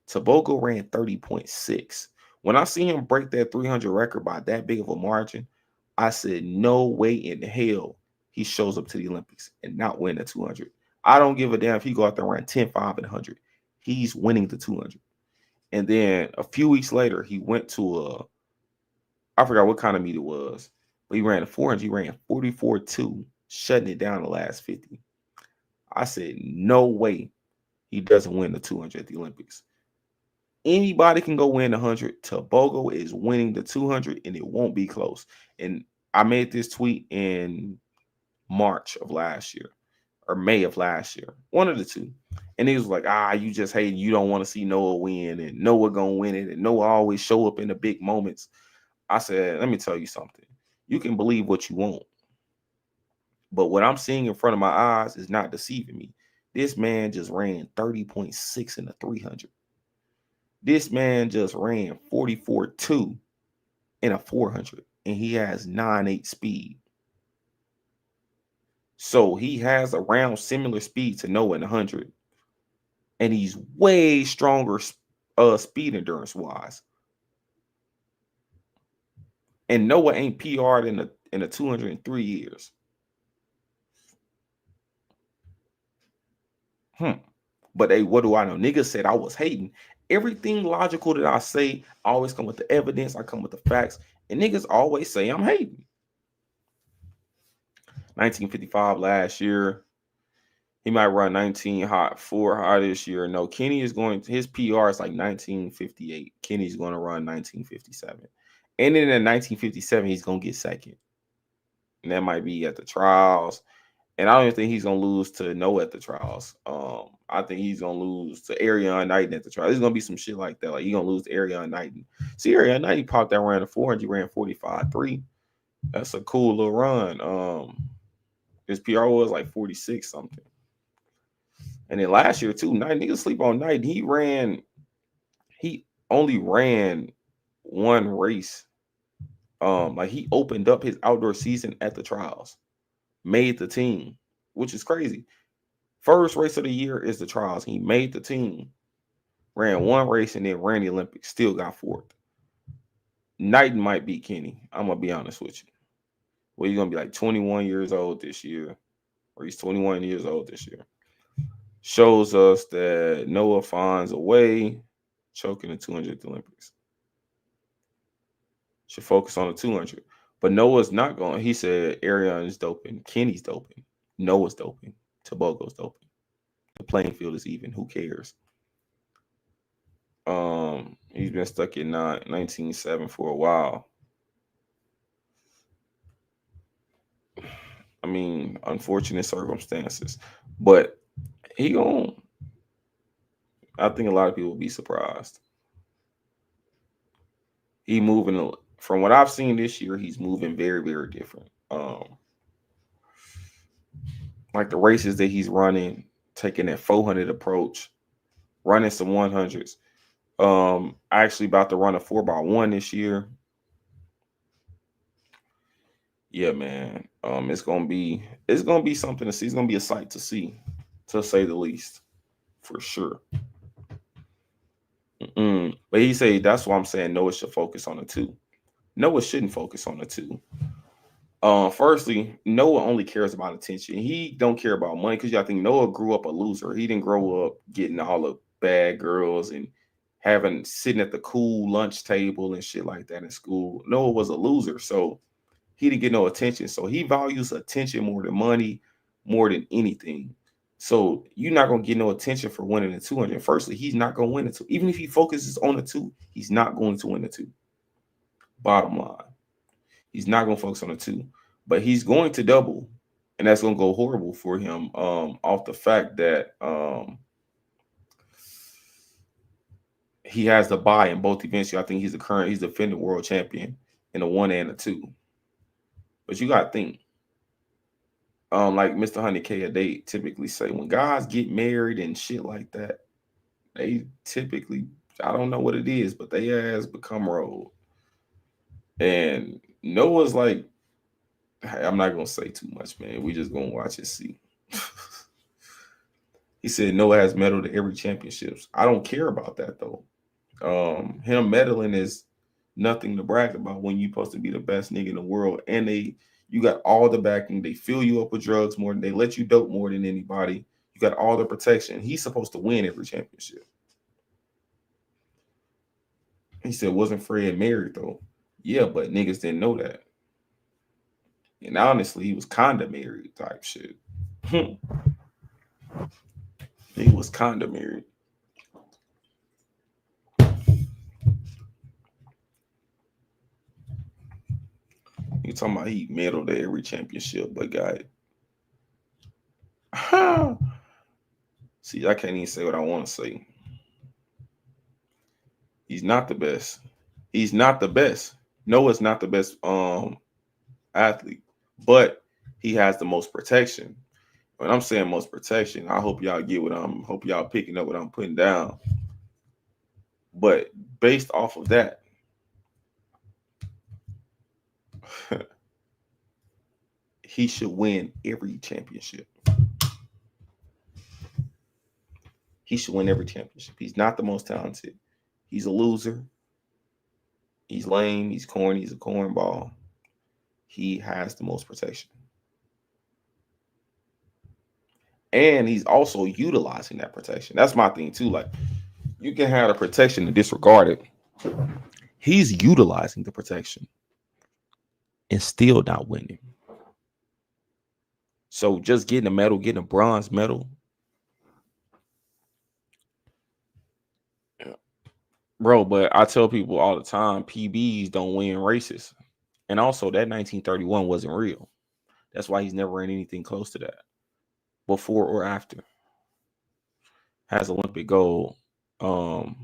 Tobago ran 30.6. When I see him break that 300 record by that big of a margin, I said, no way in hell he shows up to the Olympics and not win the 200. I don't give a damn if he go out there and run 10, 5, and 100. He's winning the 200. And then a few weeks later, he went to I forgot what kind of meet it was, but he ran a 400. He ran 44.2, shutting it down the last 50. I said, no way he doesn't win the 200 at the Olympics. Anybody can go win the 100. Tobago is winning the 200, and it won't be close. And I made this tweet in March of last year or May of last year, one of the two. And he was like, you just hate, you don't want to see Noah win, and Noah gonna win it, and Noah always show up in the big moments. I said, let me tell you something. You can believe what you want, but what I'm seeing in front of my eyes is not deceiving me. This man just ran 30.6 in the 300. This man just ran 44.2 in a 400, and he has 9.8 speed. So he has around similar speed to Noah in 100, and he's way stronger speed endurance wise. And Noah ain't PR'd in a 200 in 3 years. But hey, what do I know? Niggas said I was hating. Everything logical that I say, I always come with the evidence. I come with the facts. And niggas always say I'm hating. 1955 last year. He might run 19 hot, 4 high this year. No, Kenny is his PR is like 1958. Kenny's going to run 1957. And then in 1957, he's going to get second. And that might be at the trials. And I don't even think he's going to lose to Noah at the trials. I think he's going to lose to Ariane Knighton at the trials. There's going to be some shit like that. Like, he's going to lose to Ariane Knighton. See, Ariane Knighton popped that ran a 400. He ran 45.3. That's a cool little run. His PR was like 46 something. And then last year, too, niggas sleep on Knighton. He only ran one race. Like, he opened up his outdoor season at the trials. Made the team, which is crazy. First race of the year is the trials. He made the team, ran one race, and then ran the Olympics. Still got fourth. Knighton might beat Kenny. I'm going to be honest with you. Well, he's going to be like 21 years old this year, or he's 21 years old this year. Shows us that Noah finds a way, choking the 200th Olympics. Should focus on the 200. But Noah's not going. He said Ariane is doping. Kenny's doping. Noah's doping. Tobago's doping. The playing field is even. Who cares? He's been stuck in 19.7 for a while. I mean, unfortunate circumstances. But I think a lot of people will be surprised. He moving. From what I've seen this year, he's moving very, very different. Like the races that he's running, taking that 400 approach, running some 100s. Actually about to run a 4x1 this year. Yeah, man. It's gonna be something to see. It's gonna be a sight to see, to say the least, for sure. But he said that's why I'm saying Noah should focus on the 2. Noah shouldn't focus on the 2. Firstly, Noah only cares about attention. He don't care about money because I think Noah grew up a loser. He didn't grow up getting all the bad girls and sitting at the cool lunch table and shit like that in school. Noah was a loser, so he didn't get no attention. So he values attention more than money, more than anything. So you're not going to get no attention for winning the 200. Firstly, he's not going to win the 2. Even if he focuses on the 2, he's not going to win the 2. Bottom line. He's not going to focus on the 2, but he's going to double, and that's going to go horrible for him off the fact that he has the bye in both events. I think he's defending world champion in the 1 and the 2. But you got to think, like Mr. 100K, they typically say when guys get married and shit like that, they typically, I don't know what it is, but they ass become rolled. And Noah's like, I'm not going to say too much, man. We just going to watch and see. He said Noah has medaled at every championships. I don't care about that, though. Him medaling is nothing to brag about when you're supposed to be the best nigga in the world. And you got all the backing. They fill you up with drugs more than they let you dope more than anybody. You got all the protection. He's supposed to win every championship. He said, wasn't Fred married, though? Yeah, but niggas didn't know that. And honestly, he was kind of married type shit. He was kind of married. You talking about he medaled at every championship, but got it. See, I can't even say what I want to say. He's not the best. He's not the best. Noah's not the best athlete, but he has the most protection. When I'm saying most protection, I hope y'all get hope y'all picking up what I'm putting down. But based off of that, he should win every championship. He should win every championship. He's not the most talented. He's a loser. He's lame. He's corny. He's a cornball. He has the most protection. And he's also utilizing that protection. That's my thing, too. Like, you can have the protection and disregard it. He's utilizing the protection and still not winning. So just getting a medal, getting a bronze medal. Bro, but I tell people all the time, PBs don't win races. And also that 1931 wasn't real. That's why he's never ran anything close to that before or after. Has Olympic gold. I'll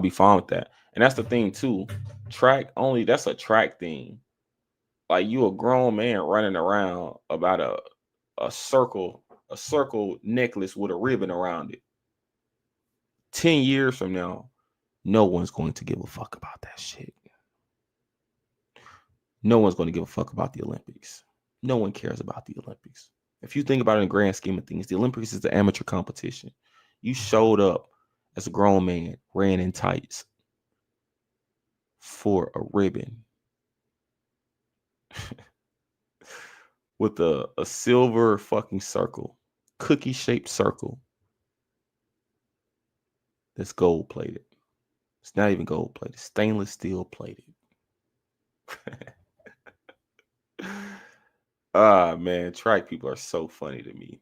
be fine with that. And that's the thing too. Track only, that's a track thing. Like you a grown man running around about a circle necklace with a ribbon around it. 10 years from now, no one's going to give a fuck about that shit. No one's going to give a fuck about the Olympics. No one cares about the Olympics. If you think about it in the grand scheme of things, the Olympics is the amateur competition. You showed up as a grown man, ran in tights for a ribbon with a silver fucking circle, cookie-shaped circle that's gold plated. It's not even gold plated, stainless steel plated. Man, track people are so funny to me.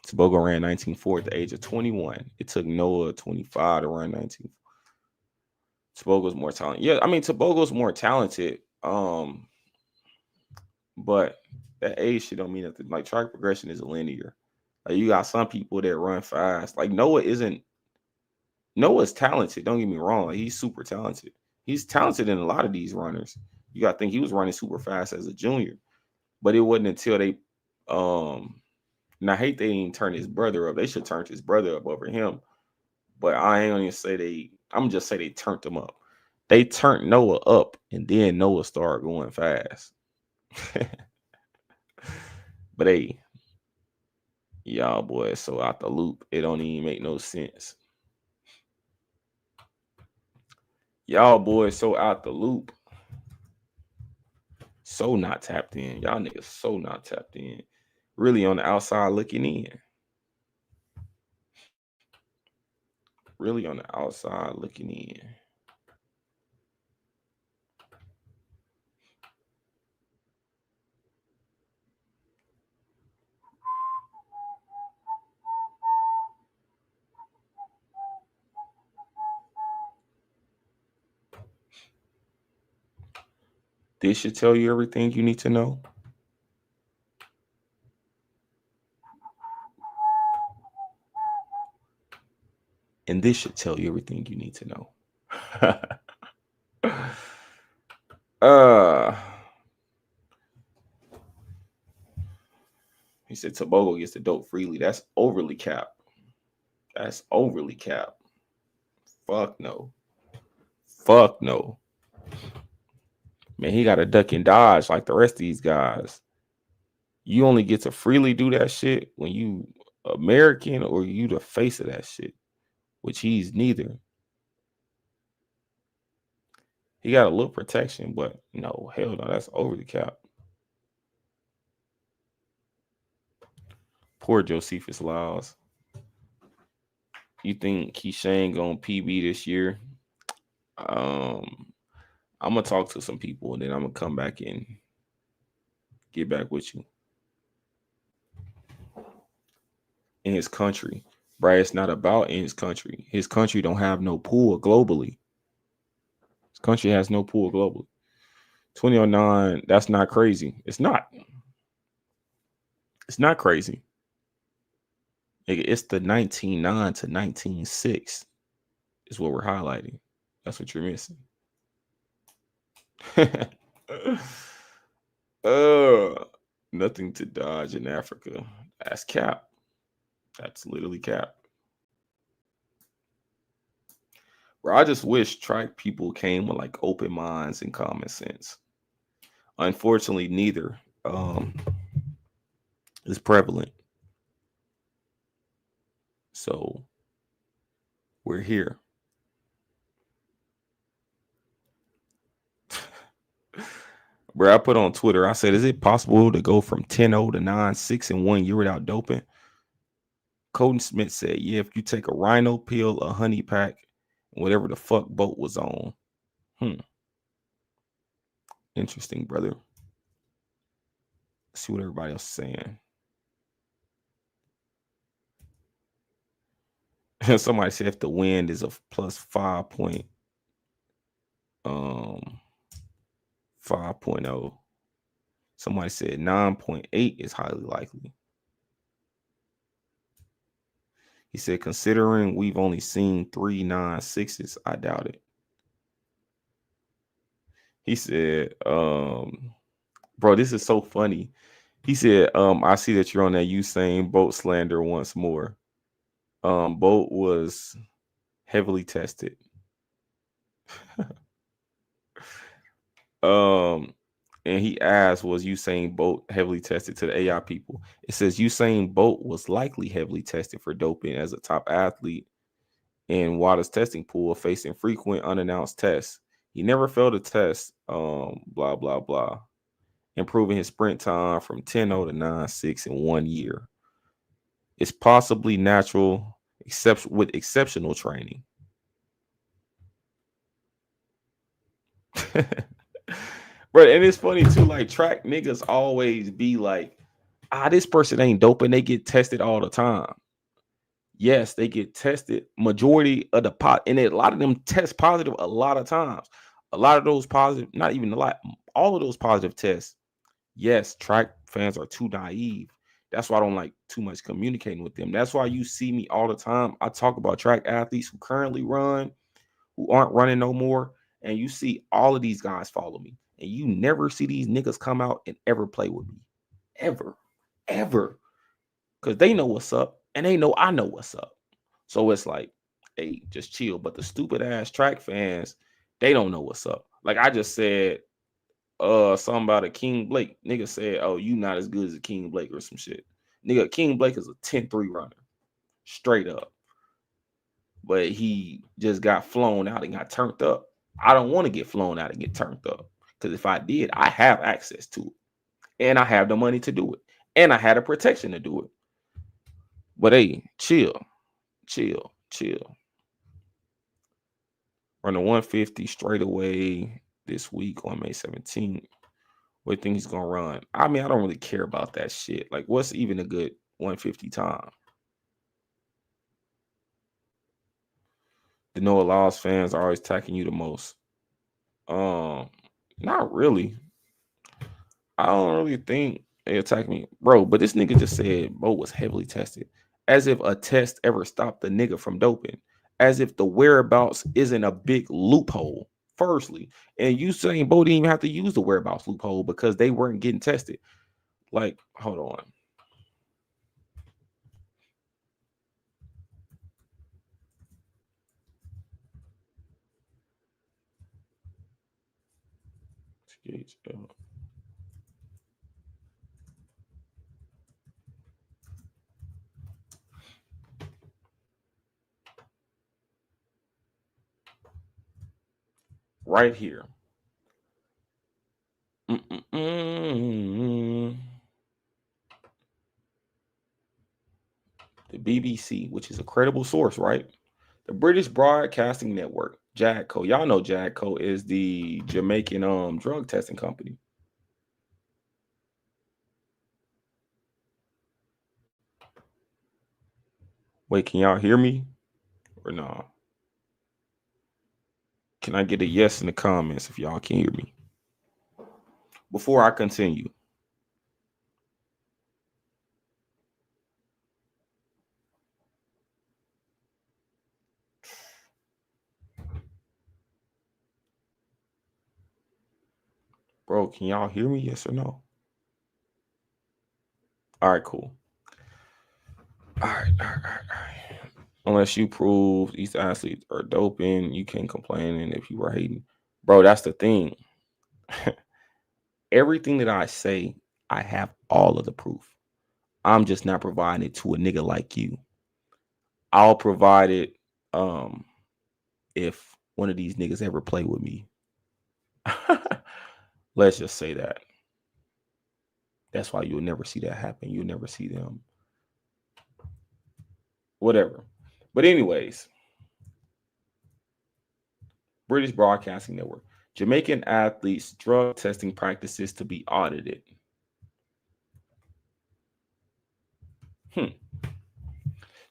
Tebogo ran 19.4 at the age of 21. It took Noah 25 to run 19. Tebogo's more talented. Yeah, I mean Tebogo's more talented. But that age shit don't mean nothing. Like track progression is linear. Like you got some people that run fast. Like Noah's talented. Don't get me wrong. Like, he's super talented. He's talented in a lot of these runners. You got to think he was running super fast as a junior. But it wasn't until they and I hate they didn't turn his brother up. They should turn his brother up over him. But I ain't gonna say I'm just say they turned him up. They turned Noah up, and then Noah started going fast. But hey, y'all boys so out the loop, it don't even make no sense. Y'all boys so out the loop. So not tapped in. Y'all niggas so not tapped in. Really on the outside looking in. Really on the outside looking in. This should tell you everything you need to know. And this should tell you everything you need to know. He said Tobago gets the dope freely. That's overly capped. That's overly capped. Fuck no. Fuck no. Man, he got to duck and dodge like the rest of these guys. You only get to freely do that shit when you American or you the face of that shit, which he's neither. He got a little protection, but no, hell no, that's over the cap. Poor Josephus Lyles. You think Keyshawn gonna PB this year? I'm gonna talk to some people and then I'm gonna come back and get back with you. In his country, right? It's not about in his country. His country don't have no pool globally. His country has no pool globally. 2009, that's not crazy. It's not. It's not crazy. It's the 1909 to 1906 is what we're highlighting. That's what you're missing. Nothing to dodge in Africa. That's cap. That's literally cap. Bro, I just wish track people came with like open minds and common sense. Unfortunately, neither is prevalent. So we're here. Bro, I put on Twitter, I said, is it possible to go from 10-0 to 9-6 in 1 year without doping? Colton Smith said, yeah, if you take a rhino pill, a honey pack, whatever the fuck Bolt was on. Interesting, brother. Let's see what everybody else is saying. Somebody said if the wind is a plus 5.0. Somebody said 9.8 is highly likely. He said, considering we've only seen 3 9-6s, I doubt it. He said, bro, this is so funny. He said, I see that you're on that Usain Bolt slander once more. Bolt was heavily tested. And he asked, was Usain Bolt heavily tested to the AI people? It says Usain Bolt was likely heavily tested for doping as a top athlete in WADA's testing pool, facing frequent unannounced tests. He never failed a test, blah, blah, blah, improving his sprint time from 10-0 to 9-6 in 1 year. It's possibly natural, except with exceptional training. But and it's funny too, like track niggas always be like, this person ain't doping. They get tested all the time. Yes, they get tested. Majority of the pot, and a lot of them test positive a lot of times. A lot of those positive, not even a lot, all of those positive tests. Yes, track fans are too naive. That's why I don't like too much communicating with them. That's why you see me all the time. I talk about track athletes who currently run, who aren't running no more. And you see all of these guys follow me. And you never see these niggas come out and ever play with me. Ever. Because they know what's up. And they know I know what's up. So it's like, hey, just chill. But the stupid ass track fans, they don't know what's up. Like I just said, something about a King Blake. Nigga said, oh, you not as good as a King Blake or some shit. Nigga, King Blake is a 10-3 runner. Straight up. But he just got flown out and got turned up. I don't want to get flown out and get turned up. Because if I did, I have access to it. And I have the money to do it. And I had a protection to do it. But hey, chill. Run a 150 straight away this week on May 17th. What do you think he's going to run? I mean, I don't really care about that shit. Like, what's even a good 150 time? The Noah Lyles fans are always attacking you the most. Not really. I don't really think they attacked me, bro. But this nigga just said Bolt was heavily tested, as if a test ever stopped the nigga from doping, as if the whereabouts isn't a big loophole. Firstly, and Usain Bolt didn't even have to use the whereabouts loophole because they weren't getting tested. Like, hold on. Right here. The BBC, which is a credible source, right? The British Broadcasting Network, JADCO. Y'all know JADCO is the Jamaican drug testing company. Wait, can y'all hear me or no? Can I get a yes in the comments if y'all can hear me before I continue? Bro, can y'all hear me? Yes or no? All right, cool. All right. Unless you prove these athletes are doping, you can't complain. And if you were hating, bro, that's the thing. Everything that I say, I have all of the proof. I'm just not providing it to a nigga like you. I'll provide it if one of these niggas ever play with me. Let's just say that. That's why you'll never see that happen. You'll never see them. Whatever. But anyways, British Broadcasting Network. Jamaican athletes' drug testing practices to be audited.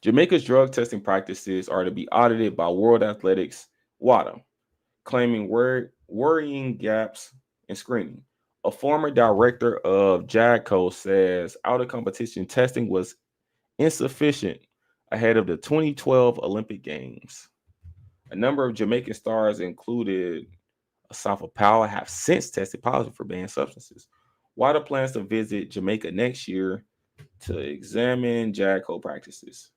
Jamaica's drug testing practices are to be audited by World Athletics WADA, claiming worrying gaps in screening. A former director of JADCO says out-of-competition testing was insufficient ahead of the 2012 Olympic Games. A number of Jamaican stars, included Asafa Powell, have since tested positive for banned substances. WADA plans to visit Jamaica next year to examine JADCO practices.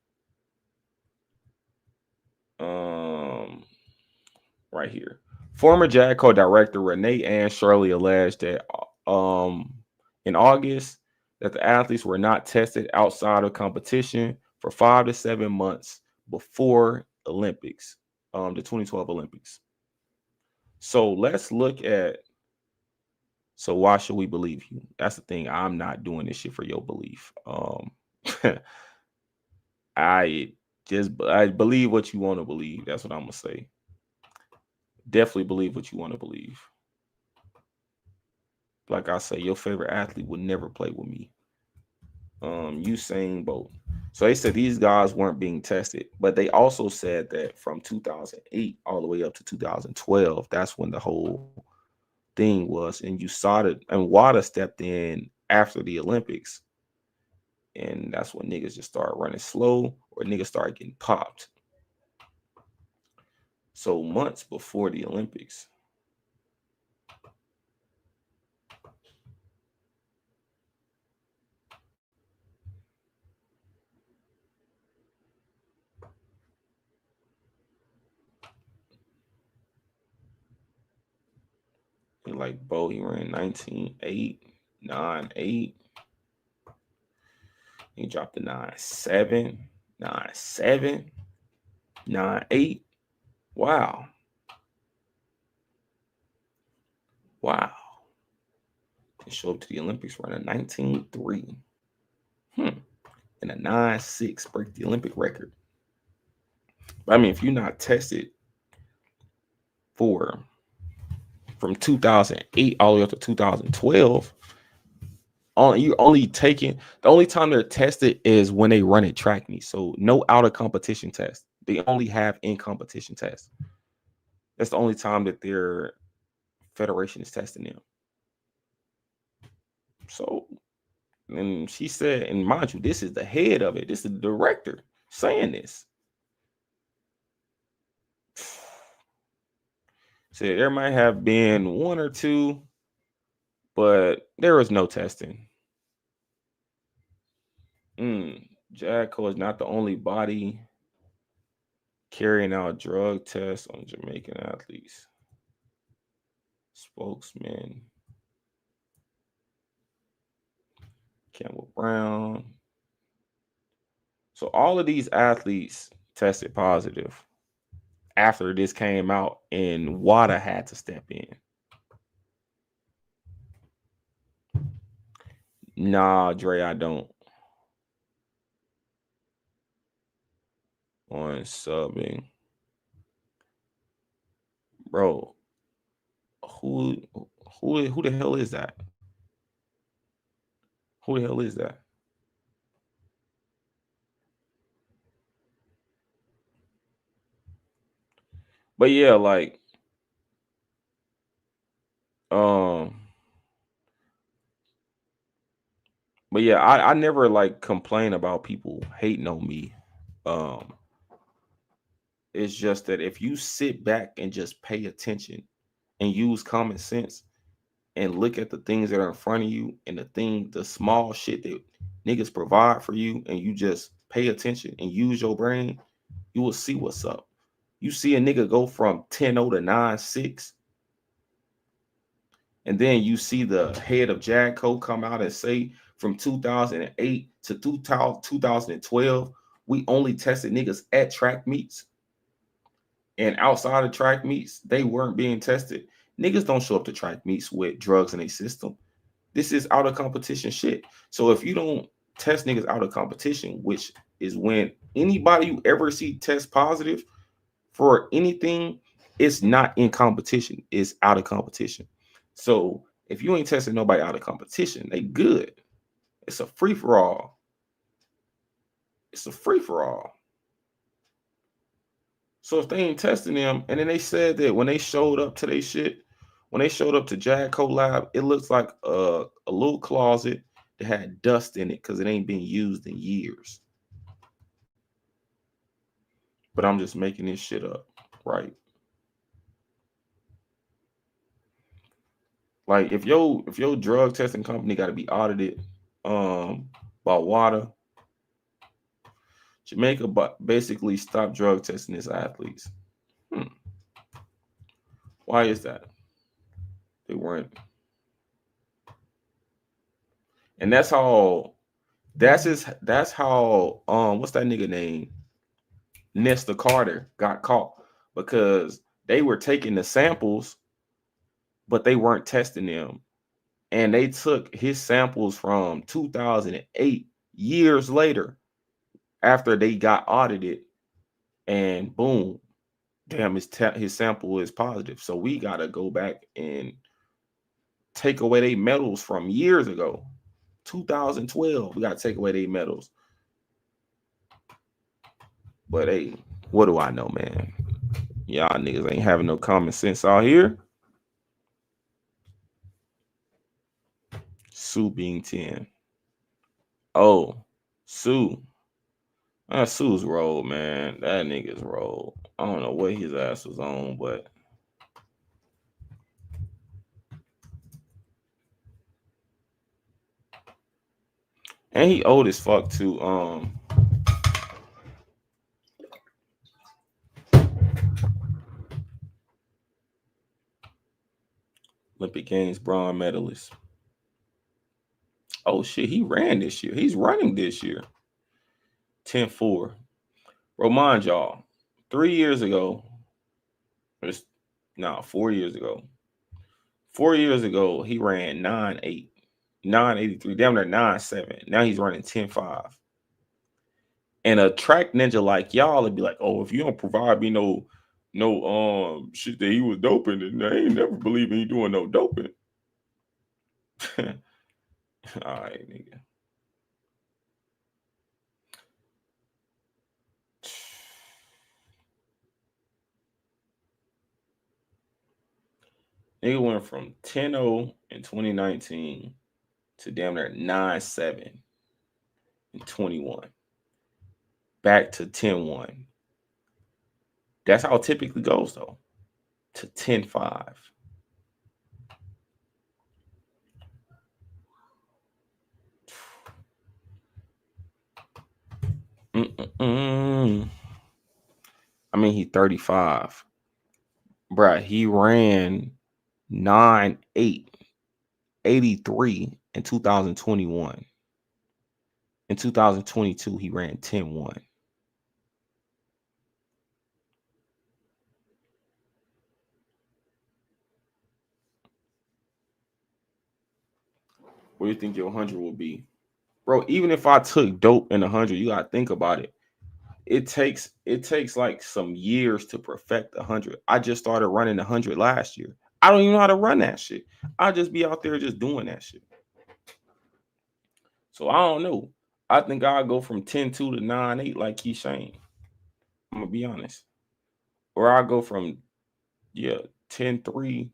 Right here. Former JADCO director Renee Ann Shirley alleged that in August that the athletes were not tested outside of competition for 5 to 7 months before Olympics, the 2012 Olympics. So let's look at, so why should we believe you? That's the thing. I'm not doing this shit for your belief. I believe what you want to believe. That's what I'm gonna say. Definitely believe what you want to believe. Like I say, your favorite athlete would never play with me. Usain Bolt. So they said these guys weren't being tested, but they also said that from 2008 all the way up to 2012, that's when the whole thing was. And you saw it, and WADA stepped in after the Olympics. And that's when niggas just started running slow or niggas started getting popped. So months before the Olympics. And like Bo, he ran 19.8, 9.8. He dropped the 9.7, 9.7, 9.8. Wow. Wow. Can show up to the Olympics running 19.3. And a 9.6 break the Olympic record. But I mean, if you're not tested from 2008 all the way up to 2012, you're only taking, the only time they're tested is when they run at track meet. So no out of competition test. They only have in competition tests. That's the only time that their federation is testing them. So, and she said, and mind you, this is the head of it. This is the director saying this. Said there might have been one or two, but there was no testing. Jacko is not the only body carrying out drug tests on Jamaican athletes. Spokesman Campbell Brown. So all of these athletes tested positive after this came out, and WADA had to step in. Nah, Dre, I don't. On subbing. Bro, who the hell is that? Who the hell is that? But yeah, like but yeah, I never like complain about people hating on me. It's just that if you sit back and just pay attention and use common sense and look at the things that are in front of you and the small shit that niggas provide for you, and you just pay attention and use your brain, you will see what's up. You see a nigga go from 10-0 to 9-6, and then you see the head of Jadco come out and say from 2008 to 2012, we only tested niggas at track meets. And outside of track meets, they weren't being tested. Niggas don't show up to track meets with drugs in their system. This is out of competition shit. So if you don't test niggas out of competition, which is when anybody you ever see test positive for anything, it's not in competition. It's out of competition. So if you ain't testing nobody out of competition, they good. It's a free-for-all. It's a free-for-all. So if they ain't testing them, and then they said that when they showed up to their shit, when they showed up to Jadco Lab, it looks like a little closet that had dust in it because it ain't been used in years. But I'm just making this shit up, right? Like if your drug testing company got to be audited by WADA, Jamaica basically stopped drug testing its athletes. Why is that? They weren't. And that's how what's that nigga name? Nesta Carter got caught because they were taking the samples, but they weren't testing them. And they took his samples from 2008, years later, after they got audited, and boom, damn, his sample is positive. So we got to go back and take away their medals from years ago. 2012, we got to take away their medals. But hey, what do I know, man? Y'all niggas ain't having no common sense out here. Sue being 10. Oh, Sue. Sue's rolled, man. That nigga's rolled. I don't know what his ass was on, but and he old as fuck too. Olympic Games bronze medalist. Oh shit, he ran this year. He's running this year. 10-4. Remind y'all, 3 years ago, 4 years ago. 4 years ago, he ran 9.8, 9.83, damn near 9.7. Now he's running 10.5. And a track ninja like y'all would be like, oh, if you don't provide me no shit that he was doping, then I ain't never believing he doing no doping. All right, nigga. Nigga went from 10-0 in 2019 to damn near 9-7 and 21. Back to 10-1. That's how it typically goes, though. To 10-5. I mean, he 35. Bruh, he ran 9-8, 83 in 2021. In 2022, he ran 10-1. What do you think your 100 will be? Bro, even if I took dope in 100, you gotta think about it. It takes like some years to perfect 100. I just started running 100 last year. I don't even know how to run that shit. I'll just be out there just doing that shit. So I don't know. I think I'll go from 10-2 to 9-8 like he's saying. I'm gonna be honest. Or I'll go from 10-3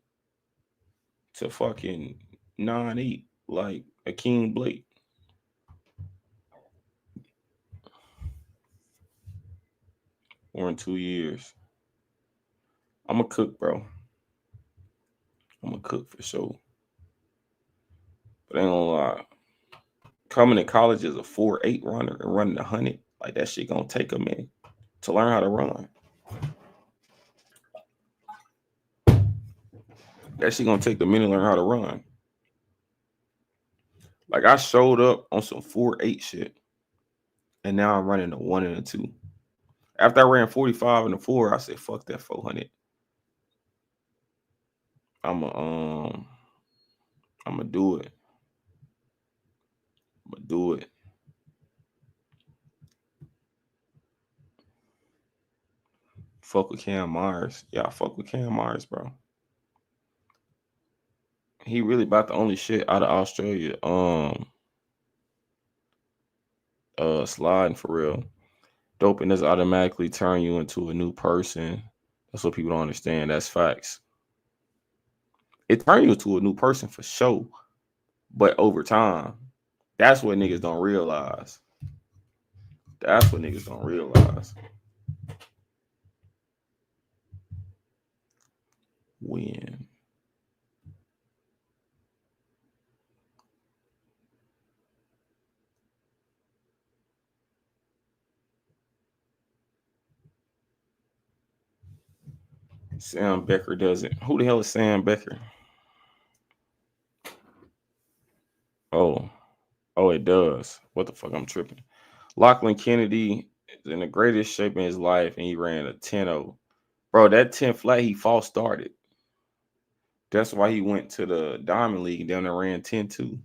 to fucking 9-8 like Akeem Blake. Or in 2 years. I'm a cook, bro. I'm a cook for sure. But I ain't gonna lie. Coming to college as a 4.8 runner and running 100, like that shit gonna take a minute to learn how to run. That shit gonna take a minute to learn how to run. Like I showed up on some 4.8 shit, and now I'm running a 1 and a 2. After I ran 45 and a 4, I said, fuck that 400. I'ma do it. I'ma do it. Fuck with Cam Myers. Yeah, I fuck with Cam Myers, bro. He really about the only shit out of Australia. Sliding for real. Doping doesn't automatically turn you into a new person. That's what people don't understand. That's facts. It turns you into a new person for sure. But over time, that's what niggas don't realize. That's what niggas don't realize. When Sam Becker does it. Who the hell is Sam Becker? Oh, it does. What the fuck? I'm tripping. Lachlan Kennedy is in the greatest shape in his life, and he ran a 10-0. Bro, that 10 flat, he false started. That's why he went to the Diamond League and down there ran 10-2.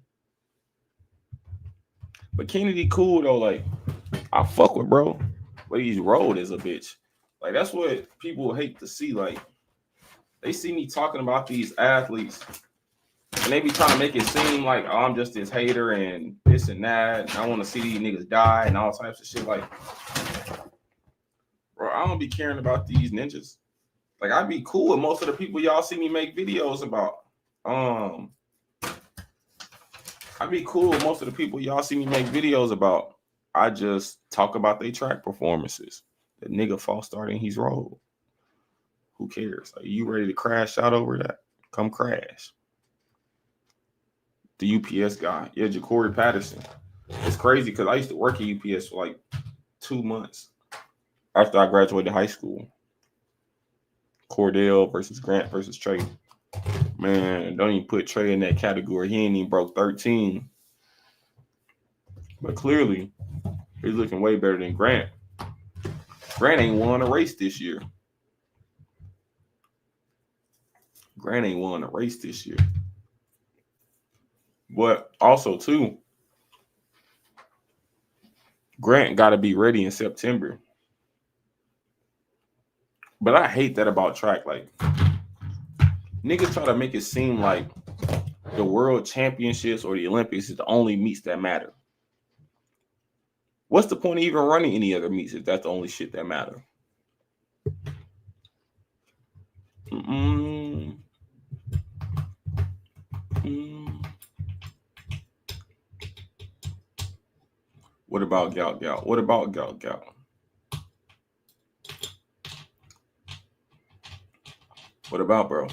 But Kennedy cool, though. Like, I fuck with bro. But he's rolled as a bitch. Like, that's what people hate to see. Like, they see me talking about these athletes, and they be trying to make it seem like, oh, I'm just this hater and this and that. And I want to see these niggas die and all types of shit. Like, bro, I don't be caring about these ninjas. Like, I'd be cool with most of the people y'all see me make videos about. I'd be cool with most of the people y'all see me make videos about. I just talk about their track performances. The nigga false starting, he's rolled. Who cares? Like, you ready to crash out over that? Come crash. The UPS guy. Yeah, Ja'Cory Patterson. It's crazy because I used to work at UPS for like 2 months after I graduated high school. Cordell versus Grant versus Trey. Man, don't even put Trey in that category. He ain't even broke 13. But clearly, he's looking way better than Grant. Grant ain't won a race this year. Grant ain't won a race this year. But also, too, Grant got to be ready in September. But I hate that about track. Like, niggas try to make it seem like the world championships or the Olympics is the only meets that matter. What's the point of even running any other meets if that's the only shit that matter? What about Gout Gout? What about Gout Gout? What about, bro?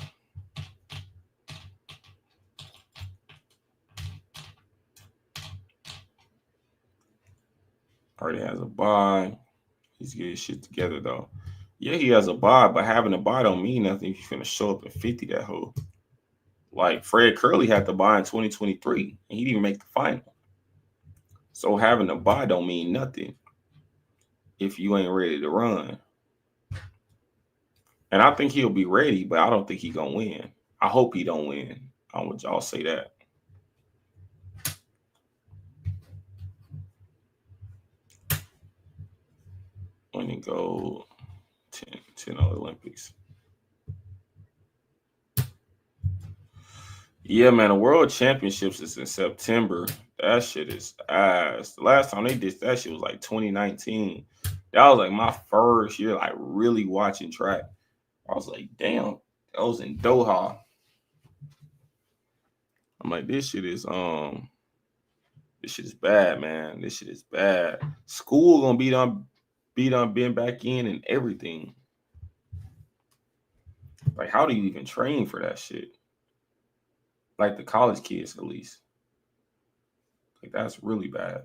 Already has a bye. He's getting his shit together, though. Yeah, he has a bye, but having a bye don't mean nothing if you're going to show up at 50 that whole. Like, Fred Curley had the bye in 2023, and he didn't even make the final. So having a bye don't mean nothing if you ain't ready to run. And I think he'll be ready, but I don't think he's going to win. I hope he don't win. I don't want y'all to say that. Winning gold, 10 Olympics. Yeah, man, the World Championships is in September. That shit is ass. The last time they did that shit was like 2019. That was like my first year, like really watching track. I was like, damn, that was in Doha. I'm like, this shit is bad, man. This shit is bad. School gonna be done being back in and everything. Like, how do you even train for that shit? Like the college kids, at least. Like, that's really bad.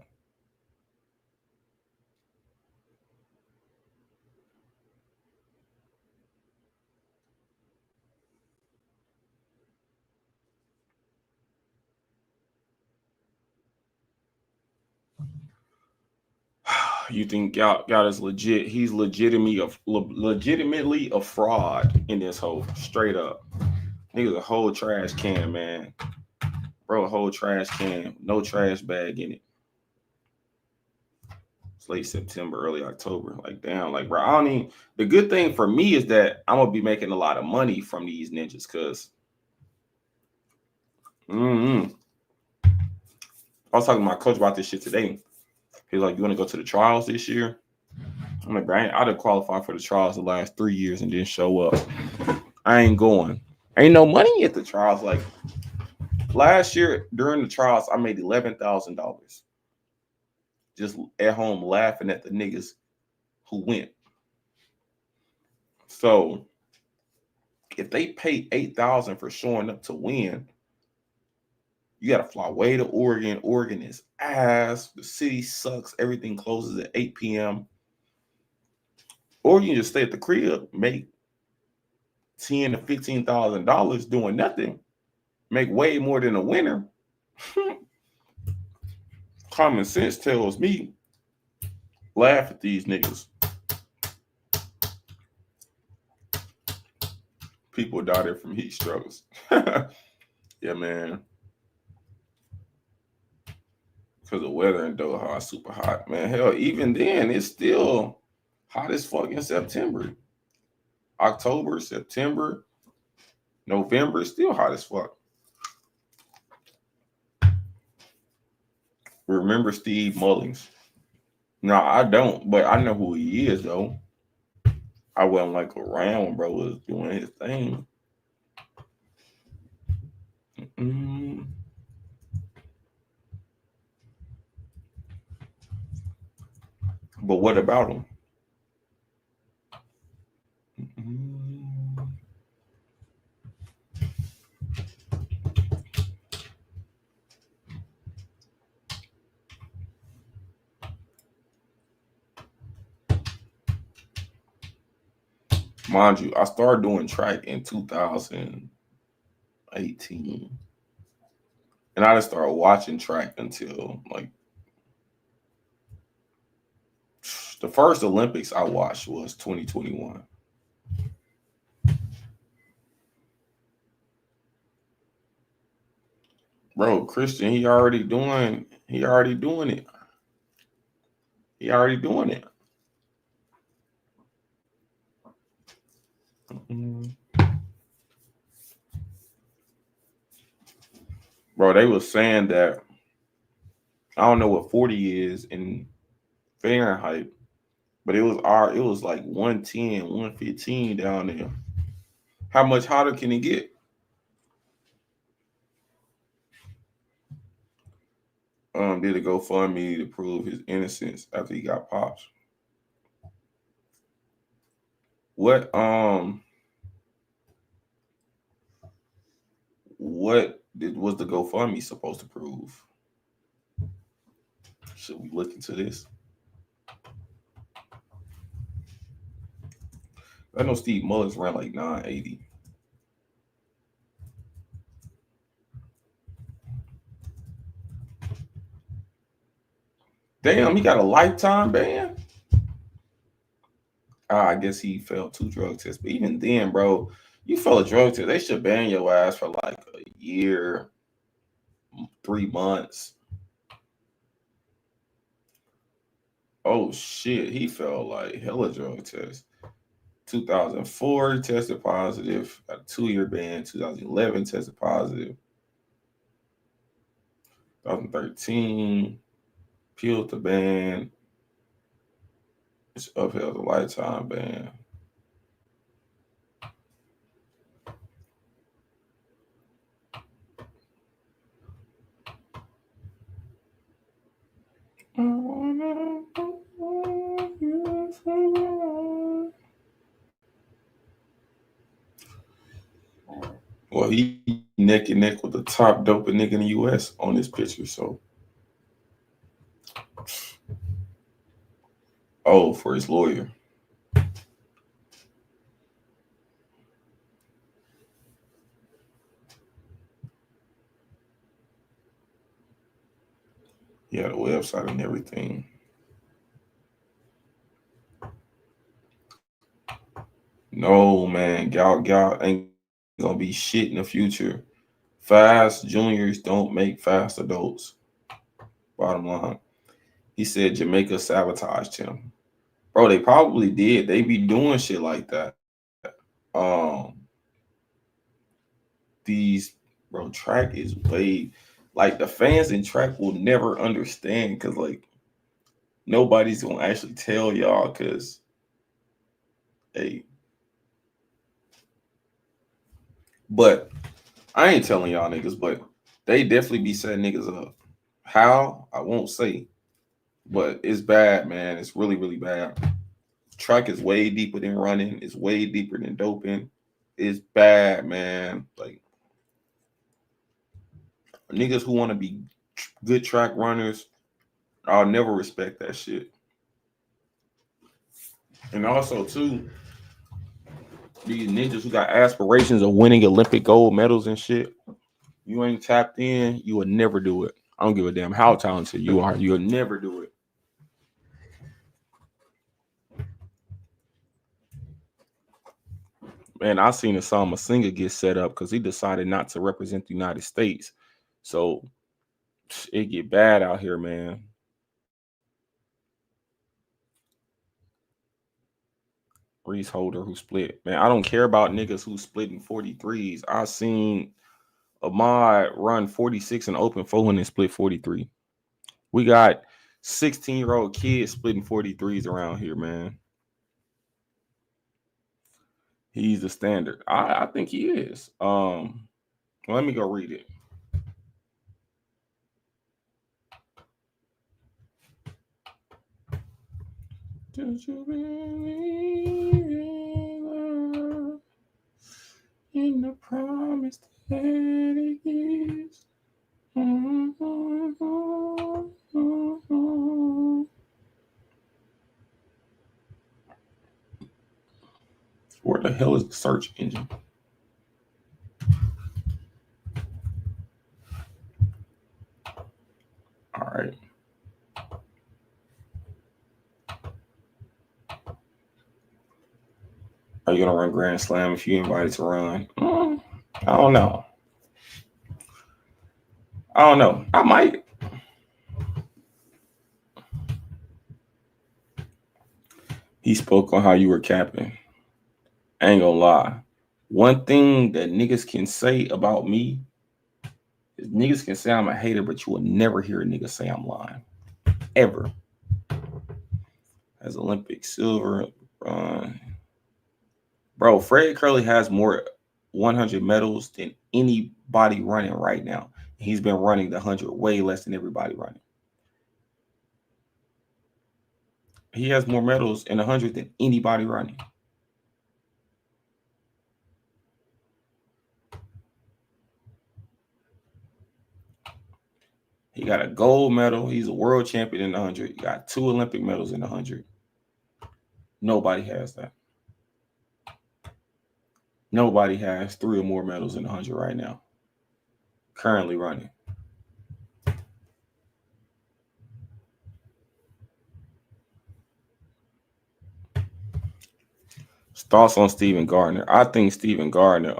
You think Gout is legit? He's legitimately a fraud in this whole, straight up. Nigga's a whole trash can, man. Bro, a whole trash can, no trash bag in it. It's late September, early October. Like, damn, like, bro, I don't even. The good thing for me is that I'm gonna be making a lot of money from these ninjas, cause I was talking to my coach about this shit today. He's like, you want to go to the trials this year? I'm like, bro, I didn't qualify for the trials the last 3 years and didn't show up. I ain't going. Ain't no money at the trials. Like, last year during the trials, I made $11,000 just at home laughing at the niggas who went. So if they pay $8,000 for showing up to win, you got to fly way to Oregon. Oregon is ass. The city sucks. Everything closes at 8 p.m. Or you can just stay at the crib, make $10,000 to $15,000 doing nothing, make way more than a winner. Common sense tells me, laugh at these niggas. People died from heat strokes. Yeah, man. Because the weather in Doha is super hot, man. Hell, even then, it's still hot as fuck in September. October, September, November, it's still hot as fuck. Remember Steve Mullins? No, I don't, but I know who he is, though. I wasn't like around when bro was doing his thing. But what about him? Mind you, I started doing track in 2018. And I just started watching track until like the first Olympics I watched was 2021. Bro, Christian, he already doing it. He already doing it. Bro, they was saying that, I don't know what 40 is in Fahrenheit, but it was like 110, 115 down there. How much hotter can it get? did a GoFundMe to prove his innocence after he got popped. What was the GoFundMe supposed to prove? Should we look into this? I know Steve Mullins ran like 980. Damn, he got a lifetime ban? I guess he failed 2 drug tests. But even then, bro, you fail a drug test, they should ban your ass for like a year, 3 months. Oh, shit. He failed like hella drug tests. 2004, he tested positive. Got a 2-year ban. 2011, tested positive. 2013, appealed the ban. It's upheld a lifetime ban. Well, he neck and neck with the top doping nigga in the U.S. on this picture, so. Oh, for his lawyer. Yeah, the website and everything. No, man, Gal ain't gonna be shit in the future. Fast juniors don't make fast adults. Bottom line. He said Jamaica sabotaged him. Bro, they probably did. They be doing shit like that. Bro, track is way, like, the fans in track will never understand because, like, nobody's gonna actually tell y'all because, hey. But I ain't telling y'all niggas, but they definitely be setting niggas up. How? I won't say. But it's bad, man. It's really, really bad. Track is way deeper than running. It's way deeper than doping. It's bad, man. Like, niggas who want to be good track runners, I'll never respect that shit. And also, too, these ninjas who got aspirations of winning Olympic gold medals and shit, you ain't tapped in, you will never do it. I don't give a damn how talented you are. You'll never do it. Man, I seen Asama Masinga get set up because he decided not to represent the United States. So it get bad out here, man. Reese Holder who split. Man, I don't care about niggas who split in 43s. I seen Ahmad run 46 and open 400 and split 43. We got 16-year-old kids splitting 43s around here, man. He's the standard. I think he is. Well, let me go read it. Did you believe in the promise that it gives? Where the hell is the search engine? All right. Are you gonna run Grand Slam if you invited to run? I don't know. I might. He spoke on how you were capping. I ain't gonna lie. One thing that niggas can say about me is niggas can say I'm a hater, but you will never hear a nigga say I'm lying. Ever. As Olympic silver. Bro, Fred Curley has more 100 medals than anybody running right now. He's been running the 100 way less than everybody running. He has more medals in 100 than anybody running. He got a gold medal. He's a world champion in the 100. He got 2 Olympic medals in the 100. Nobody has that. Nobody has 3 or more medals in the 100 right now. Currently running. Thoughts on Stephen Gardner? I think Stephen Gardner,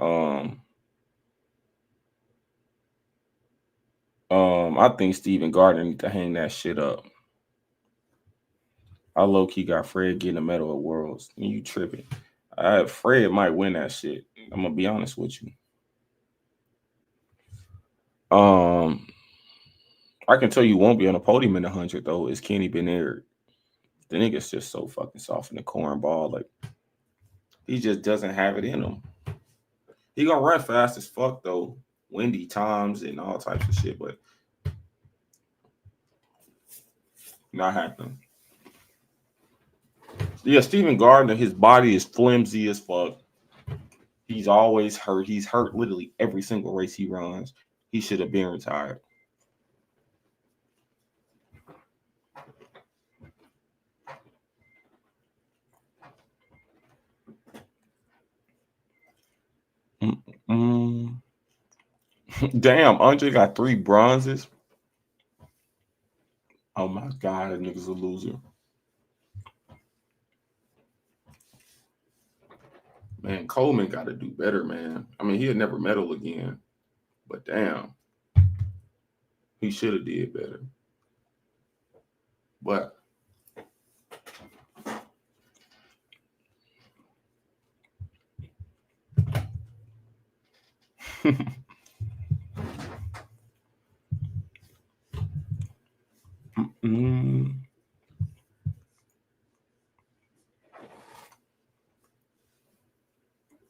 I think Stephen Gardner need to hang that shit up. I low-key got Fred getting a medal at Worlds. You tripping. Fred might win that shit. I'm gonna be honest with you. I can tell you won't be on a podium in the 100 though. Is Kenny Bernard. The nigga's just so fucking soft in the cornball. Like, he just doesn't have it in him. He gonna run fast as fuck though. Windy times and all types of shit, but not happening. Yeah, Stephen Gardner, his body is flimsy as fuck. He's always hurt. He's hurt literally every single race he runs. He should have been retired. Damn, Andre got 3 bronzes. Oh my God, that nigga's a loser. Man, Coleman got to do better, man. I mean, he'll never medal again. But damn, he should have did better. But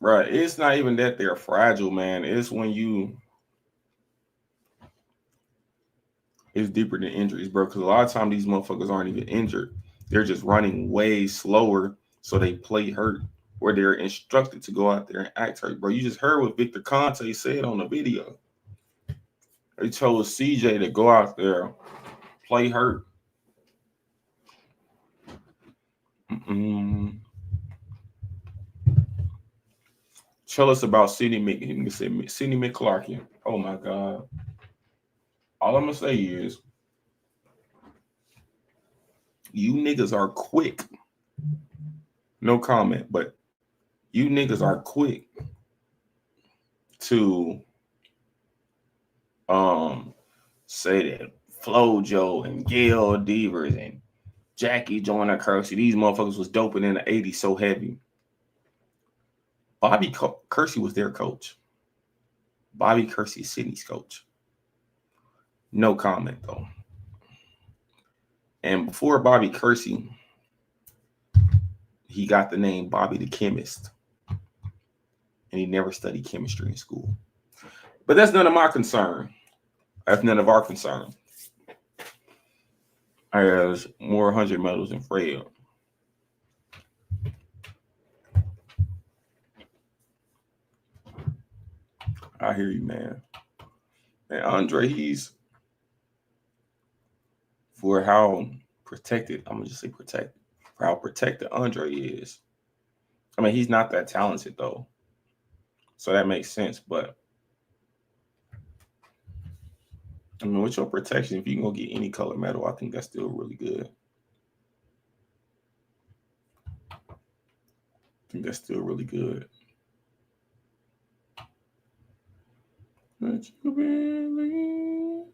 right, it's not even that they're fragile, man. It's when it's deeper than injuries, bro. Because a lot of times these motherfuckers aren't even injured. They're just running way slower, so they play hurt, or they're instructed to go out there and act hurt, bro. You just heard what Victor Conte said on the video. They told CJ to go out there, play hurt. Tell us about Sidney McClarkin. Oh my God. All I'm gonna say is, you niggas are quick. No comment, but you niggas are quick to say that Flojo and Gail Devers and Jackie Joyner Kersey, these motherfuckers was doping in the 80s so heavy. Bobby Kersey was their coach. Bobby Kersey is Sydney's coach. No comment, though. And before Bobby Kersey, he got the name Bobby the Chemist. And he never studied chemistry in school. But that's none of my concern. That's none of our concern. I has more 100 medals than Fred. I hear you, man. And Andre, he's, for how protected, I'm gonna just say protected, for how protected Andre is. I mean, he's not that talented though, so that makes sense. But I mean, with your protection, if you can go get any color medal, I think that's still really good. I think that's still really good. But you believe.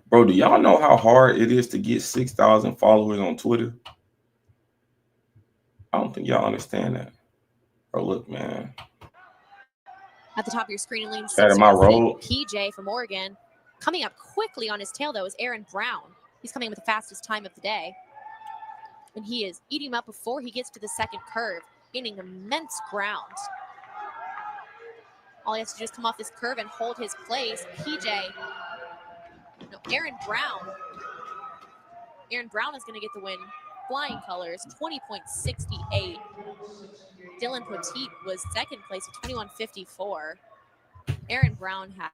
Bro, do y'all know how hard it is to get 6,000 followers on Twitter? I don't think y'all understand that. Bro, look, man. At the top of your screen, lean Out of my road. PJ from Oregon. Coming up quickly on his tail, though, is Aaron Brown. He's coming with the fastest time of the day. And he is eating him up before he gets to the second curve, gaining immense ground. All he has to do is come off this curve and hold his place. Aaron Brown. Aaron Brown is going to get the win. Flying colors, 20.68. Dylan Poteet was second place with 21.54. Aaron Brown had.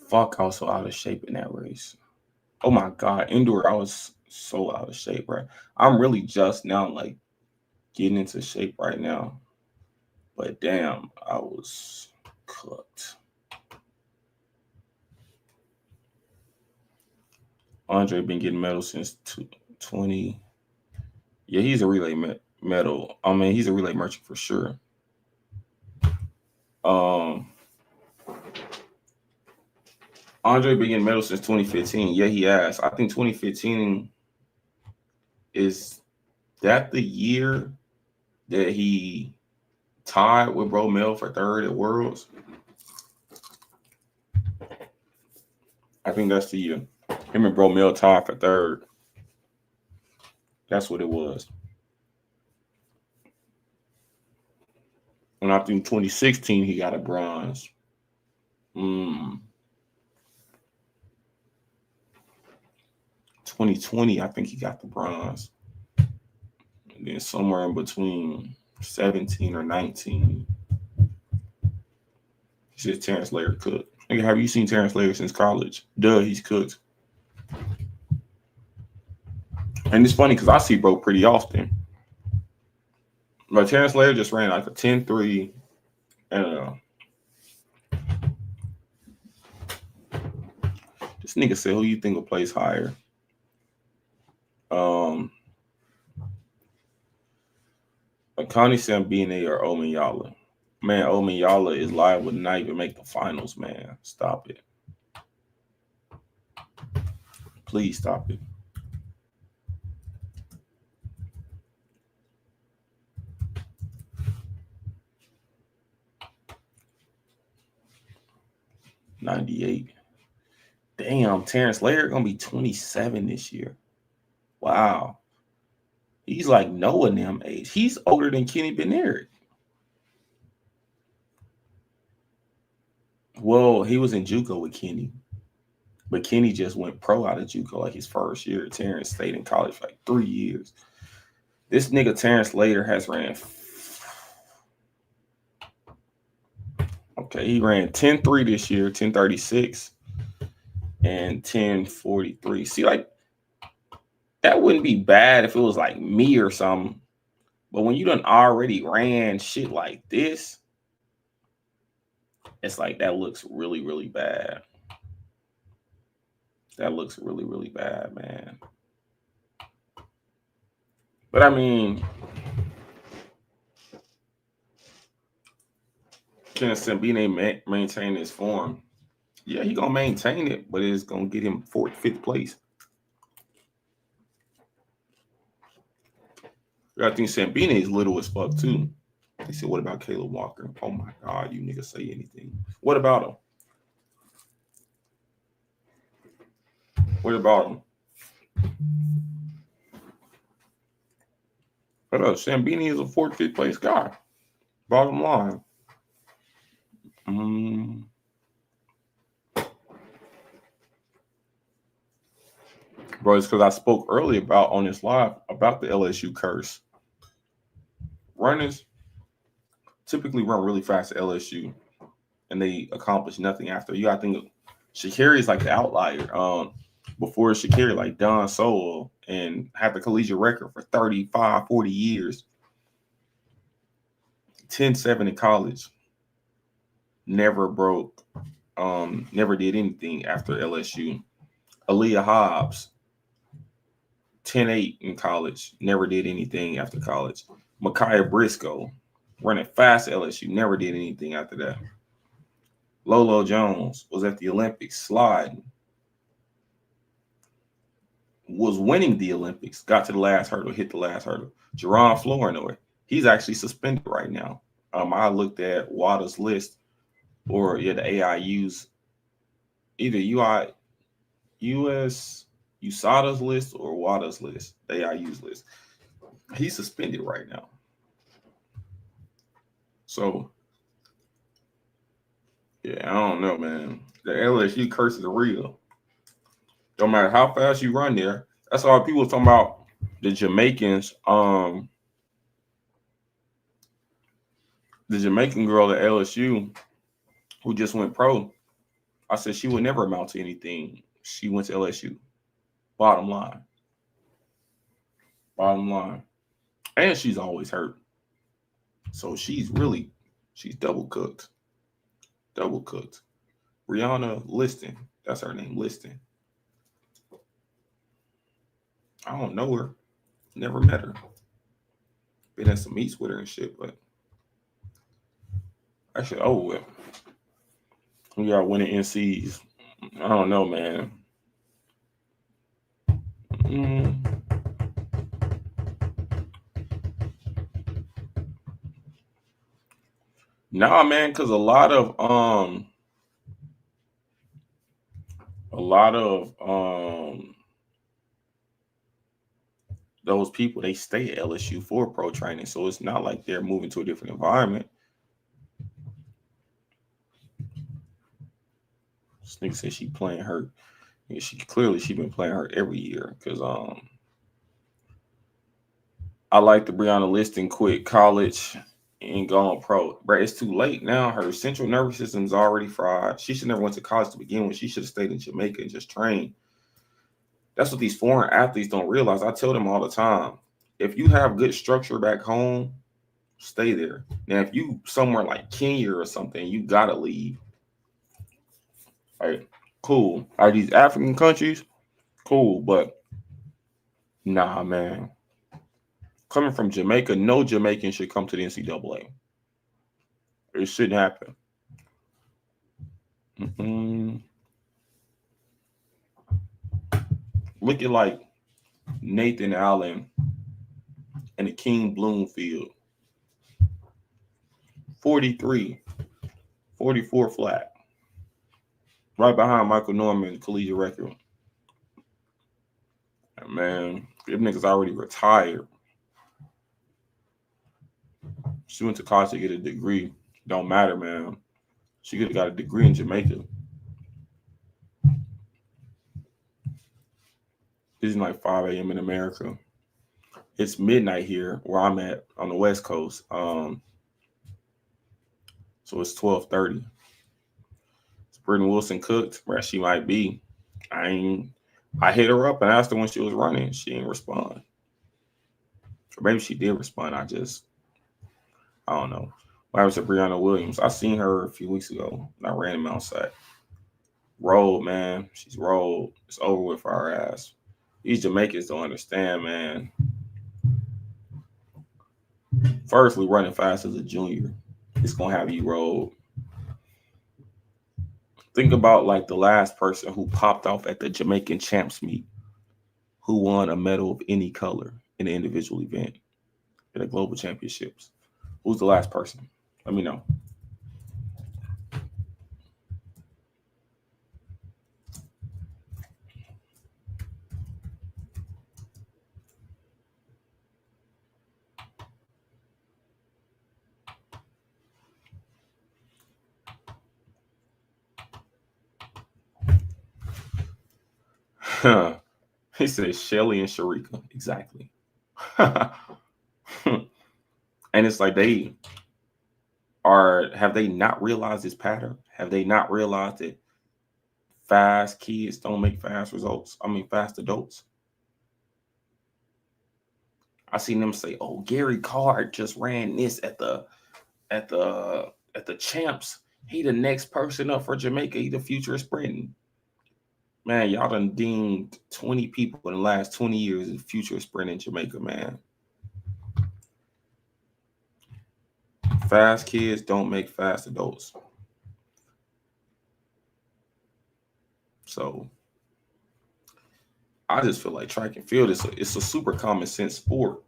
Fuck, I was so out of shape in that race. Oh my God, indoor, I was so out of shape, right? I'm really just now like getting into shape right now. But damn, I was cooked. Andre been getting medals since 20. Yeah, he's a relay medal. I mean, he's a relay merchant for sure. Andre been getting medals since 2015. Yeah, he has. I think 2015 is that the year that he tied with Bro Mel for third at Worlds. I think that's the year. Him and Bro Mel tied for third. That's what it was. And I think 2016 he got a bronze. 2020, I think he got the bronze. And then somewhere in between 17 or 19, he said Terrence Laird cooked. Nigga, have you seen Terrence Laird since college? Duh, he's cooked. And it's funny because I see bro pretty often. But Terrence Laird just ran like a 10-3 and this nigga said, who you think will place higher? Conte Sambine or Omiyala. Man, Omiyala is liable to not even make the finals, man. Stop it. Please stop it. '98. Damn, Terrence Laird gonna be 27 this year. Wow. He's like Noah and them age. He's older than Kenny Benerick. Well, he was in JUCO with Kenny. But Kenny just went pro out of JUCO like his first year. Terrence stayed in college for like 3 years. This nigga Terrence Laird has ran. Okay, he ran 10-3 this year, 10:36 and 10:43. See, like, that wouldn't be bad if it was like me or something. But when you done already ran shit like this, it's like that looks really, really bad. That looks really, really bad, man. But I mean, can Sambine maintain his form? Yeah, he gonna maintain it, but it's gonna get him 4th, 5th place. I think Sambine is little as fuck too. They said, what about Caleb Walker? Oh my God, you niggas say anything. What about him? What about him? But Sambine is a 4th, 5th place guy. Bottom line. Bro, it's because I spoke earlier about on this live about the LSU curse. Runners typically run really fast at LSU, and they accomplish nothing after. You gotta think Sha'Carri is like the outlier. Before Sha'Carri, like Don Sowell, and had the collegiate record for 35, 40 years. 10-7 in college. Never broke. Never did anything after LSU. Aaliyah Hobbs, 10-8 in college. Never did anything after college. Micaiah Briscoe, running fast at LSU. Never did anything after that. Lolo Jones was at the Olympics sliding. Was winning the Olympics. Got to the last hurdle, hit the last hurdle. Jerron Flournoy, he's actually suspended right now. I looked at WADA's list, or the AIU's, either US USADA's list or WADA's list, the AIU's list. He's suspended right now. So, yeah, I don't know, man. The LSU curse is real. Don't matter how fast you run there. That's all people talking about. The Jamaicans, the Jamaican girl at LSU who just went pro. I said she would never amount to anything. She went to LSU. Bottom line. Bottom line. And she's always hurt. So she's double cooked. Double cooked. Briana Liston. That's her name, Liston. I don't know her. Never met her. Been at some meets with her and shit, but actually, well. We got winning NCs. I don't know, man. Nah, man, because a lot of those people, they stay at LSU for pro training, so it's not like they're moving to a different environment. This nigga said she playing hurt. Yeah, she been playing hurt every year because I like the Briana Liston quit college and gone pro. But it's too late now. Her central nervous system's already fried. She should never went to college to begin with. She should have stayed in Jamaica and just trained. That's what these foreign athletes don't realize. I tell them all the time, if you have good structure back home, stay there. Now, if you somewhere like Kenya or something, you gotta leave. Right, cool. Are these African countries? Cool, but nah, man. Coming from Jamaica, no Jamaican should come to the NCAA. It shouldn't happen. Look at like Nathan Allen and Akeem Bloomfield. 43, 44 flat. Right behind Michael Norman's collegiate record. And man, them niggas already retired. She went to college to get a degree. Don't matter, man. She could have got a degree in Jamaica. It's like 5 a.m. in America. It's midnight here where I'm at on the West Coast. So it's 12:30. Brittany Wilson cooked where she might be. I hit her up and asked her when she was running. She didn't respond. Or maybe she did respond. I don't know. What happened to Briana Williams? I seen her a few weeks ago. I ran him outside. Rolled, man. She's rolled. It's over with for her ass. These Jamaicans don't understand, man. Firstly, running fast as a junior, it's gonna have you rolled. Think about like the last person who popped off at the Jamaican champs meet, who won a medal of any color in an individual event at the global championships. Who's the last person? Let me know. He said Shelly and Sharika. Exactly. And it's like have they not realized this pattern? Have they not realized that fast kids don't make fast results? I mean, fast adults. I seen them say, "Oh, Gary Card just ran this at the champs. He the next person up for Jamaica. He the future of sprinting." Man, y'all done deemed 20 people in the last 20 years as future of sprinting in Jamaica, man. Fast kids don't make fast adults. So I just feel like track and field it's a super common sense sport.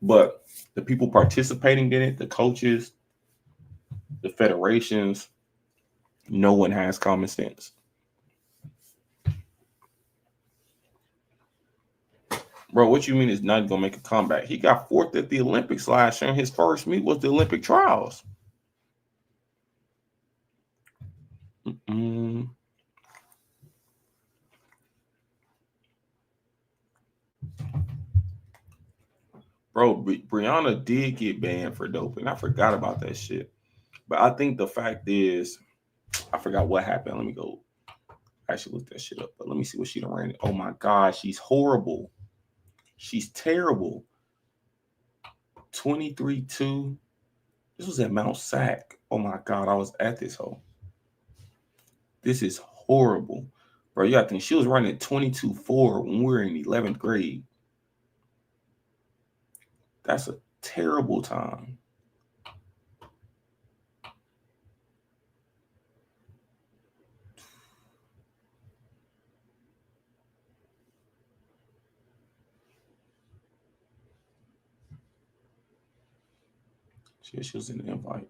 But the people participating in it, the coaches, the federations, No one has common sense. Bro, what you mean is not going to make a comeback? He got fourth at the Olympics last year, and his first meet was the Olympic trials. Bro, Briana did get banned for doping. I forgot about that shit. But I think the fact is, I forgot what happened. Let me go. I actually looked that shit up, but let me see what she done ran. Oh my God, she's horrible. She's terrible. 23-2. This was at Mount Sac. Oh my God, I was at this hole. This is horrible. Bro, you got to think she was running 22-4 when we were in 11th grade. That's a terrible time. She was in the invite.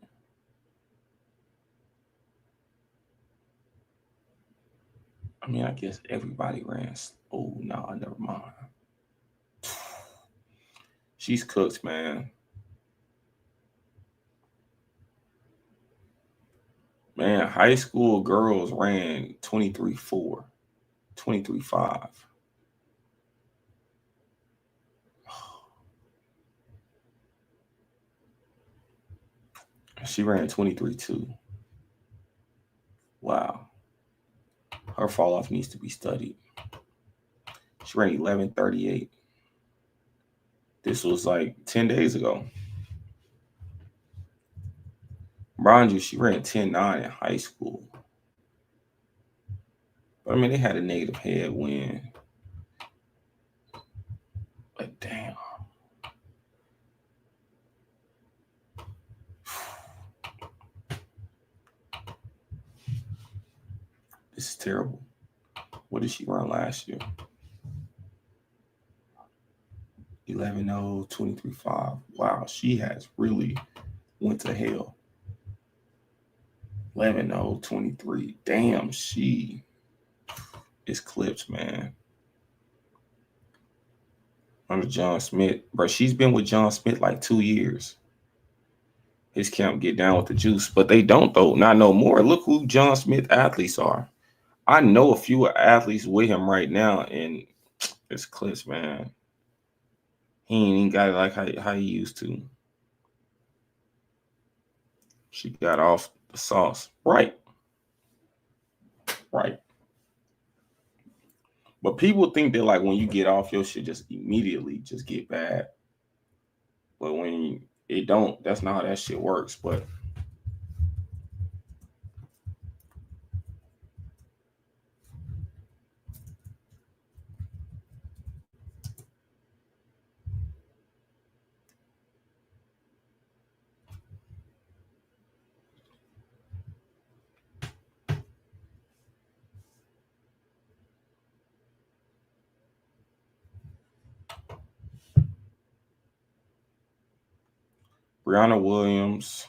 I mean, I guess everybody ran. Oh, no, never mind. She's cooked, man. Man, high school girls ran 23-4, 23-5. She ran 23-2. Wow. Her fall off needs to be studied. She ran 11:38. This was like 10 days ago. Mind you, she ran 10.9 in high school. But I mean, they had a negative headwind. But damn. This is terrible. What did she run last year? 11:0, 23-5. Wow, she has really went to hell. 11:0, 23. Damn, she is clipped, man. Under John Smith. Bro, she's been with John Smith like 2 years. His camp get down with the juice, but they don't, though. Not no more. Look who John Smith athletes are. I know a few athletes with him right now, and it's clips, man. He ain't even got it like how he used to. She got off the sauce. Right. But people think that like when you get off, your shit just immediately just get bad. But when it don't, that's not how that shit works. But Briana Williams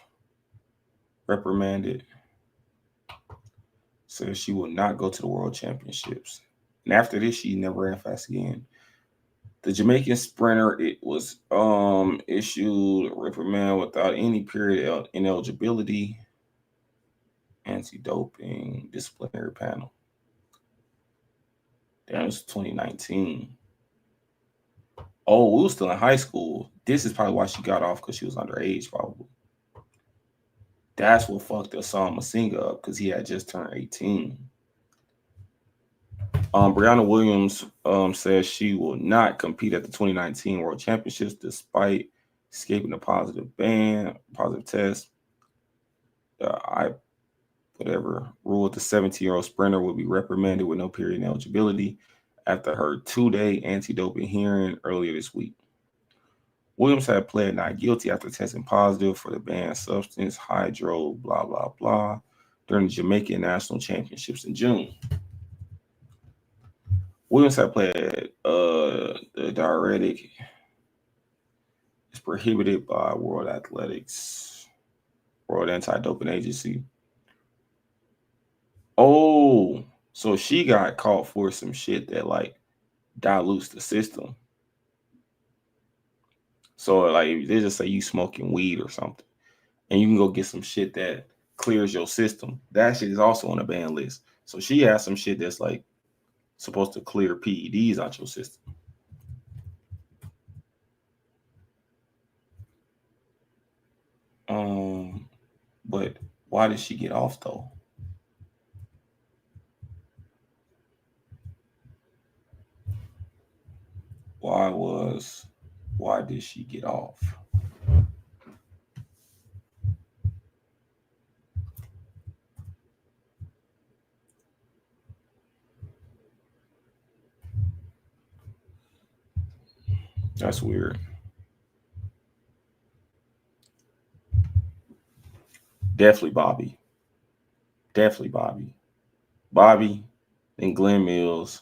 reprimanded, says she will not go to the World Championships. And after this, she never ran fast again. The Jamaican sprinter, it was issued a reprimand without any period of ineligibility, anti-doping disciplinary panel. That was 2019. Oh, we were still in high school. This is probably why she got off, because she was underage, probably. That's what fucked Usain Bolt up, because he had just turned 18. Briana Williams says she will not compete at the 2019 World Championships despite escaping a positive test. Ruled the 17-year-old sprinter will be reprimanded with no period of eligibility after her 2-day anti-doping hearing earlier this week. Williams had pled not guilty after testing positive for the banned substance hydro blah blah blah during the Jamaican National Championships in June. Williams had pled the diuretic is prohibited by World Anti-Doping Agency. Oh, so she got caught for some shit that like dilutes the system. So like they just say you smoking weed or something, and you can go get some shit that clears your system. That shit is also on the ban list. So she has some shit that's like supposed to clear PEDs out your system. But why did she get off though? Why did she get off? That's weird. Definitely Bobby. Definitely Bobby. Bobby and Glenn Mills.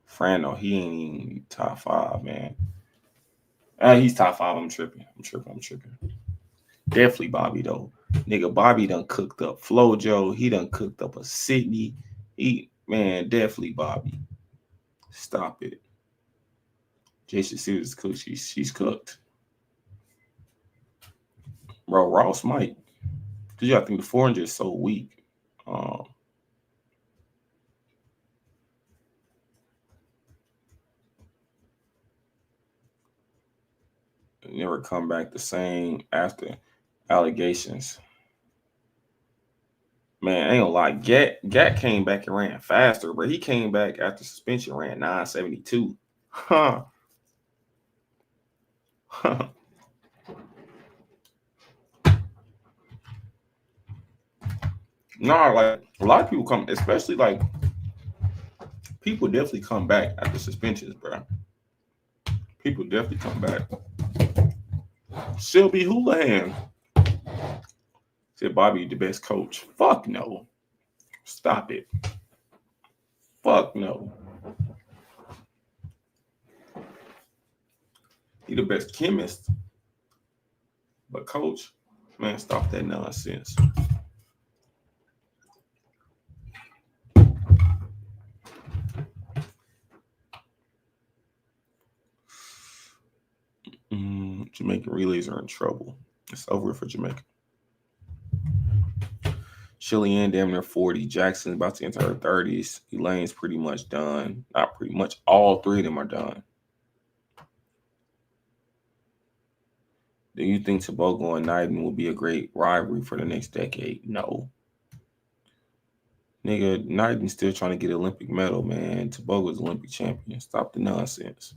Frano, he ain't even top 5, man. He's top 5. I'm tripping. Definitely Bobby, though. Nigga, Bobby done cooked up Flojo. He done cooked up a Sydney. Man, definitely Bobby. Stop it. Jason Sears cooked. She's cooked. Bro, Ross might. Because I think the 400 is so weak. Never come back the same after allegations. Man, I ain't gonna lie. Gat came back and ran faster, but he came back after suspension, ran 972. Huh. No, like a lot of people come, especially like people definitely come back after suspensions, bro. People definitely come back. Shelby Houlihan said Bobby the best coach. Fuck no. Stop it. Fuck no. He the best chemist. But coach, man, stop that nonsense. Jamaican relays are in trouble. It's over for Jamaica. Chillian damn near 40. Jackson about to enter her 30s. Elaine's pretty much done. Not pretty much. All 3 of them are done. Do you think Tobago and Knighton will be a great rivalry for the next decade? No. Nigga, Knighton's still trying to get an Olympic medal, man. Tobago's Olympic champion. Stop the nonsense.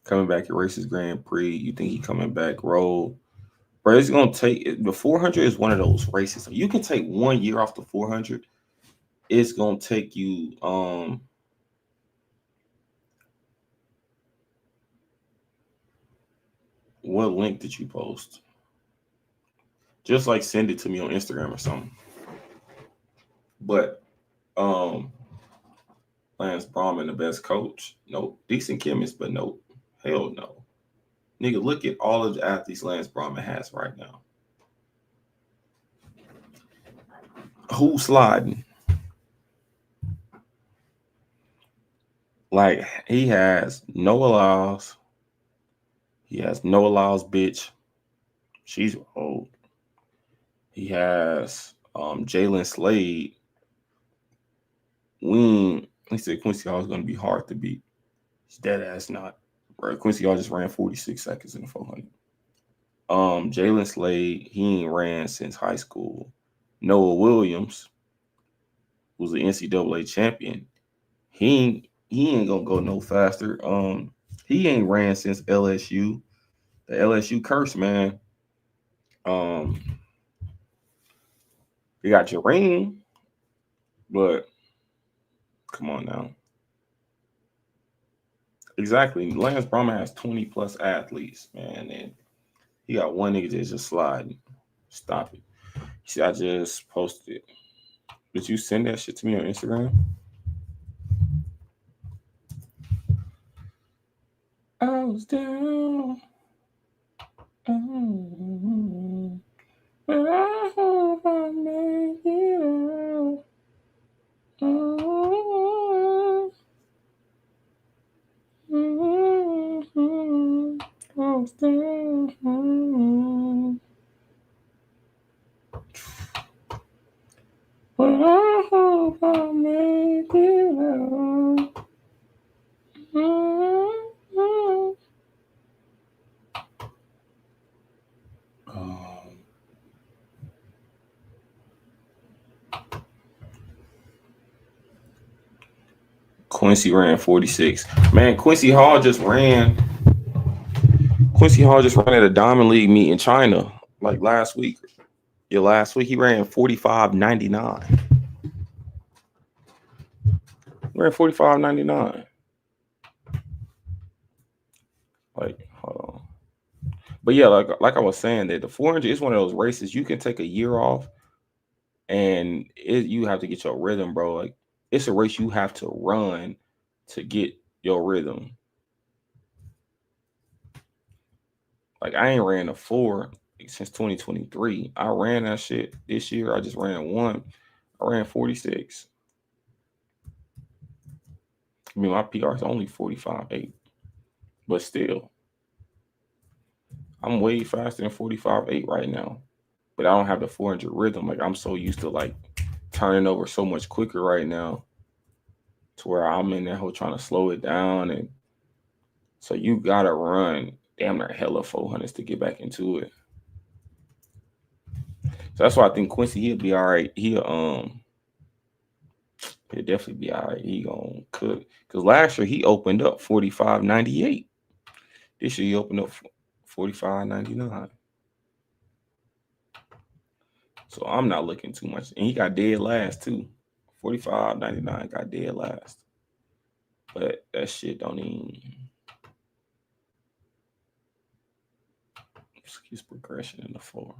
Coming back at Races Grand Prix. You think he coming back? Roll. Bro, it's going to take – the 400 is one of those races. You can take 1 year off the 400. It's going to take you what link did you post? Just like send it to me on Instagram or something. But Lance Brahman, the best coach. Nope. Decent chemist, but nope. Hell no. Nigga, look at all of the athletes Lance Brahman has right now. Who's sliding? Like, he has Noah Lyles. He has Noah Lyles, bitch. She's old. He has Jalen Slade. He said Quincy Hall is going to be hard to beat. He's dead ass not. Bro, Quincy Hall just ran 46 seconds in the 400. Jalen Slade, he ain't ran since high school. Noah Williams, who's the NCAA champion, he ain't gonna go no faster. He ain't ran since LSU. The LSU curse, man. You got Jareen, but come on now. Exactly. Lance Brahman has 20 plus athletes, man, and he got one nigga that's just sliding. Stop it. See, I just posted it. Did you send that shit to me on Instagram? I was down. But I hope I make it out. I'm still. But I hope I make it out. Quincy ran 46. Man, Quincy Hall just ran at a Diamond League meet in China like last week. Yeah, last week he ran 45.99. Ran 45.99. Like, hold on. But yeah, like I was saying, that the 400 is one of those races you can take a year off, and you have to get your rhythm, bro. Like, it's a race you have to run to get your rhythm. Like, I ain't ran a 4 since 2023. I ran that shit this year. I just ran one. I ran 46. I mean, my PR is only 45.8, but still, I'm way faster than 45.8 right now. But I don't have the 400 rhythm. Like, I'm so used to like turning over so much quicker right now, to where I'm in that whole trying to slow it down. And so you gotta run damn near hella 400s to get back into it. So that's why I think Quincy, he'll be all right. He'll definitely be all right. He gonna cook. Because last year he opened up 45.98. This year he opened up 45.99. So I'm not looking too much. And he got dead last too. 45.99 got dead last. But that shit don't even. His progression in the 4.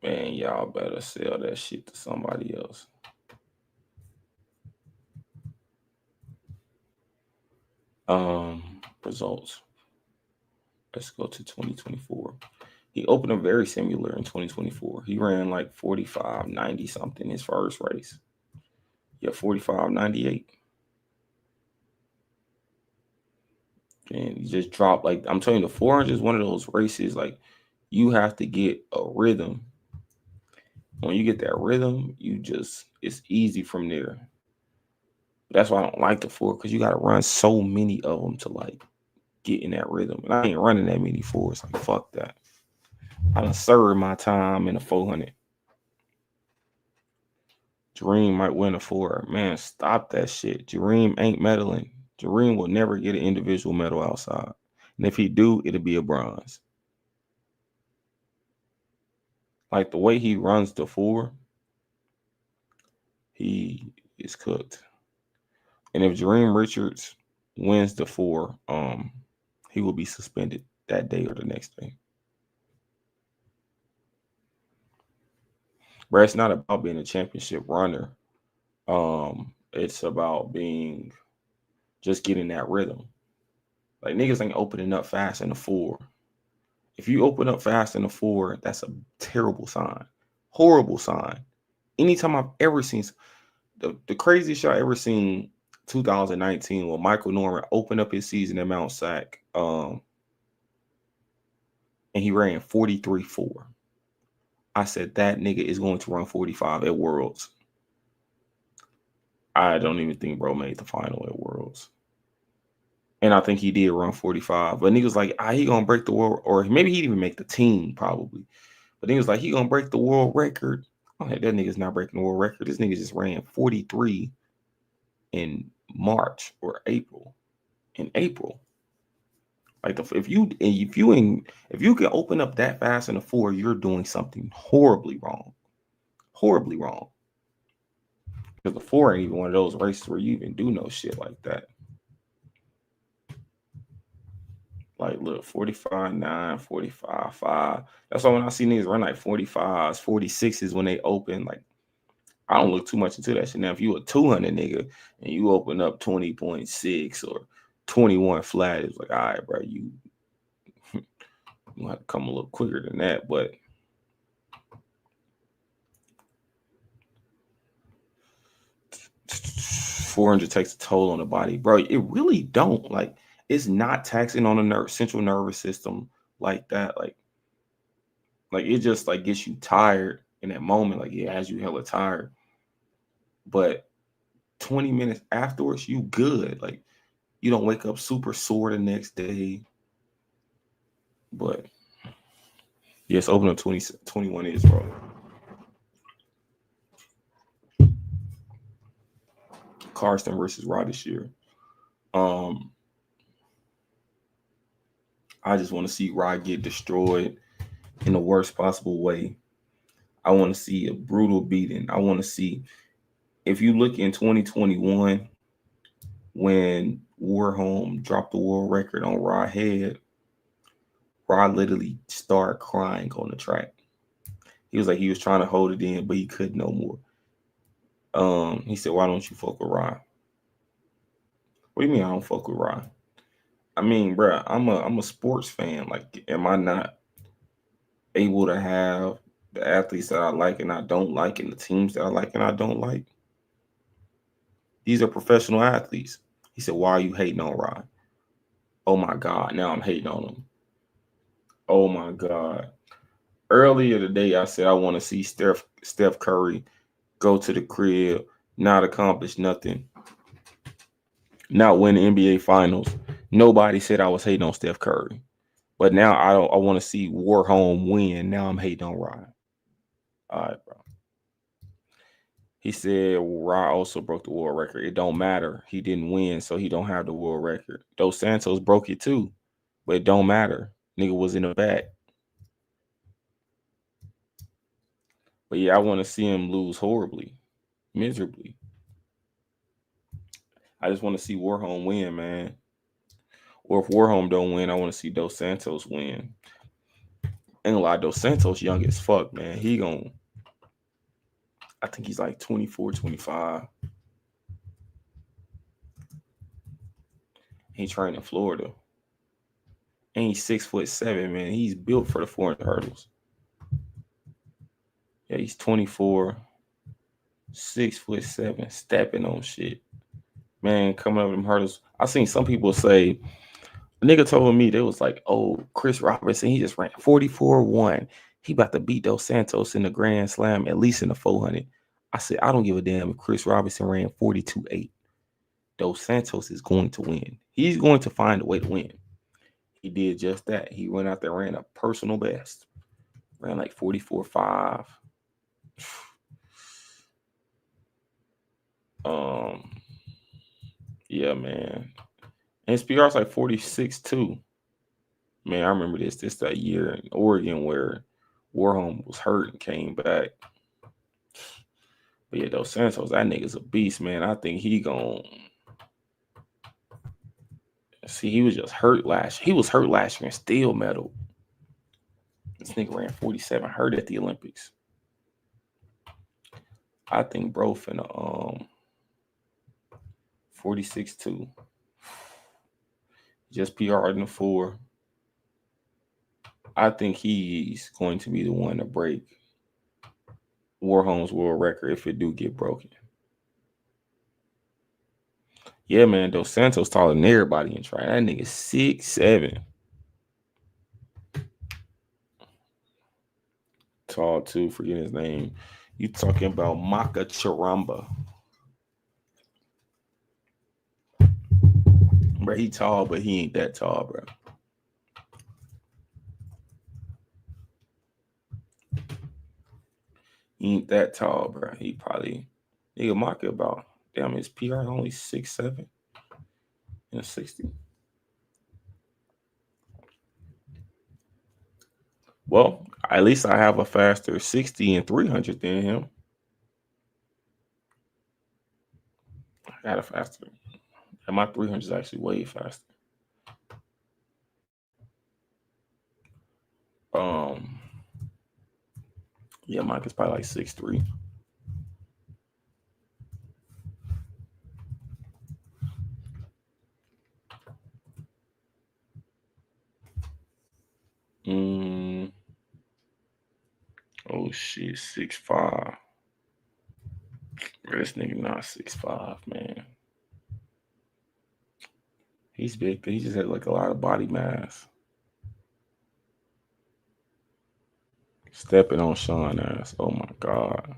Man, y'all better sell that shit to somebody else. Results. Let's go to 2024. He opened up very similar in 2024. He ran like 45.90 something his first race. Yeah, 45.98. And he just dropped. Like, I'm telling you, the 400 is one of those races, like, you have to get a rhythm. When you get that rhythm, it's easy from there. That's why I don't like the 4, because you got to run so many of them to like get in that rhythm. And I ain't running that many 4s. Like, fuck that. I done served my time in a 400. Jareem might win a 4. Man, stop that shit. Jareem ain't medaling. Jareem will never get an individual medal outside. And if he do, it'll be a bronze. Like, the way he runs the 4, he is cooked. And if Jareem Richards wins the 4, he will be suspended that day or the next day. But it's not about being a championship runner. It's about just getting that rhythm. Like, niggas ain't opening up fast in the 4. If you open up fast in the 4, that's a terrible sign. Horrible sign. Anytime I've ever seen the craziest shot I ever seen, 2019, when Michael Norman opened up his season at Mount Sac, and he ran 43.4. I said, that nigga is going to run 45 at Worlds. I don't even think bro made the final at Worlds. And I think he did run 45. But niggas like, he gonna break the world, or maybe he didn't even make the team, probably. But niggas like, he gonna break the world record. I'm like, that nigga's not breaking the world record. This nigga just ran 43 in March or April. In April. Like, if you can open up that fast in a 4, you're doing something horribly wrong. Horribly wrong. Because the 4 ain't even one of those races where you even do no shit like that. Like, look, 45.9, 45.5. That's why when I see niggas run like 45s, 46s when they open, like, I don't look too much into that shit. Now, if you a 200 nigga and you open up 20.6 or 21 flat, it's like, all right, bro, you have to come a little quicker than that. But 400 takes a toll on the body, bro. It really don't. Like, it's not taxing on the central nervous system like that. Like it just like gets you tired in that moment. Like, it has you hella tired. But 20 minutes afterwards, you good. Like, you don't wake up super sore the next day. But yes, open up 21 is, bro. Carson versus Rod this year. I just want to see Rod get destroyed in the worst possible way. I want to see a brutal beating. I want to see, if you look in 2021, when Warholm dropped the world record on Rod head, Rod literally started crying on the track. He was like, he was trying to hold it in, but he couldn't no more. He said, why don't you fuck with Rod? What do you mean I don't fuck with Rod? I mean, bro, I'm a sports fan. Like, am I not able to have the athletes that I like and I don't like, and the teams that I like and I don't like? These are professional athletes. He said, why are you hating on Rod? Oh my God, now I'm hating on him. Oh my God. Earlier today, I said I want to see Steph Curry go to the crib, not accomplish nothing, not win the NBA Finals. Nobody said I was hating on Steph Curry. But now I want to see Warholm win. Now I'm hating on Rod. All right, bro. He said Rod also broke the world record. It don't matter. He didn't win, so he don't have the world record. Dos Santos broke it too, but it don't matter. Nigga was in the back. But yeah, I want to see him lose horribly, miserably. I just want to see Warholm win, man. Or if Warholm don't win, I want to see Dos Santos win. Ain't gonna lie, Dos Santos young as fuck, man. I think he's like 24, 25. He trained in Florida. And he's 6'7", man. He's built for the 400 hurdles. Yeah, he's 24, 6'7", stepping on shit. Man, coming up with them hurdles. I seen some people say, a nigga told me, they was like, oh, Chris Robertson, he just ran 44-1. He about to beat Dos Santos in the Grand Slam, at least in the 400. I said, I don't give a damn if Chris Robertson ran 42.8. Dos Santos is going to win. He's going to find a way to win. He did just that. He went out there, ran a personal best. Ran like 44.5. Yeah, man. And his PR is like 46 too. Man, I remember this that year in Oregon where Warholm was hurt and came back. But yeah, Dos Santos, that nigga's a beast, man. I think he gon' see. He was just hurt last. He was hurt last year and still medal. This nigga ran 47, hurt at the Olympics. I think bro finna 46 too. Just PR in the 4. I think he's going to be the one to break Warholm's world record if it do get broken. Yeah, man, Dos Santos taller than everybody in track. That nigga 6'7". Tall too, forget his name. You talking about Maka Charamba. Bro, he tall, but he ain't that tall, bro. He ain't that tall, bro. He probably, nigga, Maka about, damn, his PR is only 6'7" and 60. Well, at least I have a faster 60 and 300 than him. I got a faster. And my 300 is actually way faster. Yeah, Mike is probably like 6'3". Oh shit, 6'5". This nigga not 6'5", man. He's big, but he just had like a lot of body mass. Stepping on Sean ass. Oh my God.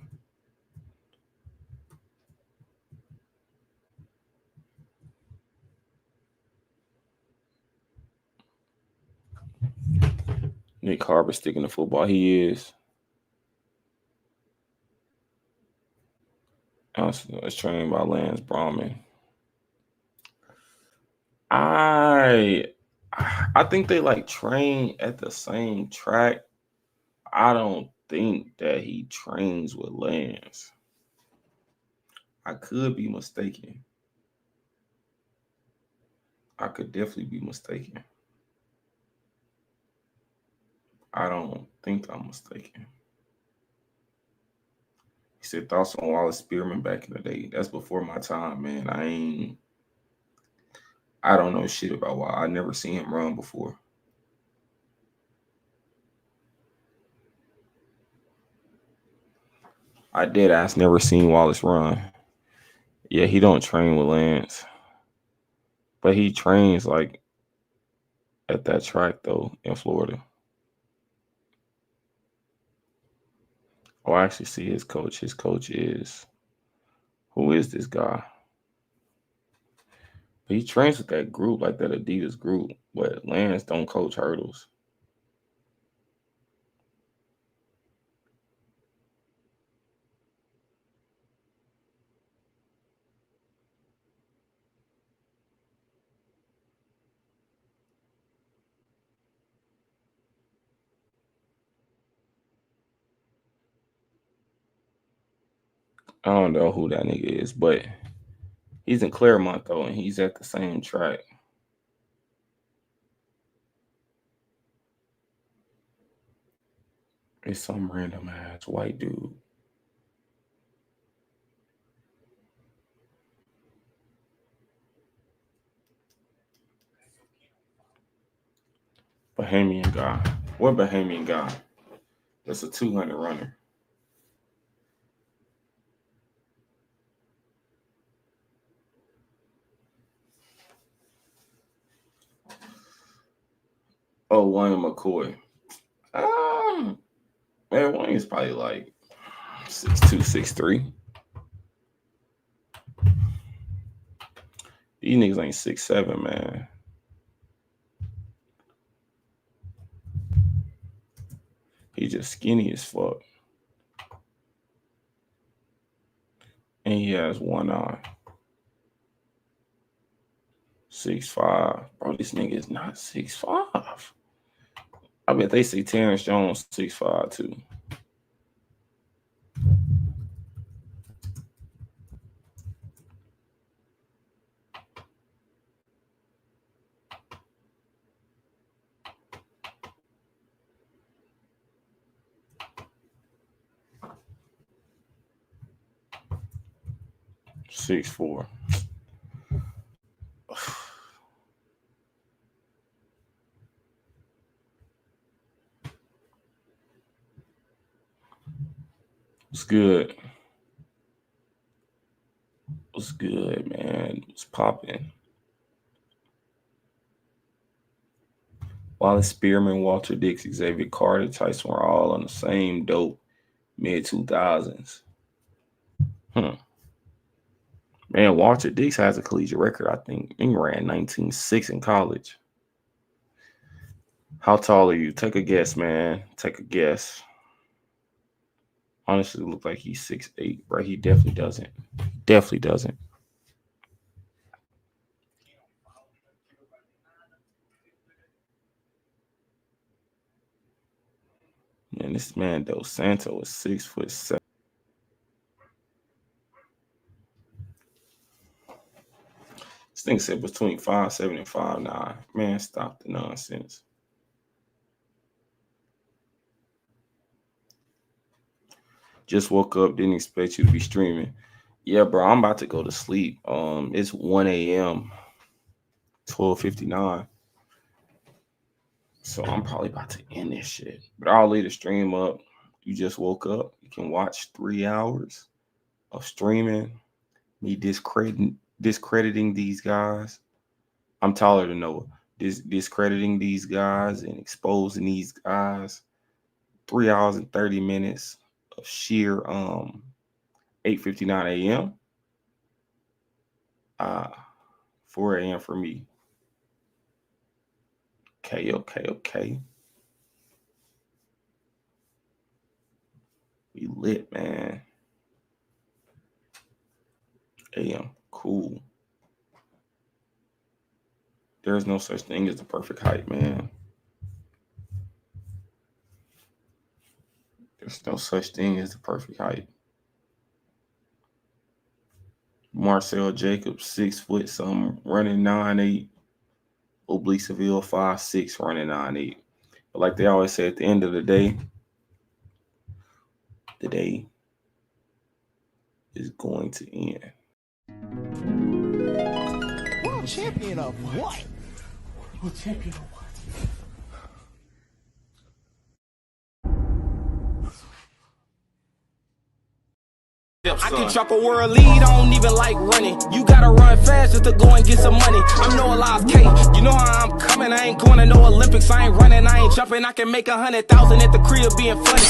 Nick Harper sticking to football. He is. It's trained by Lance Brahman. I think they like train at the same track. I don't think that he trains with Lance. I could be mistaken. I could definitely be mistaken. I don't think I'm mistaken. He said thoughts on Wallace Spearman back in the day. That's before my time, man. I don't know shit about why. I never seen him run before. I did ask, never seen Wallace run. Yeah, he don't train with Lance. But he trains like at that track though in Florida. Oh, I actually see his coach. His coach is, who is this guy? But he trains with that group, like that Adidas group. But Lance don't coach hurdles. I don't know who that nigga is, but he's in Claremont though, and he's at the same track. It's some random ass white dude. Bahamian guy. What Bahamian guy? That's a 200 runner. Oh, William McCoy. Man, William's probably like 6'2", 6'3". These niggas ain't 6'7", man. He just skinny as fuck. And he has one eye. 6'5". Bro, this nigga is not 6'5". I bet they say Terrence Jones 6'5" too. Six four. What's good? What's good, man? What's popping? Wallace Spearman, Walter Dix, Xavier Carter, Tyson were all on the same dope mid-2000s. Man, Walter Dix has a collegiate record, I think. He ran 19.6 in college. How tall are you? Take a guess, man. Take a guess. Honestly, look like he's 6'8", bro. He definitely doesn't. Definitely doesn't. Man, this man Dos Santos is 6'7". This thing said between 5'7" and 5'9". Man, stop the nonsense. Just woke up, didn't expect you to be streaming. Yeah, bro, I'm about to go to sleep. It's 1 a.m., 12:59. So I'm probably about to end this shit. But I'll leave the stream up. You just woke up. You can watch 3 hours of streaming, me discrediting these guys. I'm taller than Noah. Discrediting these guys and exposing these guys. 3 hours and 30 minutes of sheer 8:59 a.m. 4 a.m. for me. Okay. We lit, man. AM, cool. There's no such thing as the perfect height, man. There's no such thing as the perfect height. Marcel Jacobs, 6 foot something, running 9'8". Oblique Seville, 5'6", running 9'8". But like they always say, at the end of the day is going to end. World champion of what? World champion of what? I can drop a world lead, I don't even like running. You gotta run fast just to go and get some money. I'm no Elias K, you know how I'm coming. I ain't going to no Olympics, I ain't running, I ain't jumping. I can make 100,000 at the crib being funny.